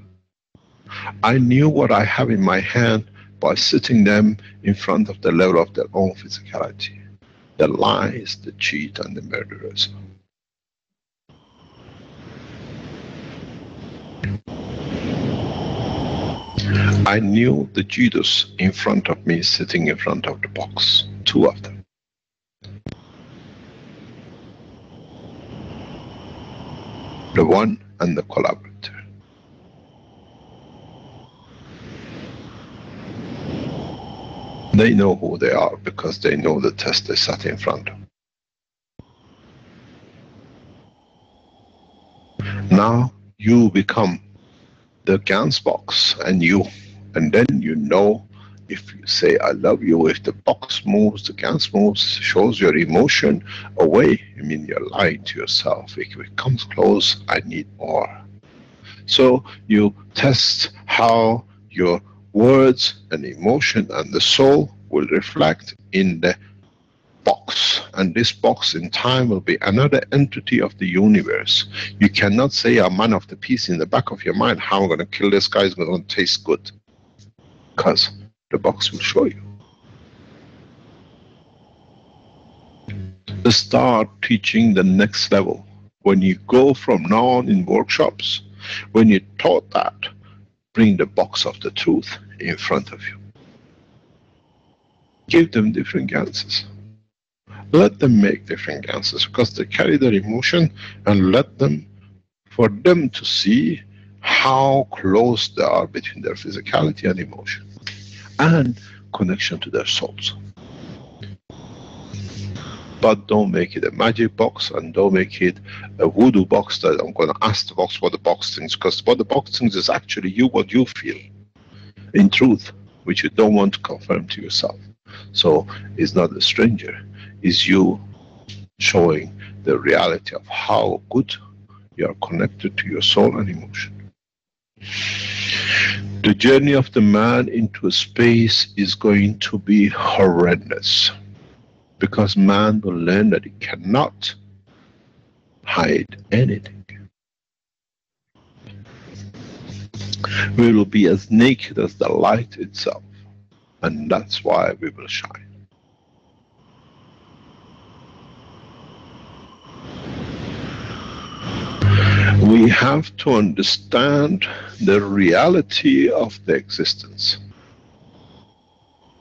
I knew what I have in my hand by sitting them in front of the level of their own physicality. The lies, the cheat, and the murderers. I knew the Judas in front of me sitting in front of the box. 2 of them. The one and the collaborator. They know who they are because they know the test they sat in front of. Now you become the GANS box and then you know if you say I love you, if the box moves, the GANS moves, shows your emotion away, you mean you're lying to yourself. If it comes close, I need more. So you test how your words and emotion and the soul will reflect in the box, and this box in time will be another entity of the universe. You cannot say a man of the peace in the back of your mind, how I'm going to kill this guy, is going to taste good, because the box will show you. Start teaching the next level. When you go from now on in workshops, when you taught that, bring the box of the truth in front of you. Give them different ganses. Let them make different ganses because they carry their emotion, and let them, for them to see how close they are between their physicality and emotion and connection to their souls. But don't make it a magic box, and don't make it a voodoo box that I'm going to ask the box what the box thinks, because what the box thinks is actually you, what you feel in truth, which you don't want to confirm to yourself. So it's not a stranger, it's you showing the reality of how good you are connected to your soul and emotion. The journey of the man into space is going to be horrendous, because man will learn that he cannot hide anything. We will be as naked as the light itself, and that's why we will shine. We have to understand the reality of the existence.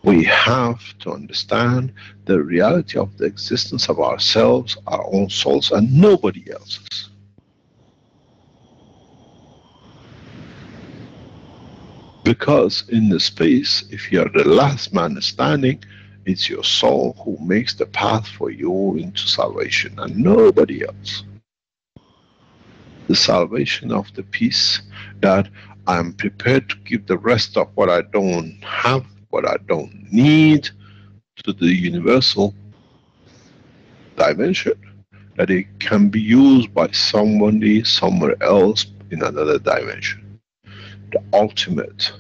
We have to understand the reality of the existence of ourselves, our own souls, and nobody else's. Because in the space, if you are the last man standing, it's your soul who makes the path for you into salvation, and nobody else. The salvation of the peace that I'm prepared to give the rest of what I don't have, what I don't need, to the universal dimension, that it can be used by somebody somewhere else in another dimension. The ultimate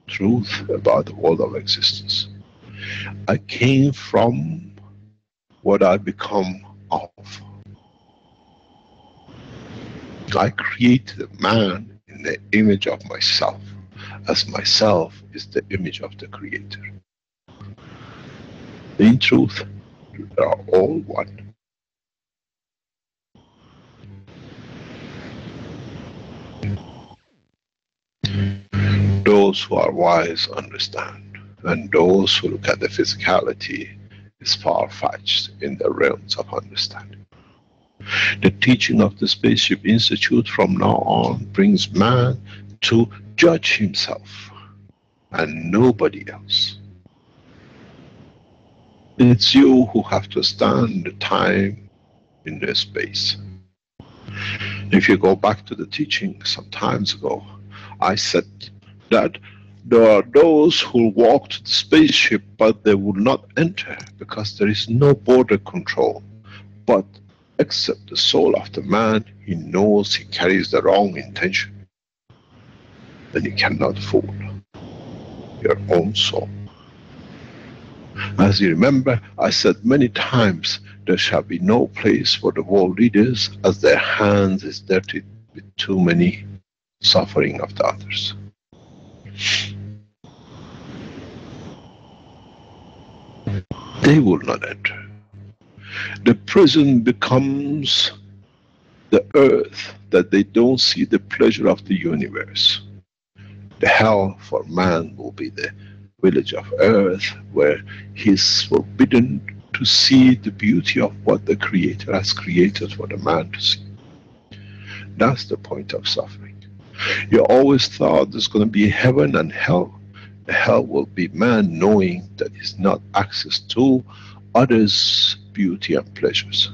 truth about the world of existence. I came from what I become of. I created a man in the image of myself, as myself is the image of the Creator. In truth, they are all one. Those who are wise understand, and those who look at the physicality is far-fetched in the realms of understanding. The teaching of the Spaceship Institute from now on brings man to judge himself and nobody else. It's you who have to stand the time in the space. If you go back to the teaching some times ago, I said that there are those who walk to the spaceship but they will not enter because there is no border control. But except the soul of the man, he knows he carries the wrong intention. Then you cannot fool your own soul. As you remember, I said many times, there shall be no place for the world leaders as their hands is dirtied with too many suffering of the others. They will not enter. The prison becomes the earth that they don't see the pleasure of the universe. The hell for man will be the village of earth where he is forbidden to see the beauty of what the Creator has created for the man to see. That's the point of suffering. You always thought there's going to be heaven and hell. The hell will be man knowing that he's not access to others' beauty and pleasures.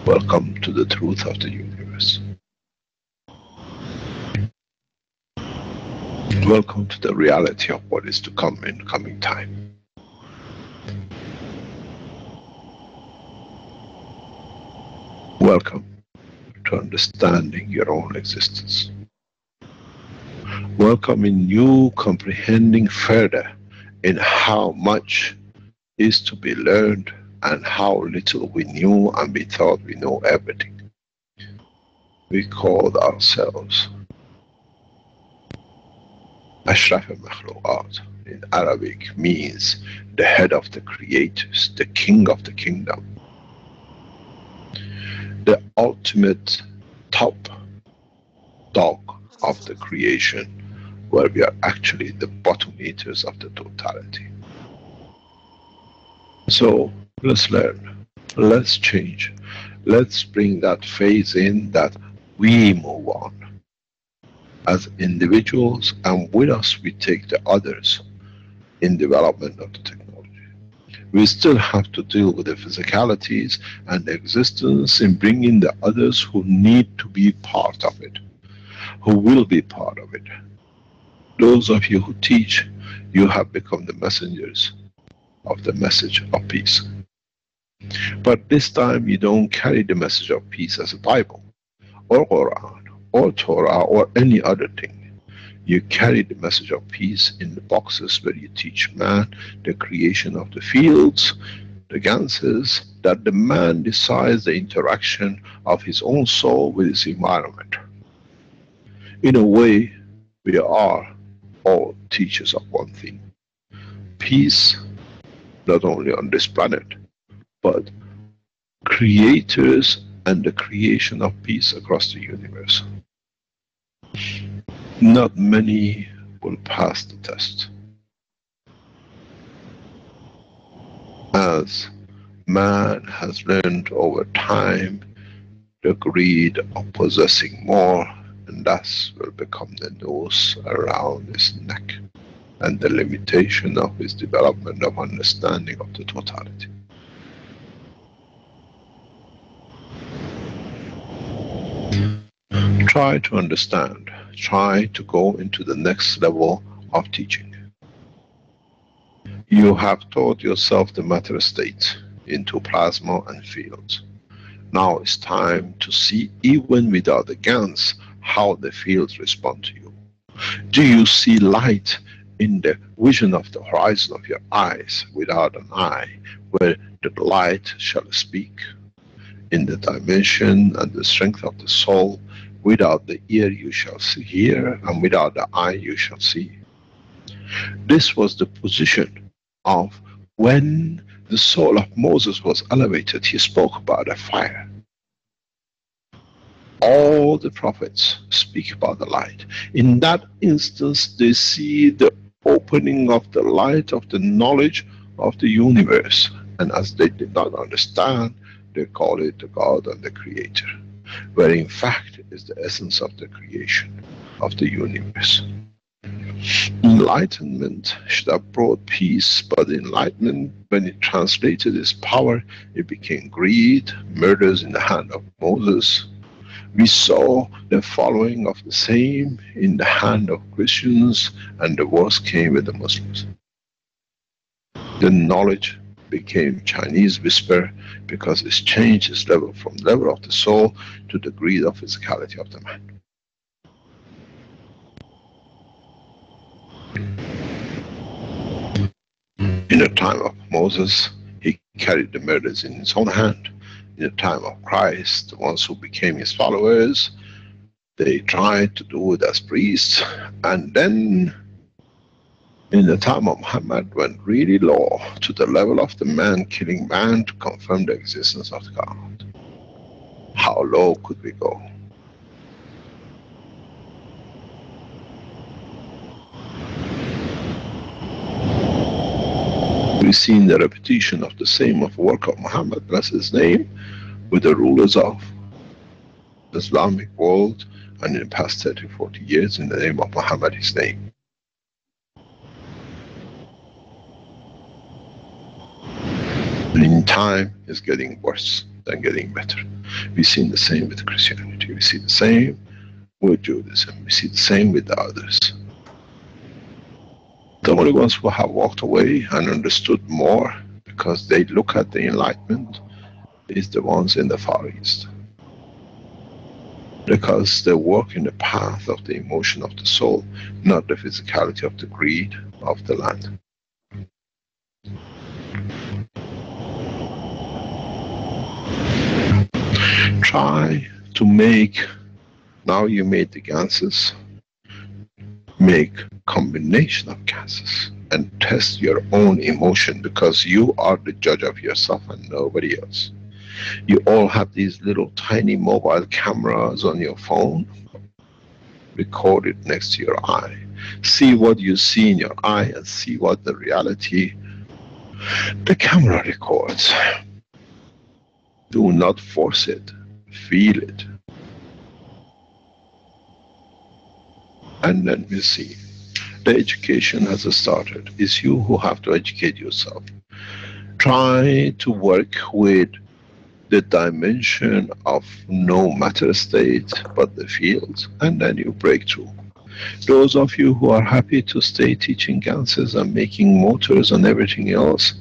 Welcome to the truth of the universe. Welcome to the reality of what is to come in coming time. Welcome to understanding your own existence. Welcome in you comprehending further in how much is to be learned and how little we knew and we thought we know everything. We called ourselves Ashraf al-Makhluqat. In Arabic means the head of the creators, the king of the kingdom, the ultimate top dog of the creation, where we are actually the bottom eaters of the totality. So let's learn, let's change, let's bring that phase in that we move on as individuals, and with us we take the others in development of the technology. We still have to deal with the physicalities and the existence in bringing the others who need to be part of it, who will be part of it. Those of you who teach, you have become the messengers of the message of peace. But this time you don't carry the message of peace as a Bible, or Quran, or Torah, or any other thing. You carry the message of peace in the boxes where you teach man the creation of the fields, the ganses, that the man decides the interaction of his own soul with his environment. In a way, we are all teachers of one thing: peace, not only on this planet, but creators and the creation of peace across the universe. Not many will pass the test. As man has learned over time the greed of possessing more, and that will become the noose around his neck and the limitation of his development of understanding of the totality. Try to understand, try to go into the next level of teaching. You have taught yourself the matter state into plasma and fields. Now it's time to see, even without the GANs, how the fields respond to you. Do you see light in the vision of the horizon of your eyes without an eye, where the light shall speak? In the dimension and the strength of the soul, without the ear you shall see, hear, and without the eye you shall see. This was the position of when the soul of Moses was elevated. He spoke about a fire. All the prophets speak about the light. In that instance, they see the opening of the light of the knowledge of the universe. And as they did not understand, they call it the God and the Creator, where in fact is the essence of the creation of the universe. Enlightenment should have brought peace, but enlightenment, when it translated its power, it became greed, murders in the hand of Moses. We saw the following of the same in the hand of Christians, and the worst came with the Muslims. The knowledge became Chinese whisper because it's changed its level from the level of the soul to the greed of physicality of the man. In the time of Moses, he carried the murders in his own hand. In the time of Christ, the ones who became his followers, they tried to do it as priests. And then, in the time of Muhammad, went really low to the level of the man killing man to confirm the existence of God. How low could we go? We've seen the repetition of the same of work of Muhammad, bless his name, with the rulers of the Islamic world, and in the past 30-40 years in the name of Muhammad, his name. And in time, it's getting worse than getting better. We've seen the same with Christianity, we see the same with Judaism, we see the same with the others. The only ones who have walked away and understood more, because they look at the enlightenment, is the ones in the Far East. Because they walk in the path of the emotion of the soul, not the physicality of the greed of the land. Try to make, now you made the ganses, make combination of gases and test your own emotion, because you are the judge of yourself and nobody else. You all have these little tiny mobile cameras on your phone. Record it next to your eye. See what you see in your eye and see what the reality the camera records. Do not force it. Feel it. And then we'll see. The education has started. It's you who have to educate yourself. Try to work with the dimension of no matter state but the field, and then you break through. Those of you who are happy to stay teaching ganses and making motors and everything else,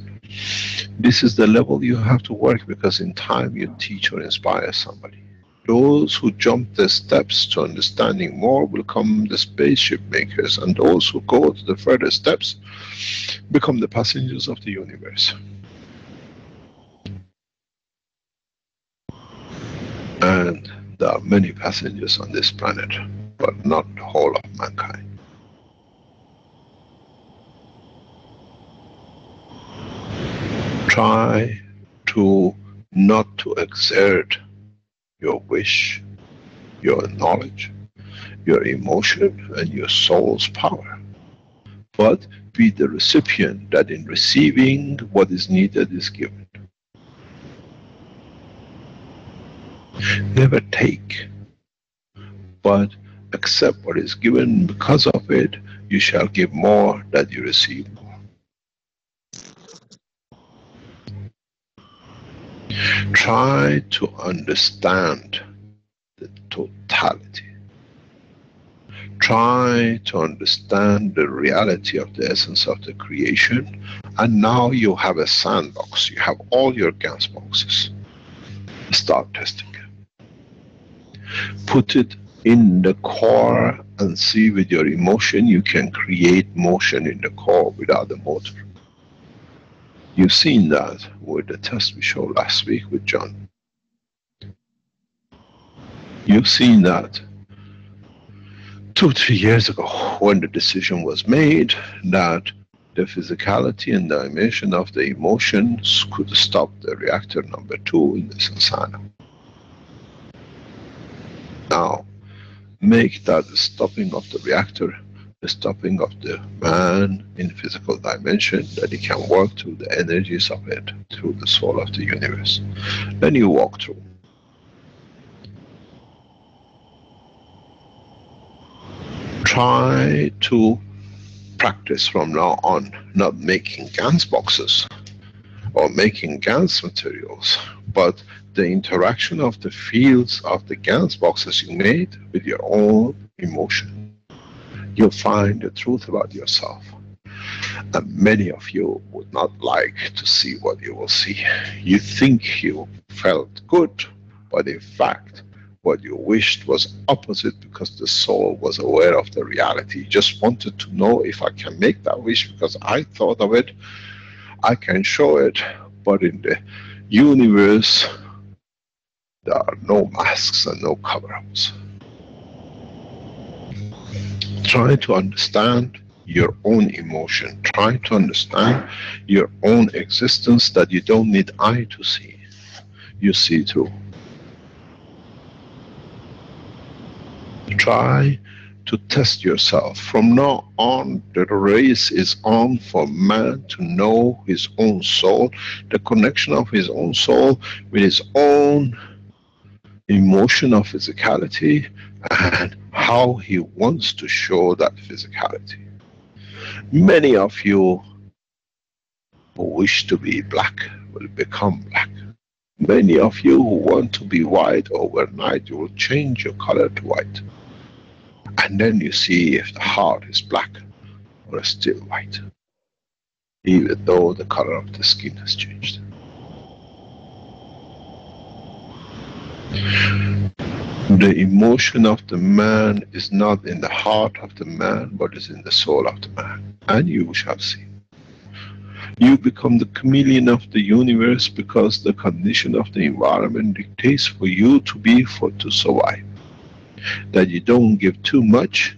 this is the level you have to work, because in time you teach or inspire somebody. Those who jump the steps to understanding more will become the spaceship makers, and those who go to the further steps become the passengers of the universe. And there are many passengers on this planet, but not the whole of mankind. Try to not to exert your wish, your knowledge, your emotion, and your soul's power, but be the recipient that in receiving what is needed is given. Never take, but accept what is given. Because of it, you shall give more that you receive more. Try to understand the totality. Try to understand the reality of the essence of the creation. And now you have a sandbox. You have all your gas boxes. Start testing. Put it in the core and see with your emotion you can create motion in the core without the motor. You've seen that with the test we showed last week with John. You've seen that 2-3 years ago when the decision was made that the physicality and dimension of the emotions could stop the reactor number 2 in the Sansana. make that the stopping of the reactor, the stopping of the man in physical dimension, that he can work through the energies of it, through the soul of the universe. Then you walk through. Try to practice from now on not making GANs boxes or making GANs materials, but the interaction of the fields of the GANs boxes you made with your own emotion. You'll find the truth about yourself. And many of you would not like to see what you will see. You think you felt good, but in fact, what you wished was opposite, because the soul was aware of the reality. Just wanted to know, if I can make that wish because I thought of it, I can show it. But in the universe, there are no masks and no cover-ups. Try to understand your own emotion. Try to understand your own existence, that you don't need eye to see. You see through. Try to test yourself. From now on, the race is on for man to know his own soul, the connection of his own soul with his own emotion of physicality, and how he wants to show that physicality. Many of you who wish to be black will become black. Many of you who want to be white overnight, you will change your color to white. And then you see if the heart is black or still white, even though the color of the skin has changed. The emotion of the man is not in the heart of the man, but is in the soul of the man. And you shall see. You become the chameleon of the universe, because the condition of the environment dictates for you to survive. That you don't give too much,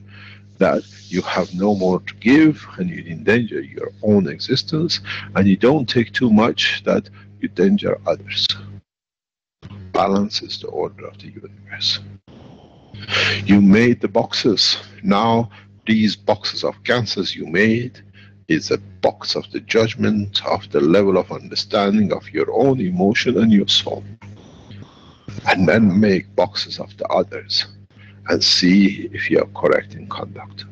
that you have no more to give, and you endanger your own existence, and you don't take too much, that you endanger others. Balance is the order of the universe. You made the boxes. Now these boxes of cancers you made is a box of the judgment of the level of understanding of your own emotion and your soul. And then make boxes of the others and see if you are correct in conduct.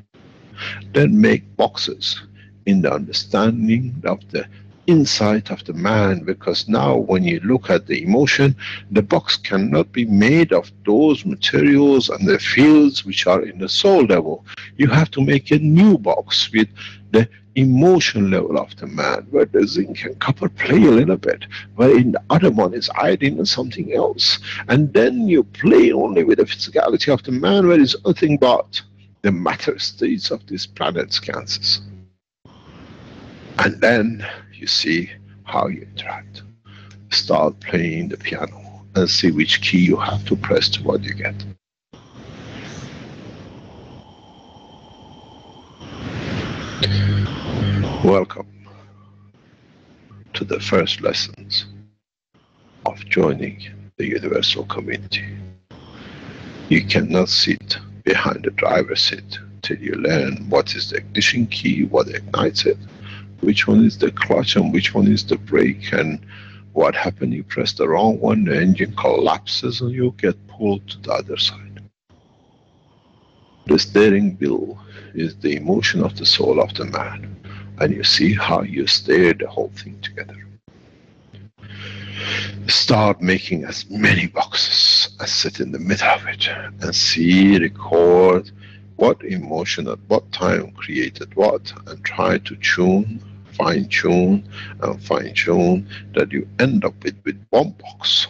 Then make boxes in the understanding of the insight of the man, because now when you look at the emotion, the box cannot be made of those materials and the fields which are in the soul level. You have to make a new box with the emotion level of the man, where the zinc and copper play a little bit, where in the other one is iodine and something else. And then you play only with the physicality of the man, where it's nothing but the matter states of this planet's cancers. And then you see how you interact. Start playing the piano and see which key you have to press to what you get. Welcome to the first lessons of joining the universal community. You cannot sit behind the driver's seat till you learn what is the ignition key, what ignites it, which one is the clutch and which one is the brake, and what happened, you press the wrong one, the engine collapses and you get pulled to the other side. The steering wheel is the emotion of the soul of the man, and you see how you steer the whole thing together. Start making as many boxes as sit in the middle of it, and see, record what emotion at what time created what, and try to tune, fine tune and fine tune, that you end up with one box.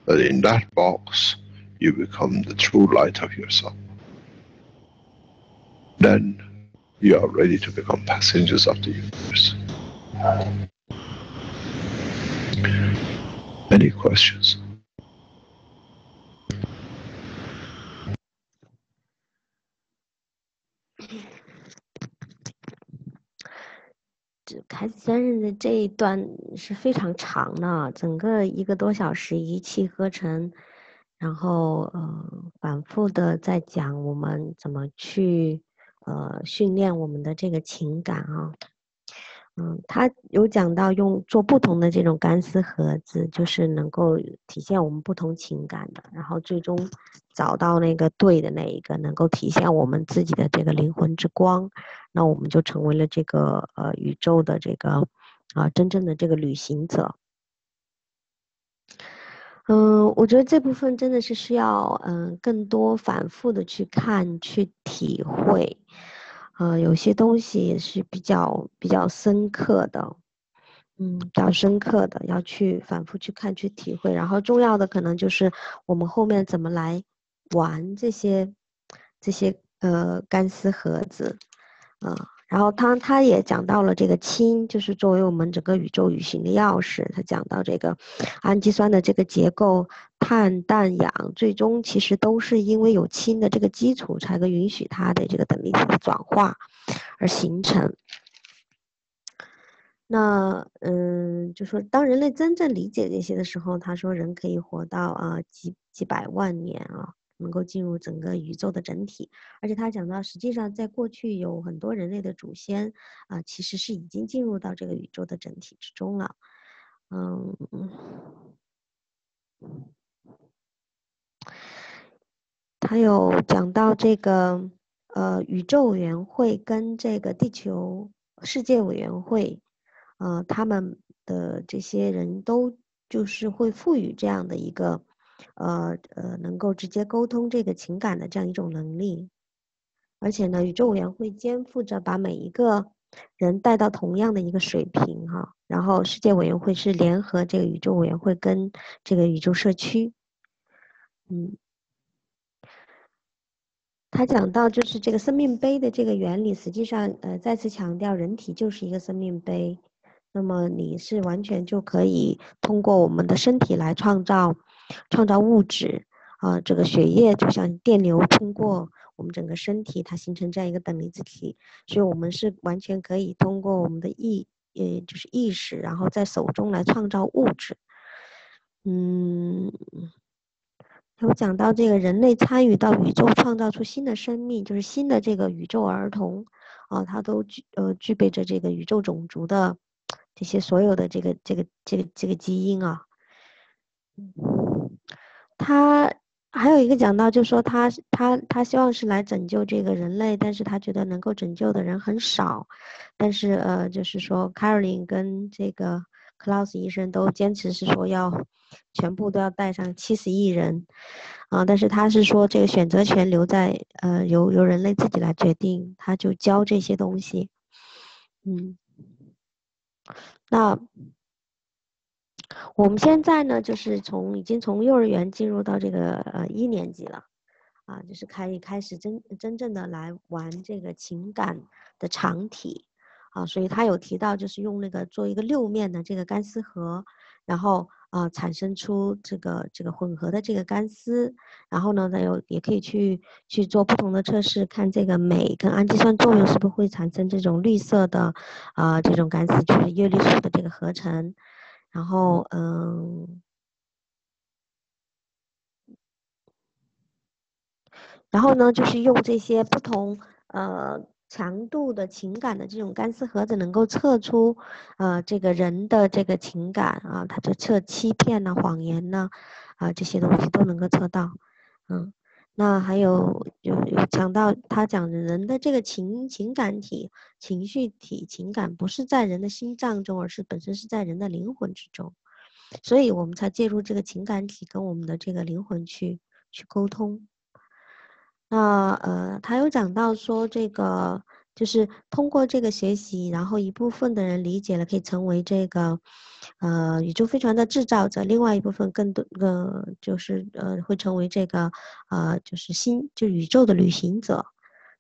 That in that box you become the true light of yourself. Then you are ready to become passengers of the universe. Any questions?凯子先生的这一段是非常长的，整个1个多小时一气呵成，然后反复的在讲我们怎么去训练我们的这个情感啊。他有讲到做不同的这种干丝盒子，就是能够体现我们不同情感的，然后最终找到那个对的那一个，能够体现我们自己的这个灵魂之光，那我们就成为了这个宇宙的这个真正的这个旅行者。我觉得这部分真的是需要更多反复的去看去体会，有些东西也是比较深刻的。比较深刻的要去反复去看去体会，然后重要的可能就是我们后面怎么来玩这些干丝盒子然后他也讲到了这个氢，就是作为我们整个宇宙旅行的钥匙。他讲到这个氨基酸的这个结构，碳、氮、氧，最终其实都是因为有氢的这个基础，才能允许它的这个等离子的转化而形成。那就说当人类真正理解这些的时候，他说人可以活到几百万年能够进入整个宇宙的整体。而且他讲到，实际上在过去有很多人类的祖先其实是已经进入到这个宇宙的整体之中了。他有讲到这个宇宙委员会跟这个地球世界委员会。他们的这些人都就是会赋予这样的一个能够直接沟通这个情感的这样一种能力。而且呢，宇宙委员会肩负着把每一个人带到同样的一个水平然后世界委员会是联合这个宇宙委员会跟这个宇宙社区。他讲到就是这个生命杯的这个原理，实际上再次强调人体就是一个生命杯。那么你是完全就可以通过我们的身体来创造物质这个血液就像电流通过我们整个身体，它形成这样一个等离子体，所以我们是完全可以通过我们的就是意识，然后在手中来创造物质。有讲到这个人类参与到宇宙创造出新的生命，就是新的这个宇宙儿童他都具备着这个宇宙种族的这些所有的这个基因他还有一个讲到，就是说他希望是来拯救这个人类，但是他觉得能够拯救的人很少。但是就是说 Caroline 跟这个 Klaus 医生都坚持是说要全部都要带上70亿人但是他是说这个选择权留在由人类自己来决定，他就教这些东西。那我们现在呢，就是已经从幼儿园进入到这个1年级了就是开始真正的来玩这个情感的长体所以他有提到就是用那个做一个6面的这个干丝盒，然后产生出这个混合的这个干丝，然后呢也可以去做不同的测试，看这个镁跟氨基酸作用是不是会产生这种绿色的这种干丝，就是叶绿素的这个合成。然后呢，就是用这些不同强度的情感的这种干丝盒子，能够测出这个人的这个情感它就测欺骗谎言这些东西都能够测到。那还有讲到他讲人的这个情感体、情绪体、情感不是在人的心脏中，而是本身是在人的灵魂之中，所以我们才介入这个情感体跟我们的这个灵魂去沟通。那他有讲到说这个就是通过这个学习，然后一部分的人理解了可以成为这个宇宙飞船的制造者，另外一部分更多就是会成为这个就是宇宙的旅行者。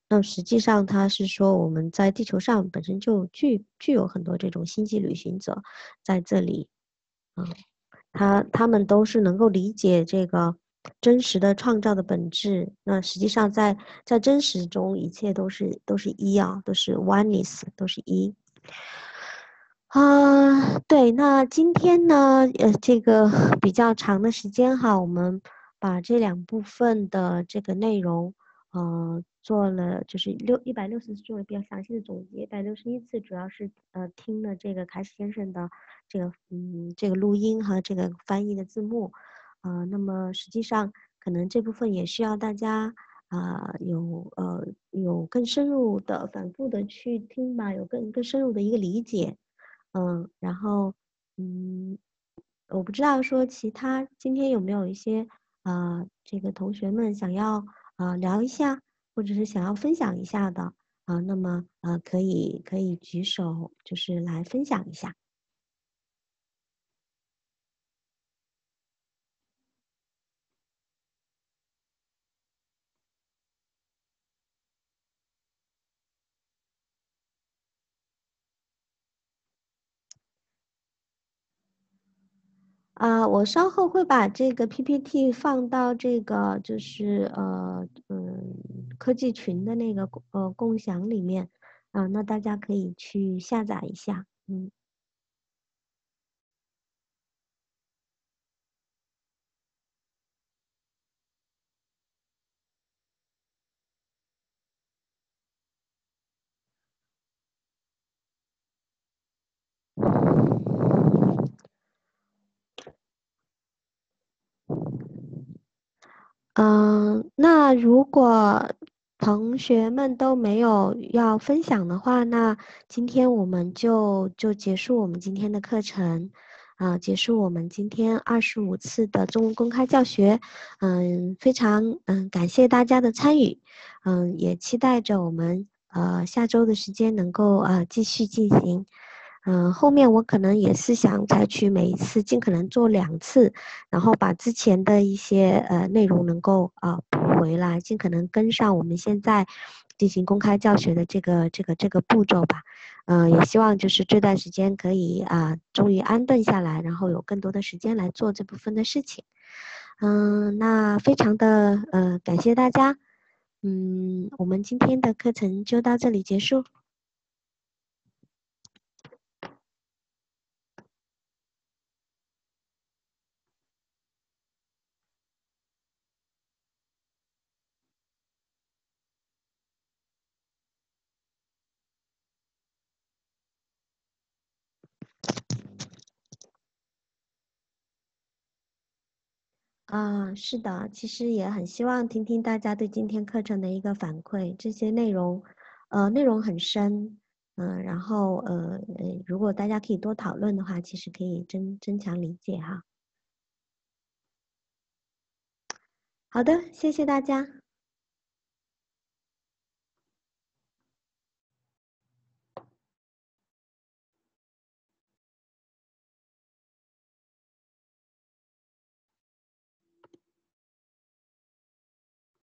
那实际上他是说我们在地球上本身就具有很多这种星际旅行者在这里他们都是能够理解这个真实的创造的本质。那实际上在真实中，一切都是一都是 oneness， 都是一对。那今天呢，这个比较长的时间我们把这2部分的这个内容，做了就是160次做了比较详细的总结，161次主要是听了这个凯史先生的这个录音和这个翻译的字幕，那么实际上可能这部分也需要大家有更深入的反复的去听吧，有更深入的一个理解，然后我不知道说其他今天有没有一些这个同学们想要聊一下，或者是想要分享一下的那么可以举手，就是来分享一下。我稍后会把这个 PPT 放到这个就是科技群的那个共享里面那大家可以去下载一下，那如果同学们都没有要分享的话，那今天我们就结束我们今天的课程，结束我们今天25次的中文公开教学，非常感谢大家的参与，也期待着我们下周的时间能够继续进行。后面我可能也是想采取每一次尽可能做2次，然后把之前的一些内容能够补回来，尽可能跟上我们现在进行公开教学的这个步骤吧。也希望就是这段时间可以终于安顿下来，然后有更多的时间来做这部分的事情。那非常的感谢大家，我们今天的课程就到这里结束。是的，其实也很希望听听大家对今天课程的一个反馈。这些内容很深，然后如果大家可以多讨论的话，其实可以增强理解哈。好的，谢谢大家。